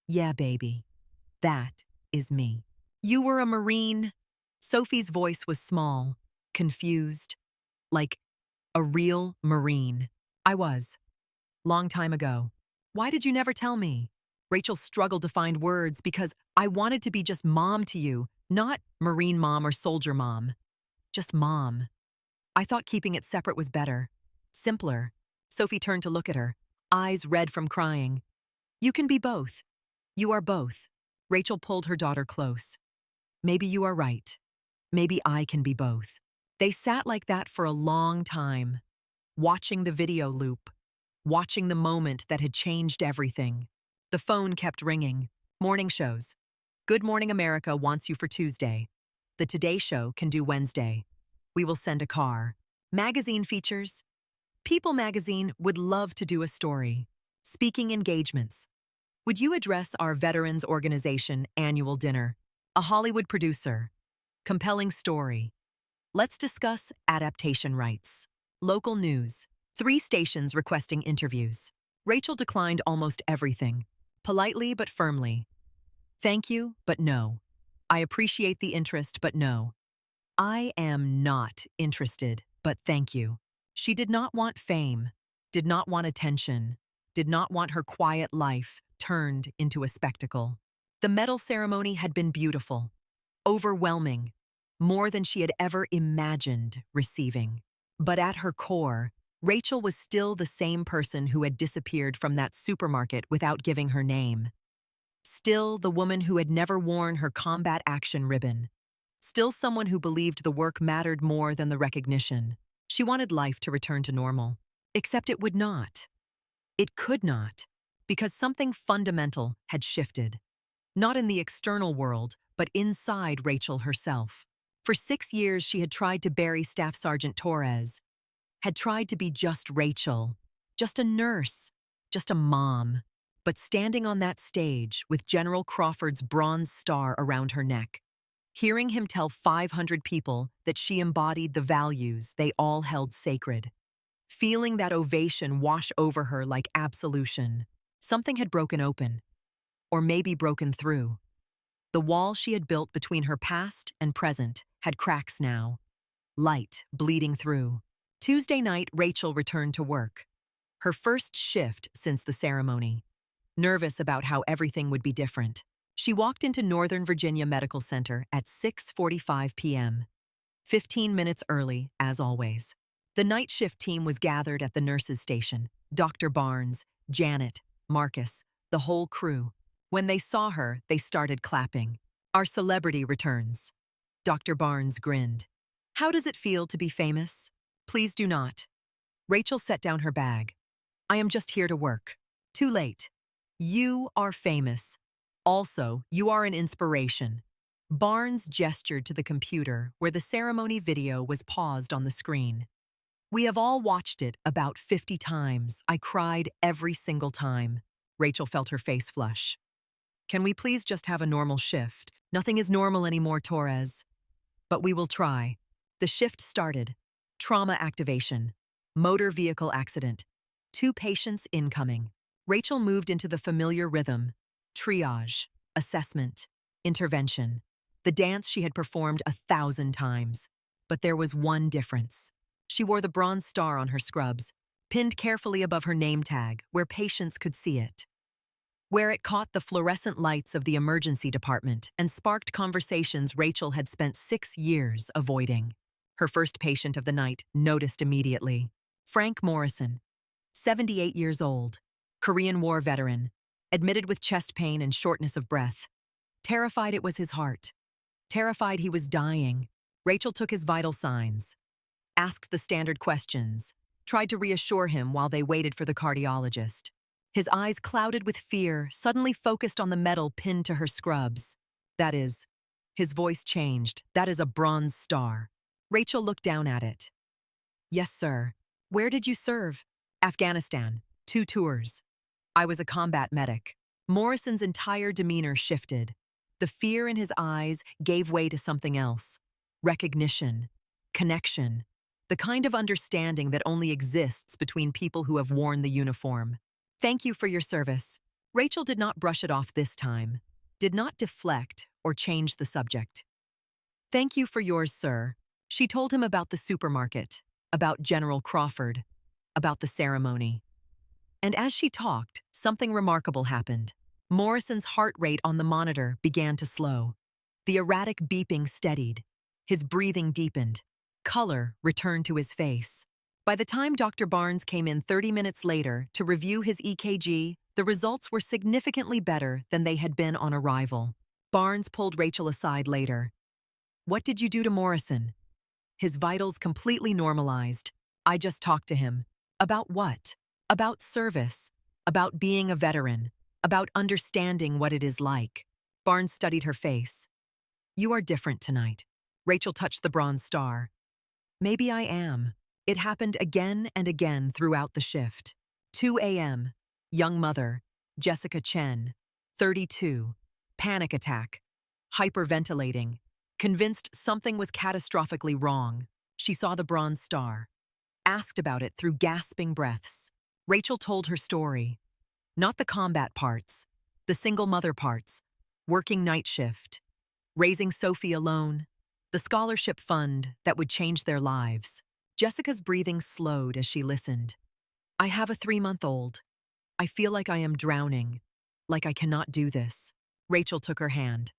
Yeah, baby. That is me. You were a Marine. Sophie's voice was small, confused, like a real Marine. I was. Long time ago. Why did you never tell me? Rachel struggled to find words because I wanted to be just mom to you, not Marine mom or soldier mom. Just mom. I thought keeping it separate was better. Simpler. Sophie turned to look at her, eyes red from crying. You can be both. You are both. Rachel pulled her daughter close. Maybe you are right. Maybe I can be both. They sat like that for a long time, watching the video loop, watching the moment that had changed everything. The phone kept ringing. Morning shows. Good Morning America wants you for Tuesday. The Today Show can do Wednesday. We will send a car. Magazine features. People magazine would love to do a story. Speaking engagements. Would you address our Veterans Organization annual dinner? A Hollywood producer. Compelling story. Let's discuss adaptation rights. Local news. 3 stations requesting interviews. Rachel declined almost everything. Politely but firmly. Thank you, but no. I appreciate the interest, but no. I am not interested, but thank you. She did not want fame, did not want attention, did not want her quiet life turned into a spectacle. The medal ceremony had been beautiful, overwhelming, more than she had ever imagined receiving. But at her core, Rachel was still the same person who had disappeared from that supermarket without giving her name. Still the woman who had never worn her combat action ribbon. Still someone who believed the work mattered more than the recognition. She wanted life to return to normal. Except it would not. It could not, because something fundamental had shifted. Not in the external world, but inside Rachel herself. For 6 years, she had tried to bury Staff Sergeant Torres, had tried to be just Rachel, just a nurse, just a mom. But standing on that stage with General Crawford's bronze star around her neck, hearing him tell 500 people that she embodied the values they all held sacred, feeling that ovation wash over her like absolution, something had broken open, or maybe broken through. The wall she had built between her past and present had cracks now, light bleeding through. Tuesday night, Rachel returned to work. Her first shift since the ceremony. Nervous about how everything would be different. She walked into Northern Virginia Medical Center at 6:45 p.m. 15 minutes early, as always. The night shift team was gathered at the nurses' station. Dr. Barnes, Janet, Marcus, the whole crew. When they saw her, they started clapping. Our celebrity returns. Dr. Barnes grinned. How does it feel to be famous? Please do not. Rachel set down her bag. I am just here to work. Too late. You are famous. Also, you are an inspiration. Barnes gestured to the computer where the ceremony video was paused on the screen. We have all watched it about 50 times. I cried every single time. Rachel felt her face flush. Can we please just have a normal shift? Nothing is normal anymore, Torres. But we will try. The shift started. Trauma activation. Motor vehicle accident. 2 patients incoming. Rachel moved into the familiar rhythm. Triage. Assessment. Intervention. The dance she had performed 1,000 times. But there was one difference. She wore the bronze star on her scrubs, pinned carefully above her name tag, where patients could see it. Where it caught the fluorescent lights of the emergency department and sparked conversations Rachel had spent 6 years avoiding. Her first patient of the night noticed immediately. Frank Morrison, 78 years old, Korean War veteran, admitted with chest pain and shortness of breath. Terrified it was his heart. Terrified he was dying. Rachel took his vital signs, asked the standard questions, tried to reassure him while they waited for the cardiologist. His eyes clouded with fear, suddenly focused on the medal pinned to her scrubs. That is, his voice changed. That is a bronze star. Rachel looked down at it. Yes, sir. Where did you serve? Afghanistan. 2 tours. I was a combat medic. Morrison's entire demeanor shifted. The fear in his eyes gave way to something else. Recognition. Connection. The kind of understanding that only exists between people who have worn the uniform. Thank you for your service. Rachel did not brush it off this time, did not deflect or change the subject. Thank you for yours, sir. She told him about the supermarket, about General Crawford, about the ceremony. And as she talked, something remarkable happened. Morrison's heart rate on the monitor began to slow. The erratic beeping steadied. His breathing deepened. Color returned to his face. By the time Dr. Barnes came in 30 minutes later to review his EKG, the results were significantly better than they had been on arrival. Barnes pulled Rachel aside later. What did you do to Morrison? His vitals completely normalized. I just talked to him. About what? About service. About being a veteran. About understanding what it is like. Barnes studied her face. You are different tonight. Rachel touched the bronze star. Maybe I am. It happened again and again throughout the shift. 2 a.m. Young mother, Jessica Chen, 32. Panic attack. Hyperventilating. Convinced something was catastrophically wrong. She saw the bronze star. Asked about it through gasping breaths. Rachel told her story. Not the combat parts. The single mother parts. Working night shift. Raising Sophie alone. The scholarship fund that would change their lives. Jessica's breathing slowed as she listened. I have a 3-month-old. I feel like I am drowning, like I cannot do this. Rachel took her hand.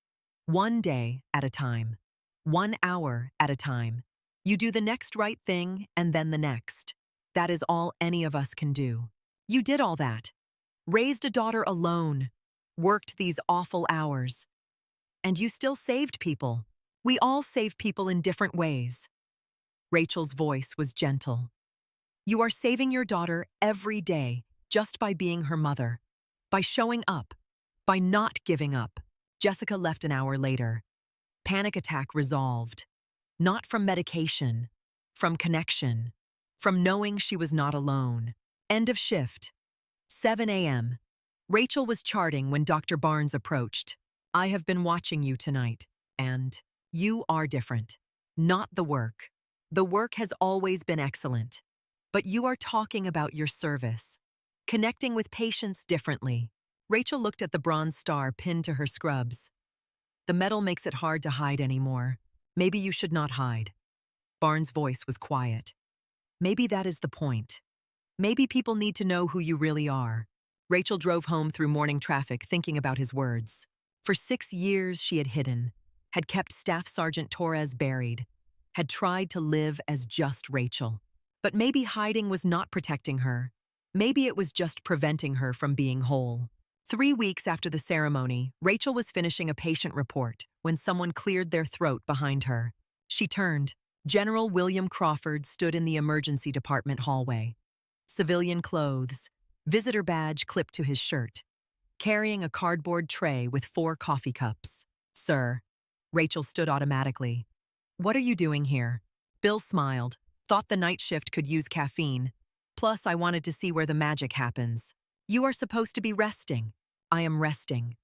1 day at a time. 1 hour at a time. You do the next right thing and then the next. That is all any of us can do. You did all that. Raised a daughter alone. Worked these awful hours. And you still saved people. We all save people in different ways. Rachel's voice was gentle. You are saving your daughter every day just by being her mother, by showing up, by not giving up. Jessica left an hour later. Panic attack resolved. Not from medication, from connection, from knowing she was not alone. End of shift. 7 a.m. Rachel was charting when Dr. Barnes approached. I have been watching you tonight, and you are different. Not the work. The work has always been excellent, but you are talking about your service, connecting with patients differently. Rachel looked at the bronze star pinned to her scrubs. The medal makes it hard to hide anymore. Maybe you should not hide. Barnes' voice was quiet. Maybe that is the point. Maybe people need to know who you really are. Rachel drove home through morning traffic thinking about his words. For 6 years she had hidden, had kept Staff Sergeant Torres buried, had tried to live as just Rachel. But maybe hiding was not protecting her. Maybe it was just preventing her from being whole. 3 weeks after the ceremony, Rachel was finishing a patient report when someone cleared their throat behind her. She turned. General William Crawford stood in the emergency department hallway. Civilian clothes, visitor badge clipped to his shirt, carrying a cardboard tray with 4 coffee cups. Sir. Rachel stood automatically. What are you doing here? Bill smiled, thought the night shift could use caffeine. Plus, I wanted to see where the magic happens. You are supposed to be resting. I am resting.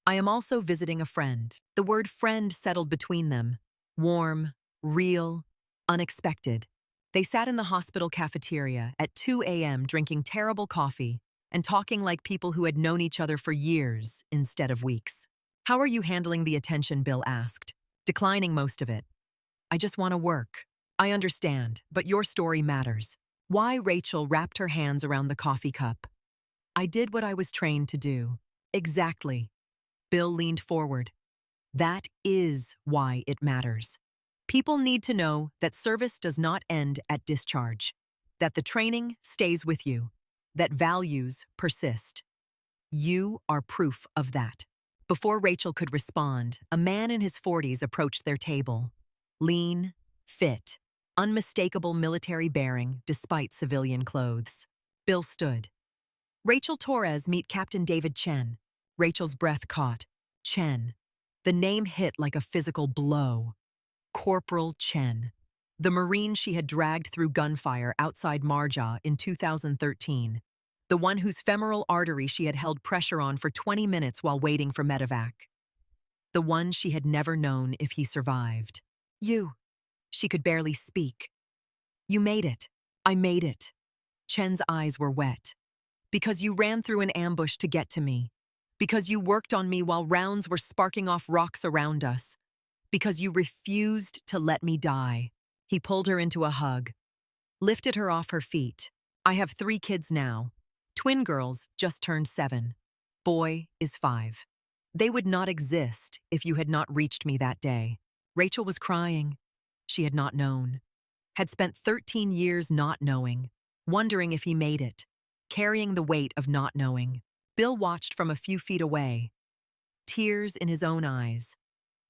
I am also visiting a friend. The word friend settled between them. Warm, real, unexpected. They sat in the hospital cafeteria at 2 a.m. drinking terrible coffee and talking like people who had known each other for years instead of weeks. How are you handling the attention? Bill asked, declining most of it. I just want to work. I understand, but your story matters. Why? Rachel wrapped her hands around the coffee cup. I did what I was trained to do. Exactly. Bill leaned forward. That is why it matters. People need to know that service does not end at discharge. that the training stays with you, that values persist. You are proof of that. Before Rachel could respond, a man in his 40s approached their table. Lean, fit, unmistakable military bearing despite civilian clothes. Bill stood. Rachel Torres, meet Captain David Chen. Rachel's breath caught. Chen. The name hit like a physical blow. Corporal Chen. The Marine she had dragged through gunfire outside Marja in 2013. The one whose femoral artery she had held pressure on for 20 minutes while waiting for medevac. The one she had never known if he survived. You. She could barely speak. You made it. I made it. Chen's eyes were wet. Because you ran through an ambush to get to me. Because you worked on me while rounds were sparking off rocks around us. Because you refused to let me die. He pulled her into a hug. Lifted her off her feet. I have 3 kids now. Twin girls just turned 7. Boy is 5. They would not exist if you had not reached me that day. Rachel was crying. She had not known. Had spent 13 years not knowing, wondering if he made it, carrying the weight of not knowing. Bill watched from a few feet away. Tears in his own eyes.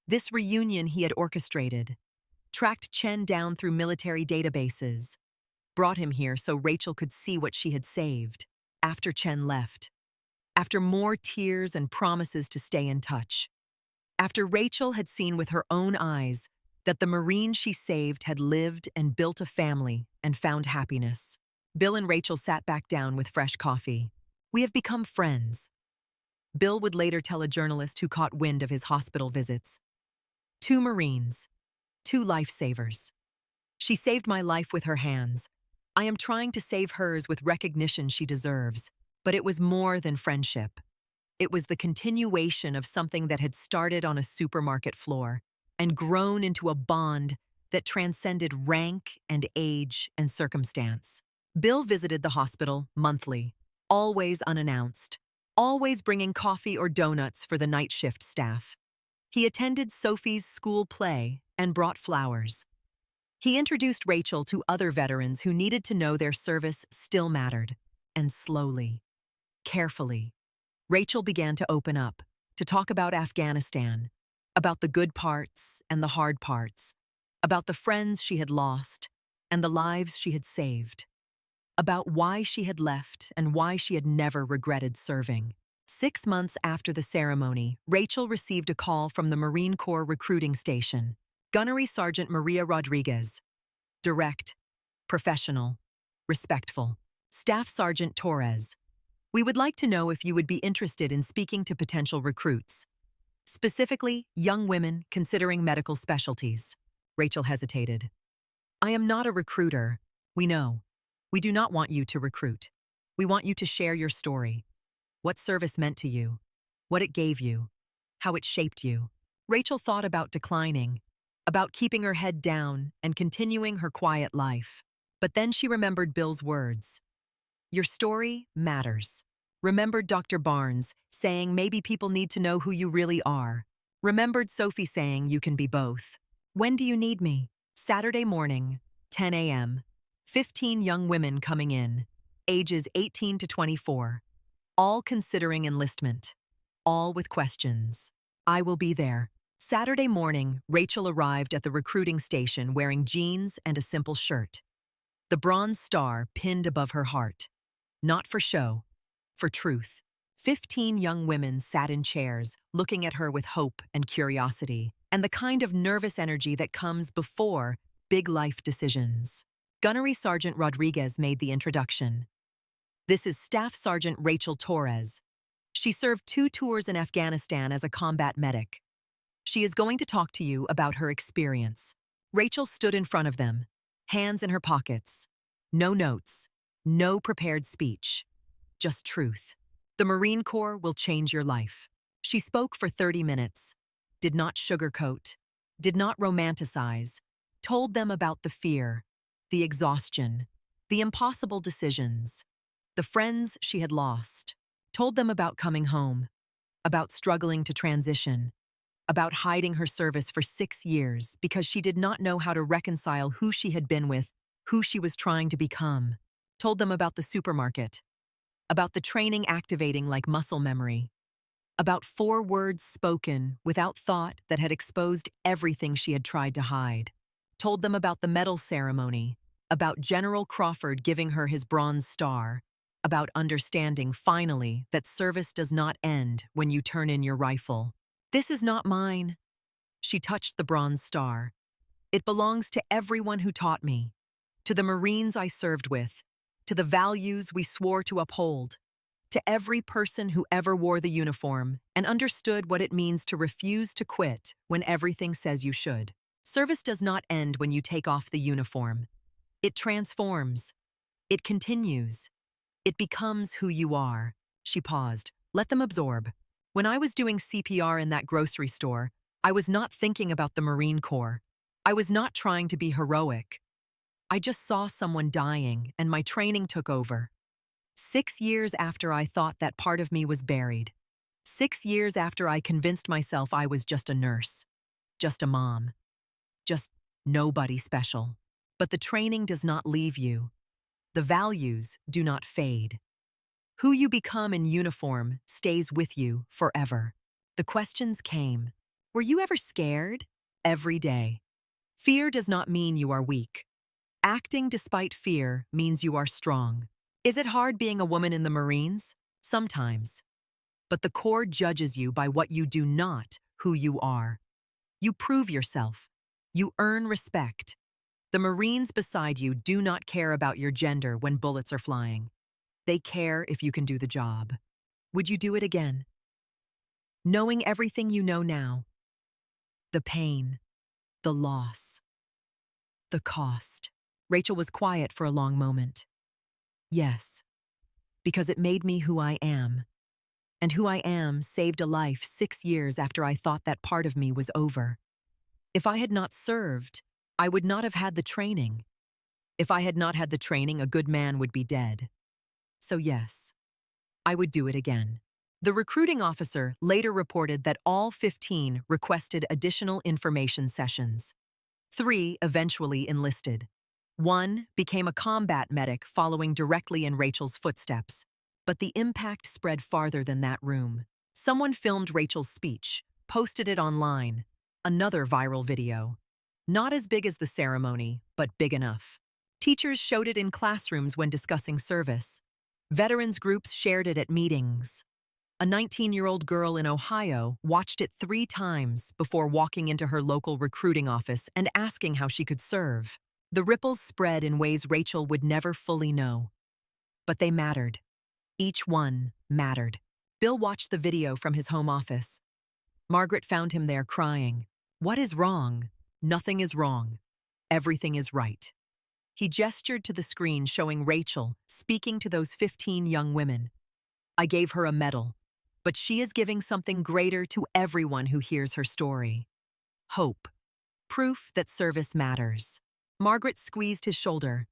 This reunion he had orchestrated. Tracked Chen down through military databases. Brought him here so Rachel could see what she had saved. After Chen left. After more tears and promises to stay in touch. After Rachel had seen with her own eyes that the Marine she saved had lived and built a family and found happiness. Bill and Rachel sat back down with fresh coffee. We have become friends. Bill would later tell a journalist who caught wind of his hospital visits. 2 Marines. 2 lifesavers. She saved my life with her hands. I am trying to save hers with recognition she deserves, but it was more than friendship. It was the continuation of something that had started on a supermarket floor and grown into a bond that transcended rank and age and circumstance. Bill visited the hospital monthly, always unannounced, always bringing coffee or donuts for the night shift staff. He attended Sophie's school play and brought flowers. He introduced Rachel to other veterans who needed to know their service still mattered. And slowly, carefully, Rachel began to open up, to talk about Afghanistan, about the good parts and the hard parts, about the friends she had lost and the lives she had saved, about why she had left and why she had never regretted serving. 6 months after the ceremony, Rachel received a call from the Marine Corps recruiting station. Gunnery Sergeant Maria Rodriguez. Direct, professional, respectful. Staff Sergeant Torres. We would like to know if you would be interested in speaking to potential recruits. Specifically, young women considering medical specialties. Rachel hesitated. I am not a recruiter. We know. We do not want you to recruit. We want you to share your story. What service meant to you. What it gave you. How it shaped you. Rachel thought about declining, about keeping her head down and continuing her quiet life. But then she remembered Bill's words. Your story matters. Remembered Dr. Barnes saying maybe people need to know who you really are. Remembered Sophie saying you can be both. When do you need me? Saturday morning, 10 a.m. 15 young women coming in, ages 18 to 24, all considering enlistment, all with questions. I will be there. Saturday morning, Rachel arrived at the recruiting station wearing jeans and a simple shirt. The bronze star pinned above her heart. Not for show, for truth. 15 young women sat in chairs, looking at her with hope and curiosity, and the kind of nervous energy that comes before big life decisions. Gunnery Sergeant Rodriguez made the introduction. This is Staff Sergeant Rachel Torres. She served 2 tours in Afghanistan as a combat medic. She is going to talk to you about her experience. Rachel stood in front of them, hands in her pockets. No notes, no prepared speech, just truth. The Marine Corps will change your life. She spoke for 30 minutes, did not sugarcoat, did not romanticize, told them about the fear, the exhaustion, the impossible decisions, the friends she had lost, told them about coming home, about struggling to transition, about hiding her service for 6 years because she did not know how to reconcile who she had been with who she was trying to become, told them about the supermarket, about the training activating like muscle memory, about 4 words spoken without thought that had exposed everything she had tried to hide, told them about the medal ceremony, about General Crawford giving her his Bronze Star, about understanding finally that service does not end when you turn in your rifle. "This is not mine." She touched the Bronze Star. "It belongs to everyone who taught me, to the Marines I served with, to the values we swore to uphold, to every person who ever wore the uniform and understood what it means to refuse to quit when everything says you should. Service does not end when you take off the uniform. It transforms. It continues. It becomes who you are." She paused. "Let them absorb. When I was doing CPR in that grocery store, I was not thinking about the Marine Corps. I was not trying to be heroic. I just saw someone dying, and my training took over. 6 years after I thought that part of me was buried. 6 years after I convinced myself I was just a nurse, just a mom, just nobody special. But the training does not leave you. The values do not fade. Who you become in uniform stays with you forever." The questions came. Were you ever scared? Every day. Fear does not mean you are weak. Acting despite fear means you are strong. Is it hard being a woman in the Marines? Sometimes. But the Corps judges you by what you do, not who you are. You prove yourself. You earn respect. The Marines beside you do not care about your gender when bullets are flying. They care if you can do the job. Would you do it again? Knowing everything you know now. The pain. The loss. The cost. Rachel was quiet for a long moment. Yes, because it made me who I am. And who I am saved a life 6 years after I thought that part of me was over. If I had not served, I would not have had the training. If I had not had the training, a good man would be dead. So yes, I would do it again. The recruiting officer later reported that all 15 requested additional information sessions. 3 eventually enlisted. 1 became a combat medic following directly in Rachel's footsteps. But the impact spread farther than that room. Someone filmed Rachel's speech, posted it online. Another viral video. Not as big as the ceremony, but big enough. Teachers showed it in classrooms when discussing service. Veterans groups shared it at meetings. A 19-year-old girl in Ohio watched it 3 times before walking into her local recruiting office and asking how she could serve. The ripples spread in ways Rachel would never fully know. But they mattered. Each one mattered. Bill watched the video from his home office. Margaret found him there crying. "What is wrong?" "Nothing is wrong. Everything is right." He gestured to the screen showing Rachel speaking to those 15 young women. "I gave her a medal, but she is giving something greater to everyone who hears her story. Hope. Proof that service matters." Margaret squeezed his shoulder,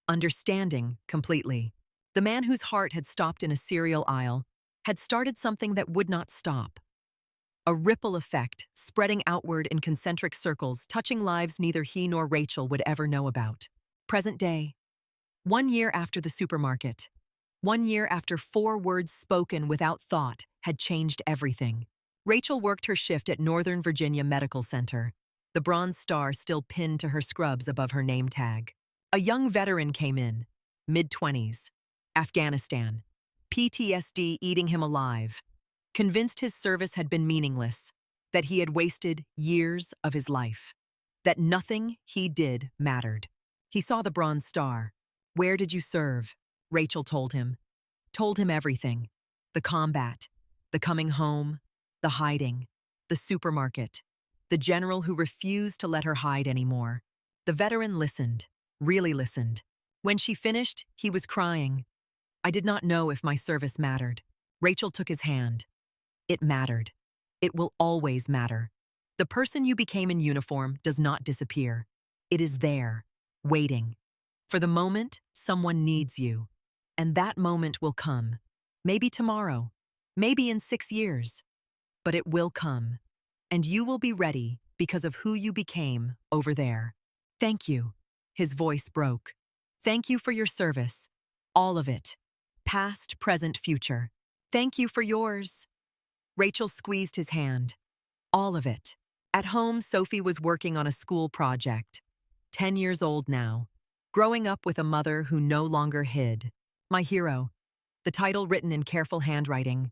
understanding completely. The man whose heart had stopped in a cereal aisle had started something that would not stop. A ripple effect spreading outward in concentric circles, touching lives neither he nor Rachel would ever know about. Present day. 1 year after the supermarket. 1 year after 4 words spoken without thought had changed everything. Rachel worked her shift at Northern Virginia Medical Center, the Bronze Star still pinned to her scrubs above her name tag. A young veteran came in, mid-20s, Afghanistan, PTSD eating him alive, convinced his service had been meaningless, that he had wasted years of his life, that nothing he did mattered. He saw the Bronze Star. "Where did you serve?" Rachel told him. Told him everything. The combat, the coming home, the hiding, the supermarket, the general who refused to let her hide anymore. The veteran listened, really listened. When she finished, he was crying. "I did not know if my service mattered." Rachel took his hand. It mattered. It will always matter. The person you became in uniform does not disappear. It is there, waiting. For the moment, someone needs you. And that moment will come. Maybe tomorrow. Maybe in 6 years. But it will come. And you will be ready because of who you became over there. Thank you. His voice broke. Thank you for your service. All of it. Past, present, future. Thank you for yours. Rachel squeezed his hand. All of it. At home, Sophie was working on a school project. 10 years old now. Growing up with a mother who no longer hid. My hero. The title written in careful handwriting.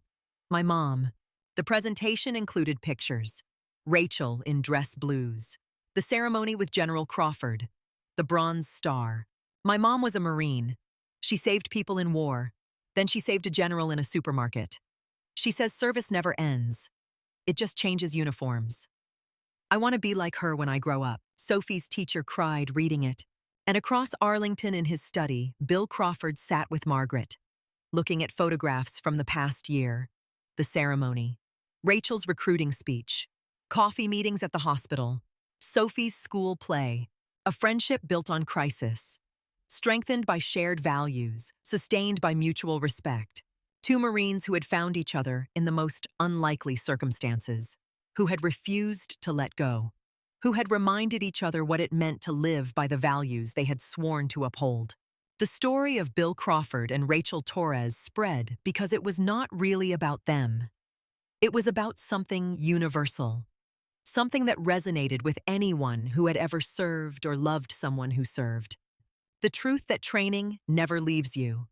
My mom. The presentation included pictures. Rachel in dress blues. The ceremony with General Crawford. The Bronze Star. My mom was a Marine. She saved people in war. Then she saved a general in a supermarket. She says service never ends. It just changes uniforms. I want to be like her when I grow up. Sophie's teacher cried reading it. And across Arlington in his study, Bill Crawford sat with Margaret, looking at photographs from the past year. The ceremony. Rachel's recruiting speech. Coffee meetings at the hospital. Sophie's school play. A friendship built on crisis. Strengthened by shared values, sustained by mutual respect. Two Marines who had found each other in the most unlikely circumstances, who had refused to let go, who had reminded each other what it meant to live by the values they had sworn to uphold. The story of Bill Crawford and Rachel Torres spread because it was not really about them. It was about something universal, something that resonated with anyone who had ever served or loved someone who served. The truth that training never leaves you,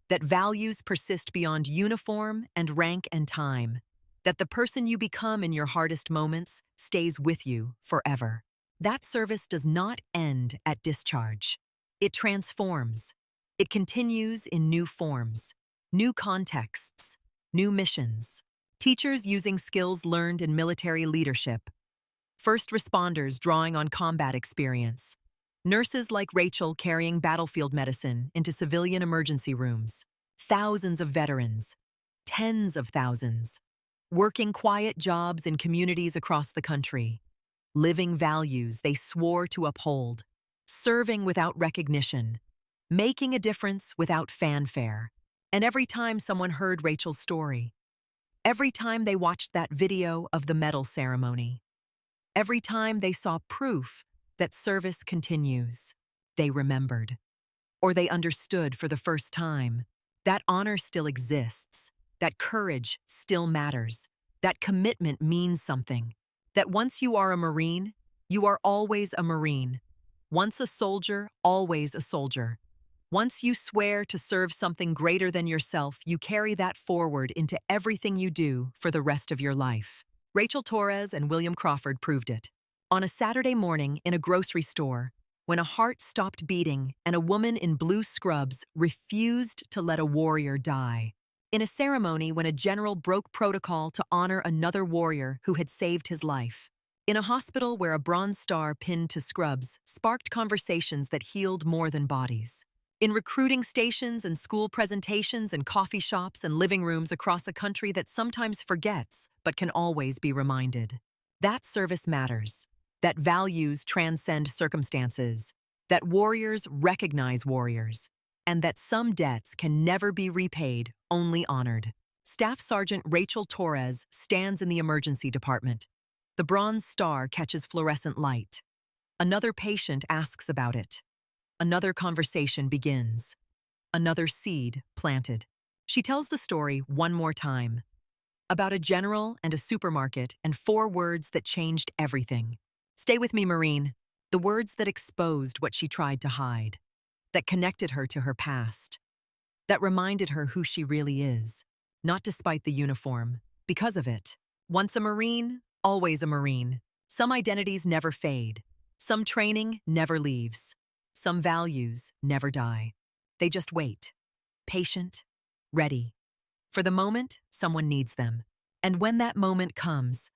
that values persist beyond uniform and rank and time, that the person you become in your hardest moments stays with you forever. That service does not end at discharge. It transforms. It continues in new forms, new contexts, new missions. Teachers using skills learned in military leadership. First responders drawing on combat experience. Nurses like Rachel carrying battlefield medicine into civilian emergency rooms. Thousands of veterans. Tens of thousands. Working quiet jobs in communities across the country. Living values they swore to uphold. Serving without recognition. Making a difference without fanfare. And every time someone heard Rachel's story, every time they watched that video of the medal ceremony, every time they saw proof that service continues, they remembered. Or they understood for the first time that honor still exists, that courage still matters, that commitment means something, that once you are a Marine, you are always a Marine. Once a soldier, always a soldier. Once you swear to serve something greater than yourself, you carry that forward into everything you do for the rest of your life. Rachel Torres and William Crawford proved it. On a Saturday morning in a grocery store, when a heart stopped beating and a woman in blue scrubs refused to let a warrior die. In a ceremony when a general broke protocol to honor another warrior who had saved his life. In a hospital where a Bronze Star pinned to scrubs sparked conversations that healed more than bodies. In recruiting stations and school presentations and coffee shops and living rooms across a country that sometimes forgets but can always be reminded. That service matters. That values transcend circumstances, that warriors recognize warriors, and that some debts can never be repaid, only honored. Staff Sergeant Rachel Torres stands in the emergency department. The Bronze Star catches fluorescent light. Another patient asks about it. Another conversation begins. Another seed planted. She tells the story one more time. About a general and a supermarket and 4 words that changed everything. Stay with me, Marine. The words that exposed what she tried to hide. That connected her to her past. That reminded her who she really is. Not despite the uniform, because of it. Once a Marine, always a Marine. Some identities never fade. Some training never leaves. Some values never die. They just wait. Patient, ready. For the moment, someone needs them. And when that moment comes,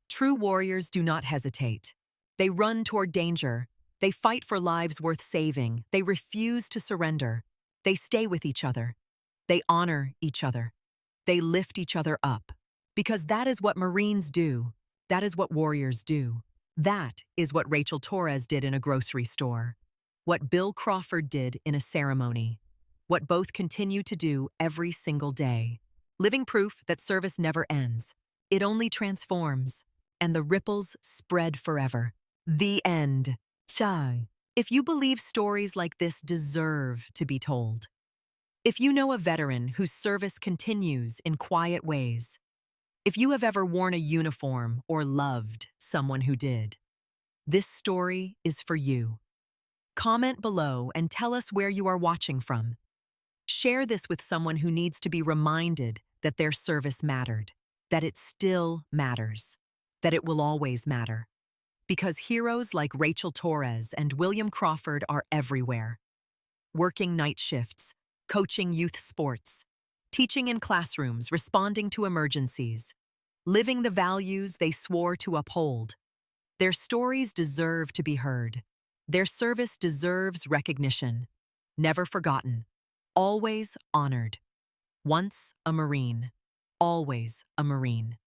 true warriors do not hesitate. They run toward danger. They fight for lives worth saving. They refuse to surrender. They stay with each other. They honor each other. They lift each other up. Because that is what Marines do. That is what warriors do. That is what Rachel Torres did in a grocery store. What Bill Crawford did in a ceremony. What both continue to do every single day. Living proof that service never ends. It only transforms. And the ripples spread forever. The end. Chai. If you believe stories like this deserve to be told, if you know a veteran whose service continues in quiet ways, if you have ever worn a uniform or loved someone who did, this story is for you. Comment below and tell us where you are watching from. Share this with someone who needs to be reminded that their service mattered, that it still matters, that it will always matter. Because heroes like Rachel Torres and William Crawford are everywhere. Working night shifts, coaching youth sports, teaching in classrooms, responding to emergencies, living the values they swore to uphold. Their stories deserve to be heard. Their service deserves recognition. Never forgotten. Always honored. Once a Marine. Always a Marine.